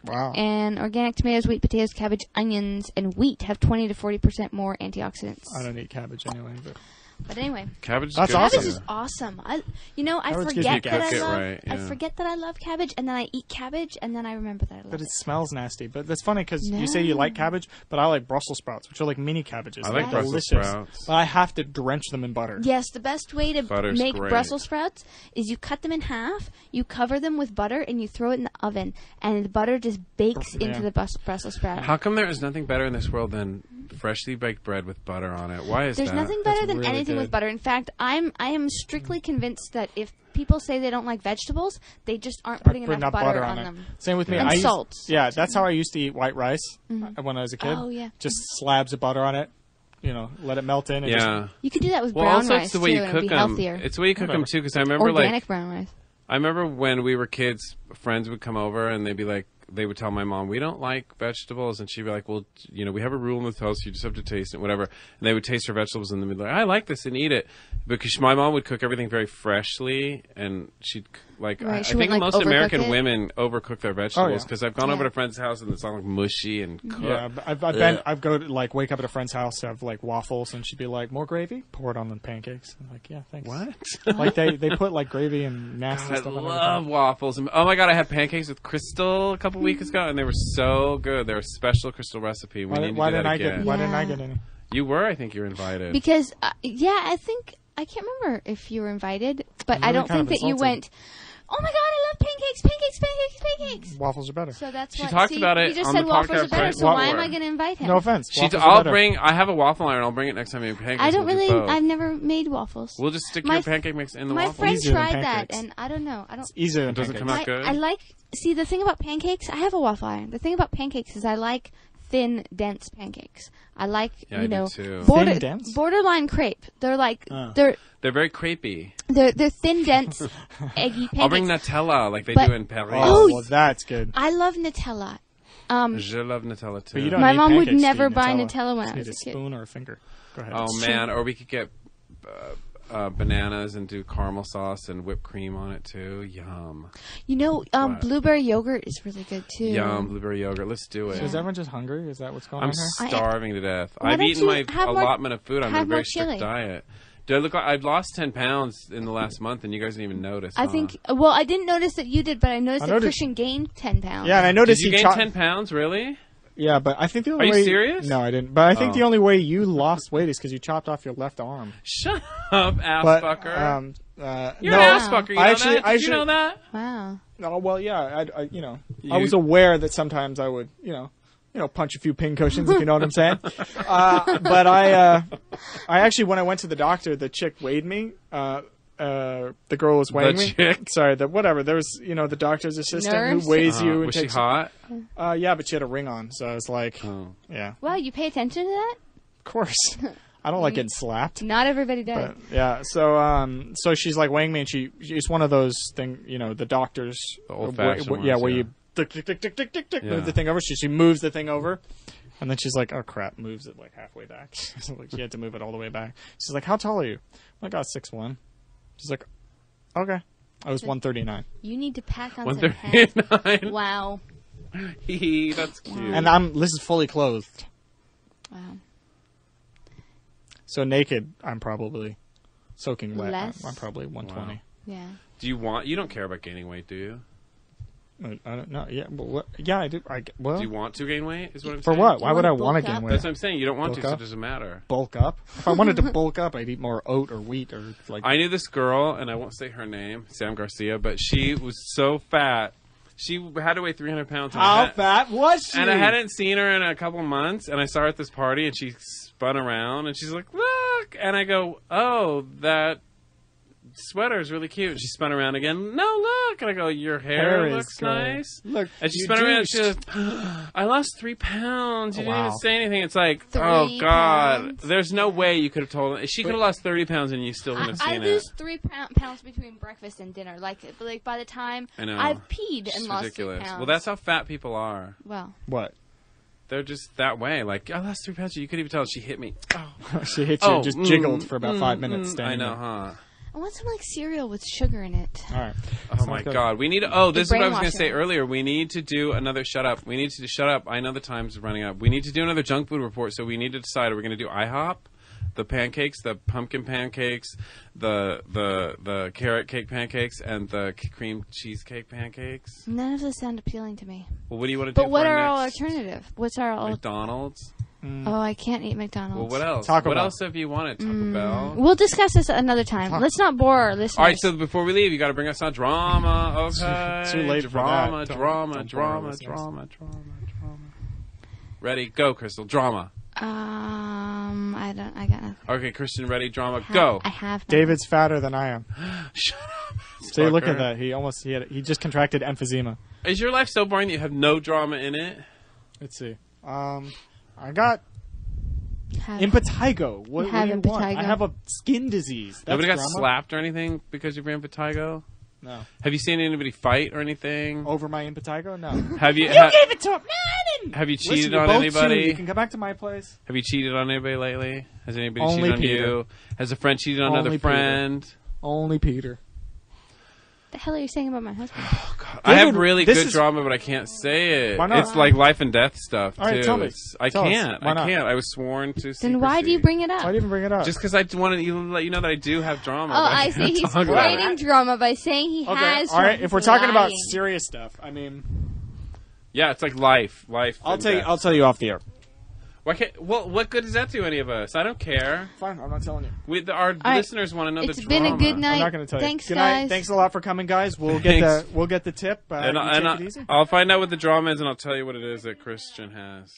Speaker 2: Wow.
Speaker 3: And organic tomatoes, wheat, potatoes, cabbage, onions, and wheat have 20 to 40% more antioxidants.
Speaker 2: I don't eat cabbage anyway.
Speaker 3: But anyway,
Speaker 1: Cabbage is
Speaker 2: That's
Speaker 1: good.
Speaker 2: awesome.
Speaker 3: cabbage is awesome. I
Speaker 2: Cabbage gives you
Speaker 3: forget that I
Speaker 2: gas.
Speaker 3: love.
Speaker 1: Right,
Speaker 3: I
Speaker 1: yeah.
Speaker 3: forget that I love cabbage, and then I eat cabbage, and then I remember that I love
Speaker 2: But
Speaker 3: it.
Speaker 2: it smells nasty. But that's funny because you say you like cabbage, but I like Brussels sprouts, which are like mini cabbages.
Speaker 1: I like
Speaker 2: They're
Speaker 1: Brussels
Speaker 2: delicious.
Speaker 1: sprouts.
Speaker 2: But I have to drench them in butter.
Speaker 3: Yes, the best way to
Speaker 1: Butter's
Speaker 3: make
Speaker 1: great.
Speaker 3: Brussels sprouts is you cut them in half, you cover them with butter, and you throw it in the oven, and the butter just bakes
Speaker 2: Yeah.
Speaker 3: into the Brussels sprout.
Speaker 1: How come there is nothing better in this world than freshly baked bread with butter on it? Why is
Speaker 3: There's
Speaker 1: that?
Speaker 3: nothing better
Speaker 2: That's
Speaker 3: than
Speaker 2: really
Speaker 3: anything
Speaker 2: good.
Speaker 3: with butter. In fact, I am strictly convinced that if people say they don't like vegetables, they just aren't putting enough butter on
Speaker 2: it.
Speaker 3: them.
Speaker 2: Same with me.
Speaker 3: And
Speaker 2: I used-
Speaker 3: salt.
Speaker 2: Yeah, that's how I used to eat white rice when I was a kid.
Speaker 3: Oh, yeah.
Speaker 2: Just slabs of butter on it. You know, let it melt in. And
Speaker 1: Yeah.
Speaker 3: You could do that with
Speaker 1: Well,
Speaker 3: brown
Speaker 1: also
Speaker 3: rice
Speaker 1: it's the way
Speaker 3: too,
Speaker 1: you
Speaker 3: and it'd
Speaker 1: cook
Speaker 3: be
Speaker 1: them.
Speaker 3: healthier.
Speaker 1: It's the way you cook them too, because I remember
Speaker 3: Organic brown rice.
Speaker 1: I remember when we were kids, friends would come over and they'd be like, they would tell my mom, we don't like vegetables. And she'd be like, well, you know, we have a rule in this house. You just have to taste it, whatever. And they would taste her vegetables and they'd be like, I like this and eat it. Because my mom would cook everything very freshly and she'd Like
Speaker 3: Right,
Speaker 1: I
Speaker 3: she
Speaker 1: think
Speaker 3: wouldn't, like,
Speaker 1: most American
Speaker 3: overcook it?
Speaker 1: women overcook their vegetables
Speaker 2: yeah.
Speaker 1: because I've gone over
Speaker 3: Yeah.
Speaker 1: to friends' house and it's all like mushy and cooked.
Speaker 2: Yeah, I've go to like wake up at a friend's house to have like waffles, and she'd be like, "More gravy? Pour it on the pancakes." I'm like, "Yeah, thanks."
Speaker 1: What?
Speaker 2: Like they put like gravy and nasty
Speaker 1: I
Speaker 2: stuff on
Speaker 1: love
Speaker 2: everything.
Speaker 1: waffles. Oh my god, I had pancakes with Crystal a couple weeks ago, and they were so good. They were a special Crystal recipe. We need to do that again.
Speaker 2: Why didn't I
Speaker 3: Yeah.
Speaker 2: get any?
Speaker 1: You were, I think, you were invited.
Speaker 3: Because I think I can't remember if you were invited, but
Speaker 2: You
Speaker 3: I
Speaker 2: were
Speaker 3: don't
Speaker 2: kind
Speaker 3: think
Speaker 2: of
Speaker 3: that you
Speaker 2: insulted.
Speaker 3: went. Oh my god, I love pancakes, pancakes, pancakes, pancakes.
Speaker 2: Waffles are better.
Speaker 3: So that's
Speaker 1: She
Speaker 3: why.
Speaker 1: talked
Speaker 3: see,
Speaker 1: about it
Speaker 3: You just
Speaker 1: on
Speaker 3: said
Speaker 1: the
Speaker 3: waffles
Speaker 1: podcast
Speaker 3: are better.
Speaker 1: right
Speaker 3: So why am
Speaker 2: before.
Speaker 3: I going to invite him?
Speaker 2: No offense.
Speaker 1: She's,
Speaker 2: Waffles are
Speaker 1: I'll
Speaker 2: better.
Speaker 1: bring. I have a waffle iron. I'll bring it next time you make pancakes.
Speaker 3: I don't
Speaker 1: We'll do
Speaker 3: really.
Speaker 1: both.
Speaker 3: I've never made waffles.
Speaker 1: We'll just stick
Speaker 3: My
Speaker 1: your pancake mix in the
Speaker 3: My
Speaker 1: waffle.
Speaker 3: friend
Speaker 2: Easier than
Speaker 3: tried that,
Speaker 2: pancakes.
Speaker 3: and I don't know. I don't.
Speaker 2: Easier than
Speaker 1: It doesn't
Speaker 2: pancakes.
Speaker 1: come out good.
Speaker 3: I like. See, the thing about pancakes, I have a waffle iron. The thing about pancakes is I like thin, dense pancakes. I like,
Speaker 1: Yeah, I
Speaker 3: you
Speaker 1: do
Speaker 3: know,
Speaker 1: too.
Speaker 2: Thin, dense?
Speaker 3: borderline crepe. They're like
Speaker 2: Oh.
Speaker 3: they're
Speaker 1: They're very crepey.
Speaker 3: thin, dense, eggy pancakes.
Speaker 1: I'll bring Nutella like they
Speaker 3: But-
Speaker 1: do in Paris.
Speaker 2: Oh,
Speaker 3: Oh,
Speaker 2: well, that's good.
Speaker 3: I love Nutella.
Speaker 1: Je love Nutella too.
Speaker 2: But you don't
Speaker 3: My
Speaker 2: need
Speaker 3: mom would
Speaker 2: pancakes to
Speaker 3: never
Speaker 2: eat
Speaker 3: buy Nutella when I
Speaker 2: You
Speaker 3: was
Speaker 2: need
Speaker 3: a kid.
Speaker 2: spoon or a finger. Go ahead.
Speaker 1: Oh man, or we could get bananas and do caramel sauce and whipped cream on it too. Yum.
Speaker 3: You know,
Speaker 1: What?
Speaker 3: blueberry yogurt is really good too.
Speaker 1: Yum, blueberry yogurt. Let's do it.
Speaker 2: So is everyone just hungry? Is that what's going
Speaker 1: I'm
Speaker 2: on here?
Speaker 1: starving to death.
Speaker 3: Why
Speaker 1: I've
Speaker 3: don't
Speaker 1: eaten
Speaker 3: you
Speaker 1: my
Speaker 3: have more-
Speaker 1: allotment of food. I'm on a
Speaker 3: have
Speaker 1: very
Speaker 3: more
Speaker 1: strict
Speaker 3: chili?
Speaker 1: diet. Do I look like I've lost 10 pounds in the last month and you guys didn't even notice?
Speaker 3: I
Speaker 1: huh?
Speaker 3: think. Well, I didn't notice that you did, but I noticed
Speaker 2: I
Speaker 3: that
Speaker 2: noticed-
Speaker 3: Christian gained 10 pounds.
Speaker 2: Yeah, and I
Speaker 1: Did
Speaker 2: noticed
Speaker 1: you
Speaker 2: he
Speaker 1: gain 10 pounds? Really?
Speaker 2: Yeah, but I think the only
Speaker 1: Are you
Speaker 2: way...
Speaker 1: serious?
Speaker 2: No, I didn't. But I think
Speaker 1: Oh.
Speaker 2: the only way you lost weight is because you chopped off your left arm.
Speaker 1: Shut up, ass
Speaker 2: But
Speaker 1: fucker.
Speaker 2: no,
Speaker 1: You're an ass fucker. You know
Speaker 2: actually-
Speaker 1: that?
Speaker 2: I
Speaker 1: Did you
Speaker 2: should-
Speaker 1: know that?
Speaker 3: Wow.
Speaker 2: Oh, well, yeah, I you know, I
Speaker 1: You-
Speaker 2: was aware that sometimes I would, you know, punch a few pincushions, if you know what I'm saying. But I actually, when I went to the doctor, the chick weighed me. The girl was weighing me.
Speaker 1: chick?
Speaker 2: Sorry, whatever. There was, you know, the doctor's assistant
Speaker 3: Nurse?
Speaker 2: who weighs you. And
Speaker 1: Was she
Speaker 2: takes,
Speaker 1: hot?
Speaker 2: Yeah, but she had a ring on, so I was like,
Speaker 1: Oh.
Speaker 2: yeah,
Speaker 3: Wow, you pay attention to that?
Speaker 2: of course. I don't like getting slapped.
Speaker 3: Not everybody does.
Speaker 2: But, yeah, so she's like weighing me, and she's one of those thing, you know, the doctors,
Speaker 1: The old-fashioned
Speaker 2: yeah,
Speaker 1: ones,
Speaker 2: where
Speaker 1: yeah.
Speaker 2: you tick,
Speaker 1: Yeah.
Speaker 2: move the thing over. She moves the thing over, and then she's like, oh crap, moves it like halfway back. So, like, she had to move it all the way back. She's like, how tall are you? I'm like, 6'1". She's like, okay. I was 139,
Speaker 3: You need to pack on some pants.
Speaker 1: 139.
Speaker 3: Wow.
Speaker 1: Hee, that's cute.
Speaker 2: and this is fully clothed.
Speaker 3: Wow.
Speaker 2: So naked, I'm probably soaking wet.
Speaker 3: Less?
Speaker 2: I'm probably 120.
Speaker 1: Wow.
Speaker 3: Yeah.
Speaker 1: You don't care about gaining weight, do you?
Speaker 2: I don't know. Yeah, but yeah, I do. Well,
Speaker 1: Do you want to gain weight? Is what I'm
Speaker 2: for
Speaker 1: saying.
Speaker 2: what?
Speaker 3: Do
Speaker 2: Why
Speaker 3: you
Speaker 2: would I
Speaker 3: wanna
Speaker 2: want to
Speaker 3: bulk
Speaker 2: gain
Speaker 3: up?
Speaker 2: weight?
Speaker 1: That's what I'm saying. You don't want
Speaker 2: Bulk
Speaker 1: to, so
Speaker 2: up?
Speaker 1: it doesn't matter.
Speaker 2: Bulk up. If I wanted to bulk up, I'd eat more oat or wheat or like.
Speaker 1: I knew this girl, and I won't say her name, Sam Garcia, but she was so fat. She had to weigh 300 pounds. and I
Speaker 2: How
Speaker 1: had-
Speaker 2: fat was she?
Speaker 1: And I hadn't seen her in a couple months, and I saw her at this party, and she spun around, and she's like, look! And I go, oh, that sweater is really cute. And she spun around again. No, look! And I go, your hair
Speaker 2: is
Speaker 1: looks
Speaker 2: good.
Speaker 1: nice.
Speaker 2: Look,
Speaker 1: And she
Speaker 2: you
Speaker 1: spun around, and
Speaker 2: douched.
Speaker 1: she goes, I lost 3 pounds. You
Speaker 2: Oh,
Speaker 1: didn't
Speaker 2: wow.
Speaker 1: even say anything. It's like,
Speaker 3: 3
Speaker 1: oh, God.
Speaker 3: pounds?
Speaker 1: There's no way you could have told her. She could have lost 30 pounds, and you still wouldn't have
Speaker 3: I
Speaker 1: seen
Speaker 3: lose
Speaker 1: it.
Speaker 3: 3 pounds between breakfast and dinner. Like by the time
Speaker 1: I know.
Speaker 3: I've peed
Speaker 1: It's
Speaker 3: and lost 3
Speaker 1: ridiculous.
Speaker 3: pounds.
Speaker 1: Well, that's how fat people are.
Speaker 3: Well,
Speaker 2: What?
Speaker 1: They're just that way. Like, I lost 3 pounds. You could even tell she hit me. Oh,
Speaker 2: She hit you,
Speaker 1: Oh,
Speaker 2: and just jiggled for about 5 minutes.
Speaker 1: I
Speaker 2: Standing
Speaker 1: know,
Speaker 2: there.
Speaker 1: huh?
Speaker 3: I want some like cereal with sugar in it.
Speaker 2: All right.
Speaker 1: Oh
Speaker 2: Sounds
Speaker 1: my
Speaker 2: good.
Speaker 1: God! We need. Oh, this is what I was going to say
Speaker 3: brainwashing.
Speaker 1: earlier. We need to do another shut up. We need to shut up. I know the time's running up. We need to do another junk food report. So we need to decide: are we going to do IHOP, the pancakes, the pumpkin pancakes, the carrot cake pancakes, and the cream cheesecake pancakes?
Speaker 3: None of those sound appealing to me.
Speaker 1: Well, what do you want to do?
Speaker 3: But what
Speaker 1: for
Speaker 3: are our
Speaker 1: next?
Speaker 3: alternative? What's our
Speaker 1: McDonald's.
Speaker 3: Oh, I can't eat McDonald's.
Speaker 1: Well, what else?
Speaker 2: Taco
Speaker 1: what
Speaker 2: Bell.
Speaker 1: else have you wanted? Taco Bell.
Speaker 3: We'll discuss this another time. Let's not bore our listeners.
Speaker 1: All right, so before we leave, you got to bring us on drama, okay?
Speaker 2: Too late for
Speaker 1: drama,
Speaker 2: that.
Speaker 1: drama,
Speaker 2: Don't
Speaker 1: drama,
Speaker 2: bore our
Speaker 1: drama. Ready, go, Crystal. Drama.
Speaker 3: I got nothing.
Speaker 1: Okay, Christian, ready, drama, go.
Speaker 3: I have.
Speaker 2: David's fatter than I am.
Speaker 1: Shut up.
Speaker 2: So you look
Speaker 1: fucker.
Speaker 2: at that. He just contracted emphysema.
Speaker 1: Is your life so boring that you have no drama in it?
Speaker 2: Let's see. I got
Speaker 3: Have.
Speaker 2: impetigo. What
Speaker 3: have
Speaker 2: do you want?
Speaker 3: impetigo?
Speaker 2: I have a skin disease. That's
Speaker 1: Nobody got
Speaker 2: drama?
Speaker 1: slapped or anything because of your impetigo?
Speaker 2: No.
Speaker 1: Have you seen anybody fight or anything?
Speaker 2: Over my impetigo? No.
Speaker 1: Have you?
Speaker 2: You gave it to him. No, I didn't.
Speaker 1: Have you
Speaker 2: Listen,
Speaker 1: cheated
Speaker 2: you're
Speaker 1: on
Speaker 2: both
Speaker 1: anybody?
Speaker 2: two. You can come back to my place.
Speaker 1: Have you cheated on anybody lately? Has anybody
Speaker 2: Only
Speaker 1: cheated on
Speaker 2: Peter.
Speaker 1: you? Has a friend cheated on
Speaker 2: Only
Speaker 1: another
Speaker 2: Peter.
Speaker 1: friend?
Speaker 2: Only Peter.
Speaker 3: The hell are you saying about my husband?
Speaker 1: Oh, God. I have really good drama, but I can't say it.
Speaker 2: Why not?
Speaker 1: It's like life and death stuff,
Speaker 2: All right,
Speaker 1: too.
Speaker 2: tell me.
Speaker 1: I
Speaker 2: Tell us.
Speaker 1: can't.
Speaker 2: Why not?
Speaker 1: I can't. I was sworn to secrecy.
Speaker 3: Then why do you bring it up?
Speaker 2: Why do you even bring it up?
Speaker 1: Just because I wanted to let you know that I do have drama.
Speaker 3: Oh, I see. He's creating drama by saying he has.
Speaker 2: All right. If we're talking about
Speaker 3: lying.
Speaker 2: serious stuff, I mean,
Speaker 1: Yeah, it's like life.
Speaker 2: I'll tell you off the air.
Speaker 1: Why can't? Well, what good does that do any of us? I don't care.
Speaker 2: Fine, I'm not telling you.
Speaker 1: Our listeners want to know the
Speaker 3: It's
Speaker 1: drama.
Speaker 3: been a good night.
Speaker 2: I'm not going to tell you.
Speaker 3: Thanks,
Speaker 2: Good
Speaker 3: guys.
Speaker 2: night. Thanks a lot for coming, guys. We'll get the tip.
Speaker 1: And
Speaker 2: you take it easy.
Speaker 1: I'll find out what the drama is, and I'll tell you what it is that Christian has.